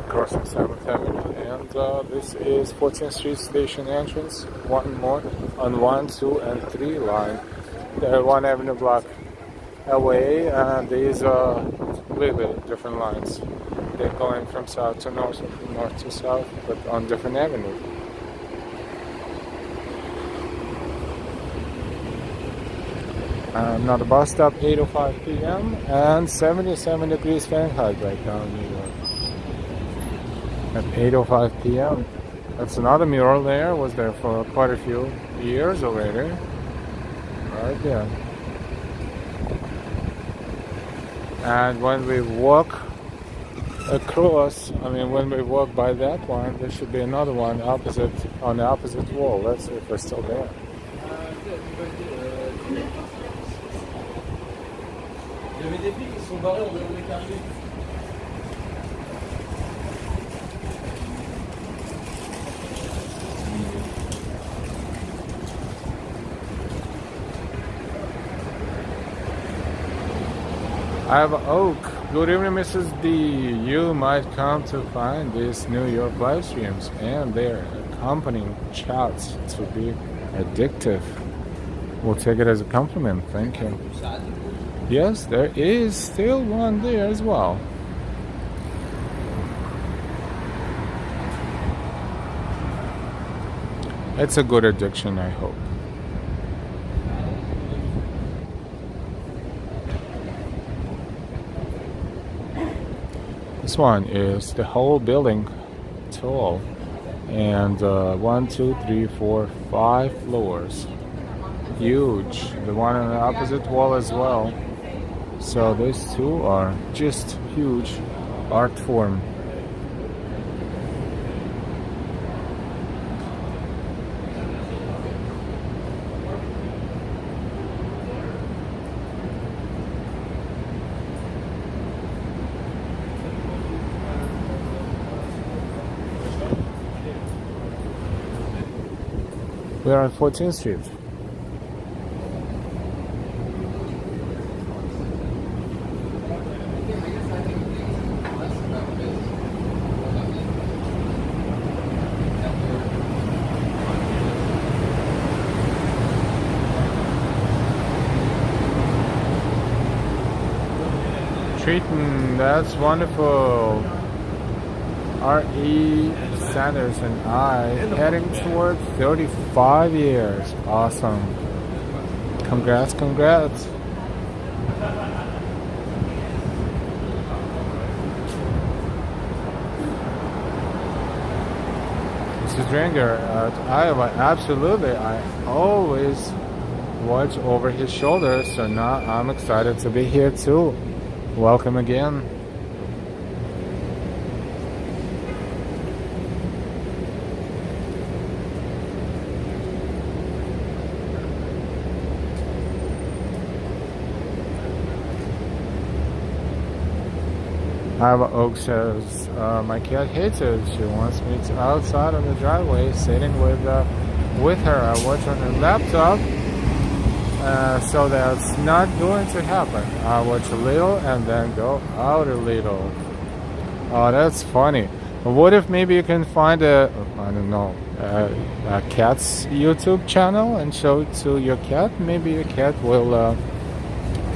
Crossing 7th Avenue. And this is 14th Street Station entrance. One more on 1, 2, and 3 line. They're 1 avenue block away, and these are completely different lines. They're going from south to north or from north to south, but on different avenues. Another bus stop, 8:05 p.m. and 77 degrees Fahrenheit right now in New York. At 8:05 p.m. That's another mural there. Was there for quite a few years already. Right there. And when we walk across, when we walk by that one, there should be another one opposite, on the opposite wall. Let's see if they're still there. I have Oak. Good evening, Mrs. D. You might come to find these New York live streams and their accompanying chats to be addictive. We'll take it as a compliment. Thank you. Yes, there is still one there as well. It's a good addiction, I hope. This one is the whole building tall, and 1, 2, 3, 4, 5 floors. Huge. The one on the opposite wall as well. So these two are just huge art form. We are on 14th Street. Treaton, that's wonderful. R.E. Sanders and I heading toward 35 years. Awesome. Congrats, congrats. Mrs. Drenger at Iowa, absolutely. I always watch over his shoulder, so now I'm excited to be here too. Welcome again. Ava Oak says, my cat hates it. She wants me to outside on the driveway, sitting with her. I watch on her laptop, so that's not going to happen. I watch a little and then go out a little. Oh, that's funny. What if maybe you can find a cat's YouTube channel and show it to your cat? Maybe your cat will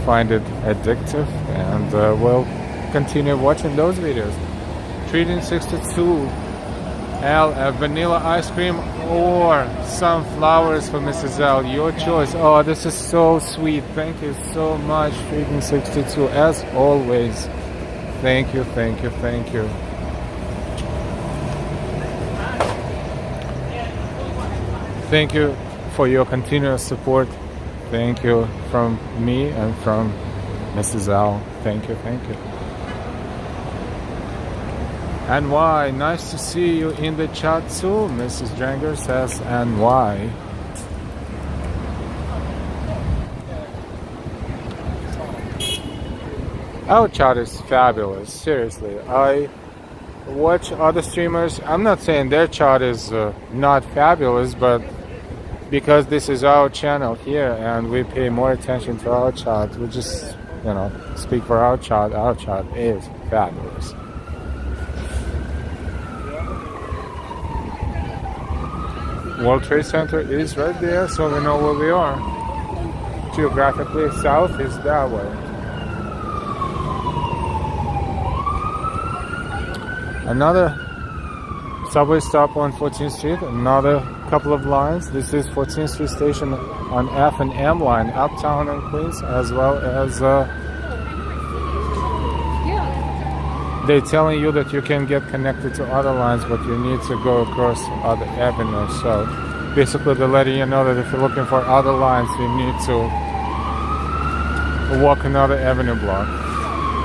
find it addictive and will continue watching those videos. Treating 62 L, vanilla ice cream or some flowers for Mrs. L, your choice. Oh, this is so sweet. Thank you so much, Treating 62, as always. Thank you, thank you, thank you. Thank you for your continuous support. Thank you from me and from Mrs. L. Thank you, thank you. NY, nice to see you in the chat too. Mrs. Dranger says NY. Our chat is fabulous, seriously. I watch other streamers. I'm not saying their chat is not fabulous, but because this is our channel here and we pay more attention to our chat, we just, speak for our chat. Our chat is fabulous. World Trade Center is right there, so we know where we are. Geographically, south is that way. Another subway stop on 14th Street, another couple of lines. This is 14th Street station on F and M line, uptown and Queens, as well as they're telling you that you can get connected to other lines, but you need to go across other avenues. So basically they're letting you know that if you're looking for other lines, you need to walk another avenue block,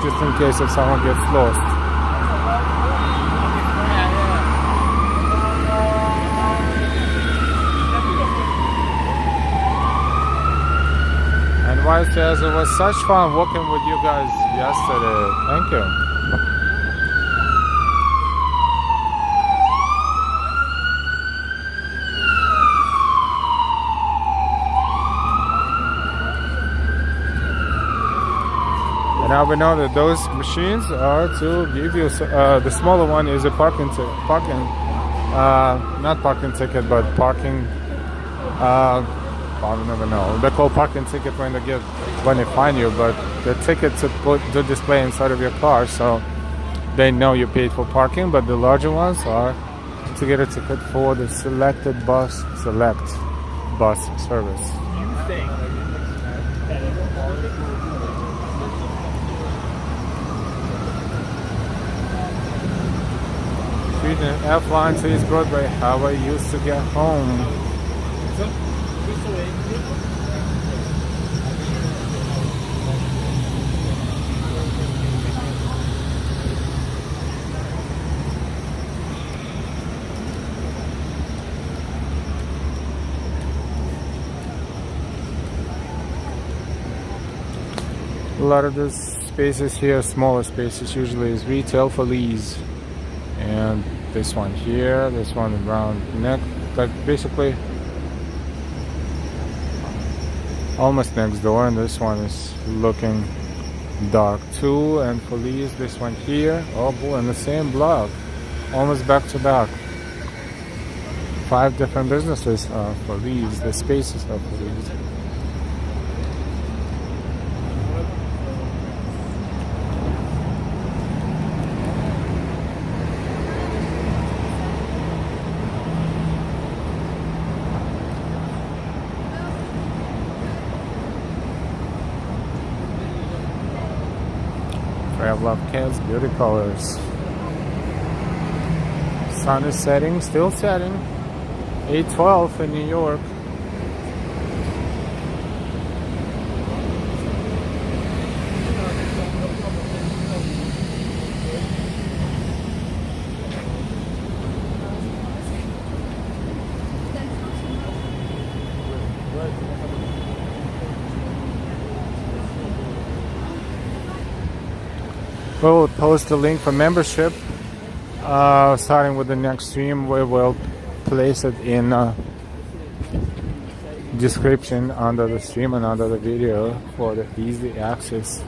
just in case if someone gets lost. Why says it was such fun working with you guys yesterday. Thank you. And now we know that those machines are to give you the smaller one is a parking not parking ticket, but parking. I never know. They call parking ticket when they find you, but the ticket to display inside of your car, so they know you paid for parking. But the larger ones are to get a ticket for the select bus service. Street and F line to East Broadway. How I used to get home. A lot of the spaces here, smaller spaces, usually is retail for lease. And this one here, this one around next, like basically almost next door, and this one is looking dark too. And for lease, this one here, oh boy, in the same block, almost back to back. 5 different businesses for lease, the spaces are for lease. I love cats, beauty colors. Sun is setting, still setting. 8:12 in New York. We'll post the link for membership. Starting with the next stream, we will place it in description under the stream and under the video for the easy access.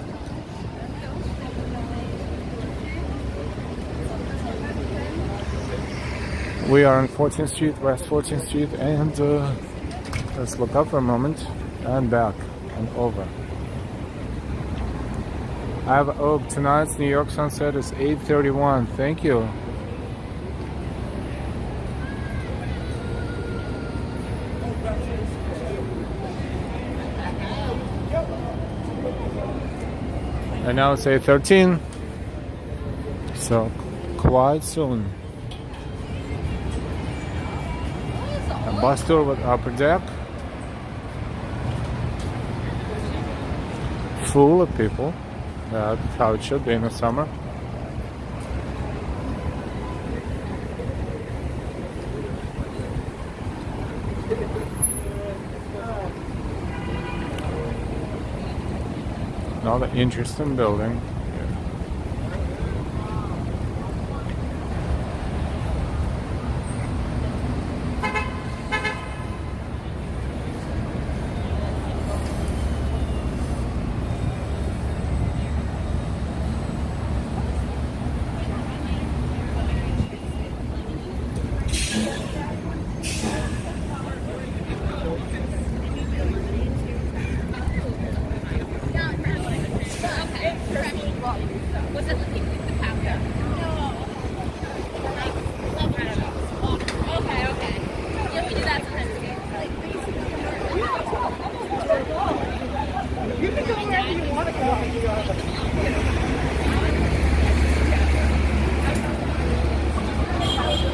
We are on 14th Street, West 14th Street, and let's look up for a moment and back and over. Tonight's New York sunset is 8:31. Thank you. And now it's 8:13. So quite soon. A bus tour with upper deck. Full of people. That's how it should be in the summer. Another interesting building.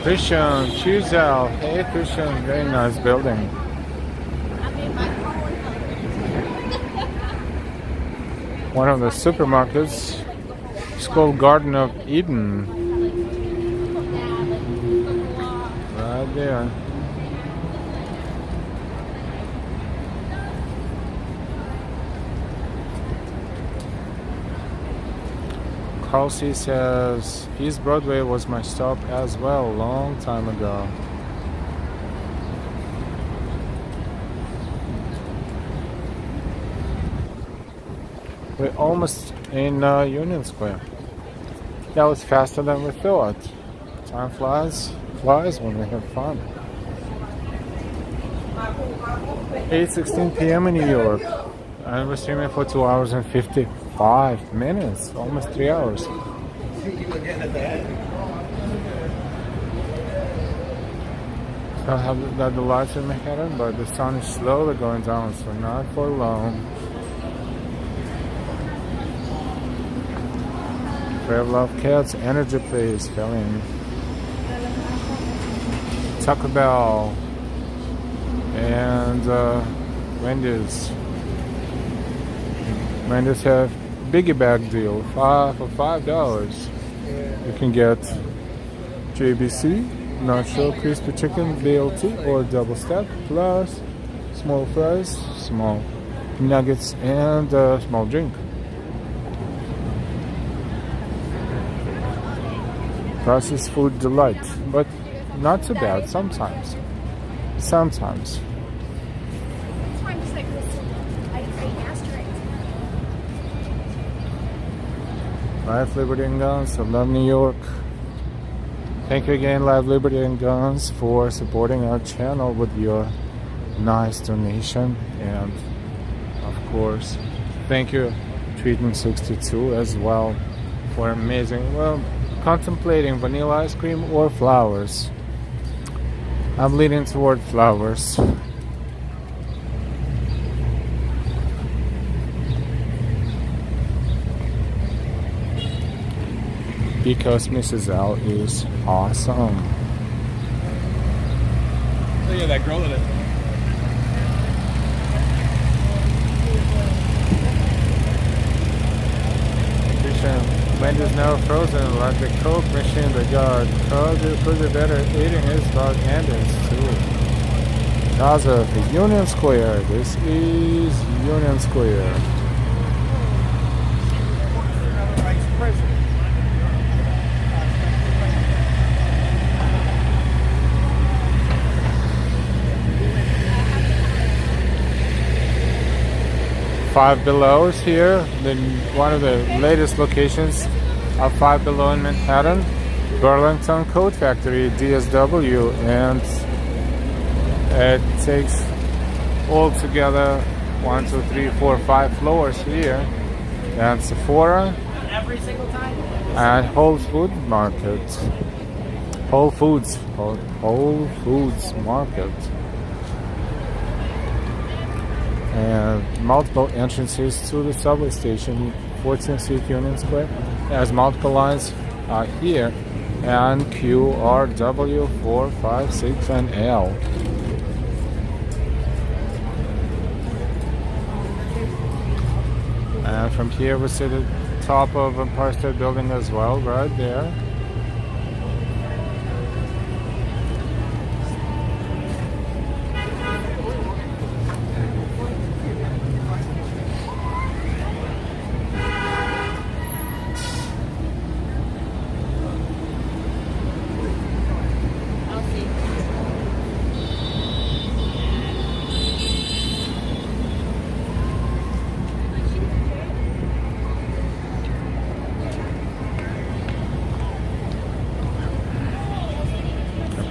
Christian, cheers out. Hey Christian, very nice building. One of the supermarkets. It's called Garden of Eden. Right there. Carl C says, East Broadway was my stop as well, a long time ago. We're almost in Union Square. That was faster than we thought. Time flies when we have fun. 8:16 p.m. in New York. And we're streaming for 2 hours and 55 minutes, almost 3 hours. I don't have the lights in Manhattan, but the sun is slowly going down, so not for long. Fair Love Cats, Energy Please, filling. Taco Bell and Wendy's. Wendy's have biggie bag deal for $5. You can get JBC, nacho, crispy chicken, BLT, or double stack, plus small fries, small nuggets, and a small drink. Processed food delight, but not too bad sometimes. Sometimes. Live Liberty and Guns, I love New York. Thank you again, Live Liberty and Guns, for supporting our channel with your nice donation. And of course, thank you, Treatment62 as well, for amazing, well, contemplating vanilla ice cream or flowers. I'm leaning toward flowers. Because Mrs. L is awesome. Look at that girl in it. When there's now frozen, like the Coke machine, the God, could be better eating his dog Anders too. Plaza for Union Square. This is Union Square. Five Below is here, one of the latest locations of Five Below in Manhattan. Burlington Coat Factory, DSW, and it takes altogether 1, 2, 3, 4, 5 floors here. And Sephora Every single time. and Whole Foods Market. Whole Foods Market. And multiple entrances to the subway station, 14th Street, Union Square. There's multiple lines here, and Q, R, W, 4, 5, 6, and L. And from here we see the top of Empire State Building as well, right there.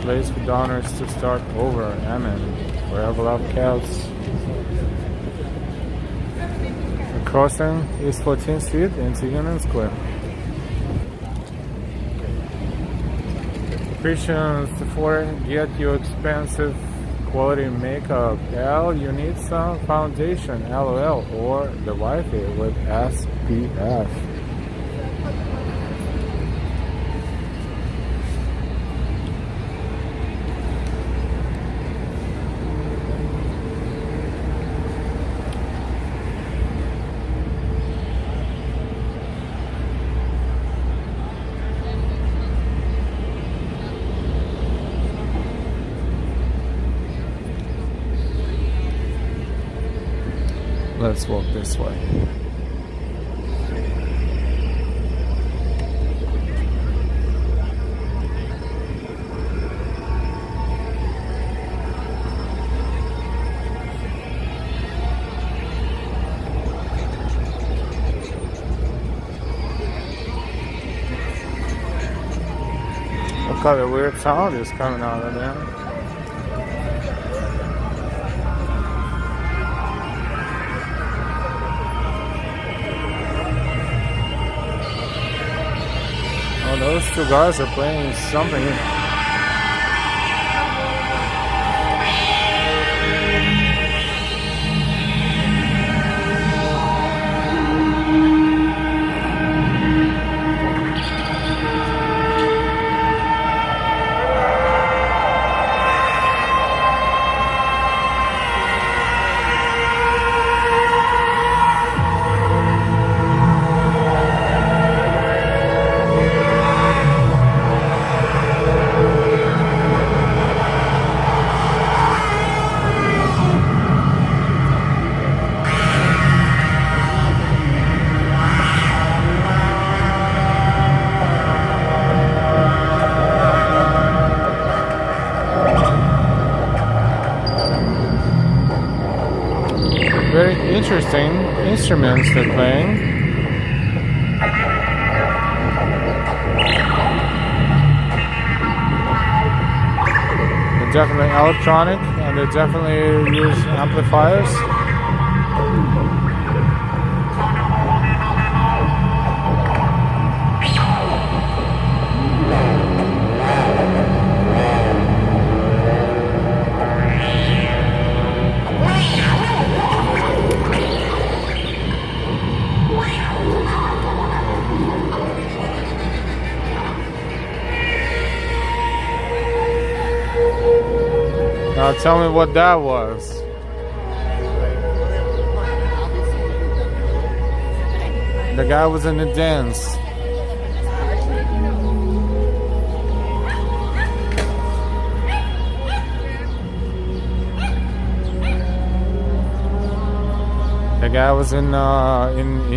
Place for donors to start over. Amen. Forever love counts. Crossing is 14th Street into Union Square. Christians for get you expensive quality makeup. L, you need some foundation. LOL, or the Wi-Fi with SPF. Let's walk this way. What kind of weird sound is coming out of there? Oh, those two guys are playing something. Very interesting instruments they're playing. They're definitely electronic, and they definitely use amplifiers. Now tell me what that was. The guy was in a dance. The guy was in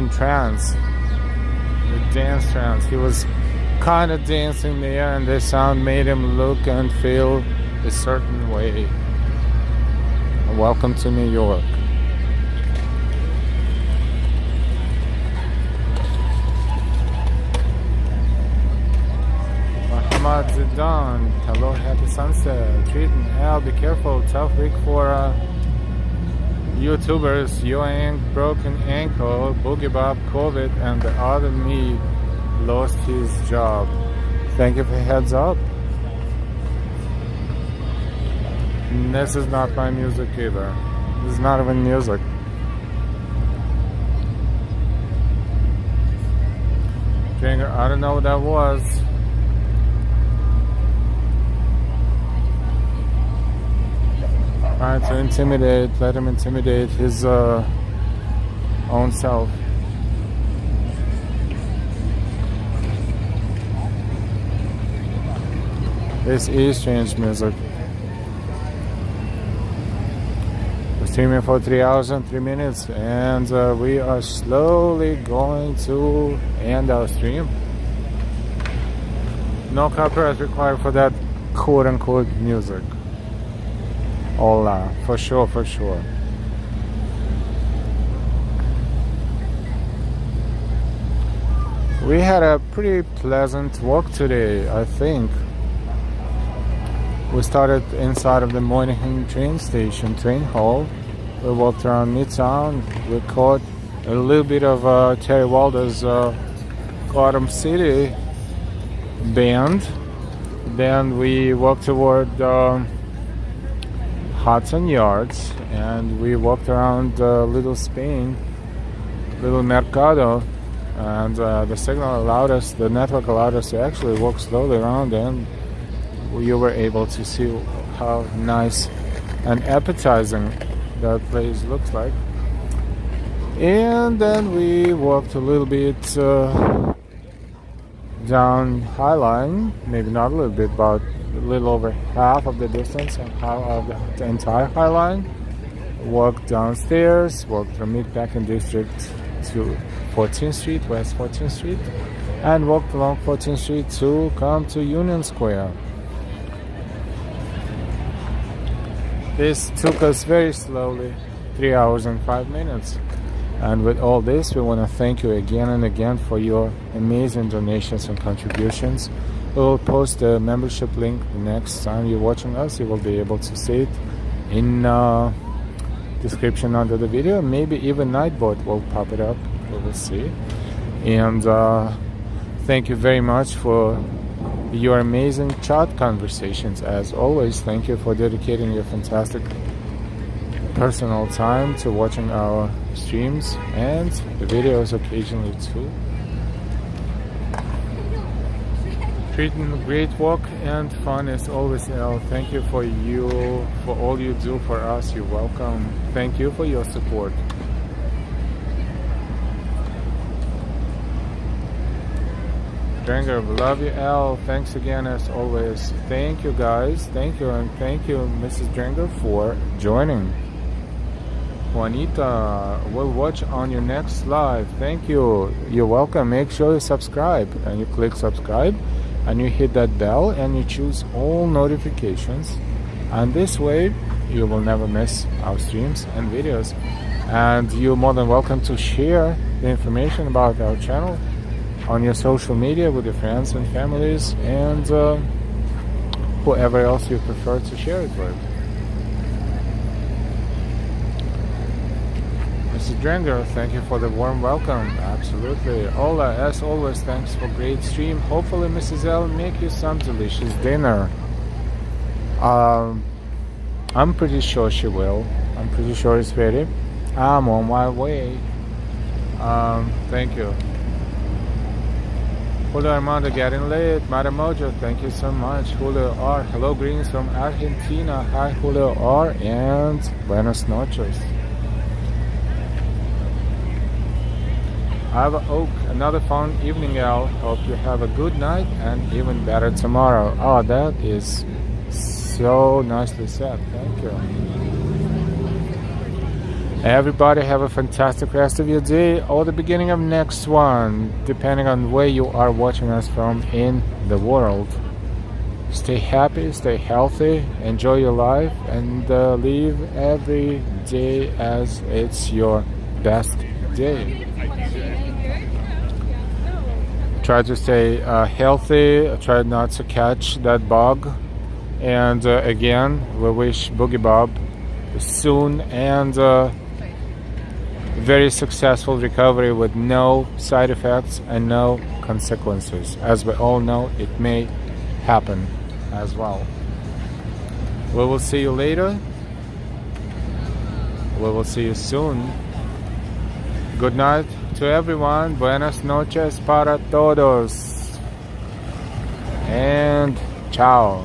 trance, the dance trance. He was kind of dancing there, and the sound made him look and feel a certain way. Welcome to New York. dawn. Hello, happy sunset. Treating Al, be careful. Tough week for YouTubers. Yoang, broken ankle, Boogie Bob, COVID, and the other me lost his job. Thank you for heads up. This is not my music either. This is not even music. Dringer, I don't know what that was. Trying to intimidate, let him intimidate his own self. This is strange music. We're streaming for 3 hours and 3 minutes, and we are slowly going to end our stream. No copyright required for that quote-unquote music. Hola, for sure, for sure. We had a pretty pleasant walk today, I think. We started inside of the Moynihan train station, train hall. We walked around Midtown. We caught a little bit of Terry Walder's Gotham City band. Then we walked toward Hudson Yards, and we walked around Little Spain, Little Mercado, and the signal allowed us, the network allowed us to actually walk slowly around, and you were able to see how nice and appetizing that place looks like. And then we walked a little bit down Highline, maybe not a little bit, but a little over half of the distance of the entire Highline. Walked downstairs, walked from Meatpacking District to 14th Street, West 14th Street, and walked along 14th Street to come to Union Square. This took us very slowly, 3 hours and 5 minutes. And with all this, we want to thank you again and again for your amazing donations and contributions. We will post the membership link the next time you're watching us. You will be able to see it in description under the video. Maybe even Nightbot will pop it up. We will see. And thank you very much for your amazing chat conversations. As always, thank you for dedicating your fantastic personal time to watching our streams and the videos occasionally too. Treating a great walk and fun as always, El. Thank you for all you do for us. You're welcome. Thank you for your support. Dranger, love you, Al. Thanks again as always. Thank you, guys. Thank you, and thank you, Mrs. Dranger, for joining. Juanita, we'll watch on your next live. Thank you. You're welcome. Make sure you subscribe, and you click subscribe, and you hit that bell, and you choose all notifications. And this way, you will never miss our streams and videos. And you're more than welcome to share the information about our channel on your social media with your friends and families and whoever else you prefer to share it with. Mr. Dranger, thank you for the warm welcome. Absolutely. Ola, as always, thanks for great stream. Hopefully Mrs. L make you some delicious dinner. I'm pretty sure she will. I'm pretty sure it's ready. I'm on my way. Thank you. Julio Armando getting late. Madam Mojo, thank you so much. Julio R. Hello, greetings from Argentina. Hi, Julio R. And buenas noches. Ava Oak, another fun evening, Al. Hope you have a good night and even better tomorrow. Oh, that is so nicely said. Thank you. Everybody have a fantastic rest of your day or the beginning of next one, depending on where you are watching us from in the world. Stay happy, stay healthy, enjoy your life, and live every day as it's your best day. Try to stay healthy, try not to catch that bug. And again, we wish Boogie Bob soon and very successful recovery with no side effects and no consequences. As we all know, it may happen as well. We will see you later. We will see you soon. Good night to everyone. Buenas noches para todos. And ciao.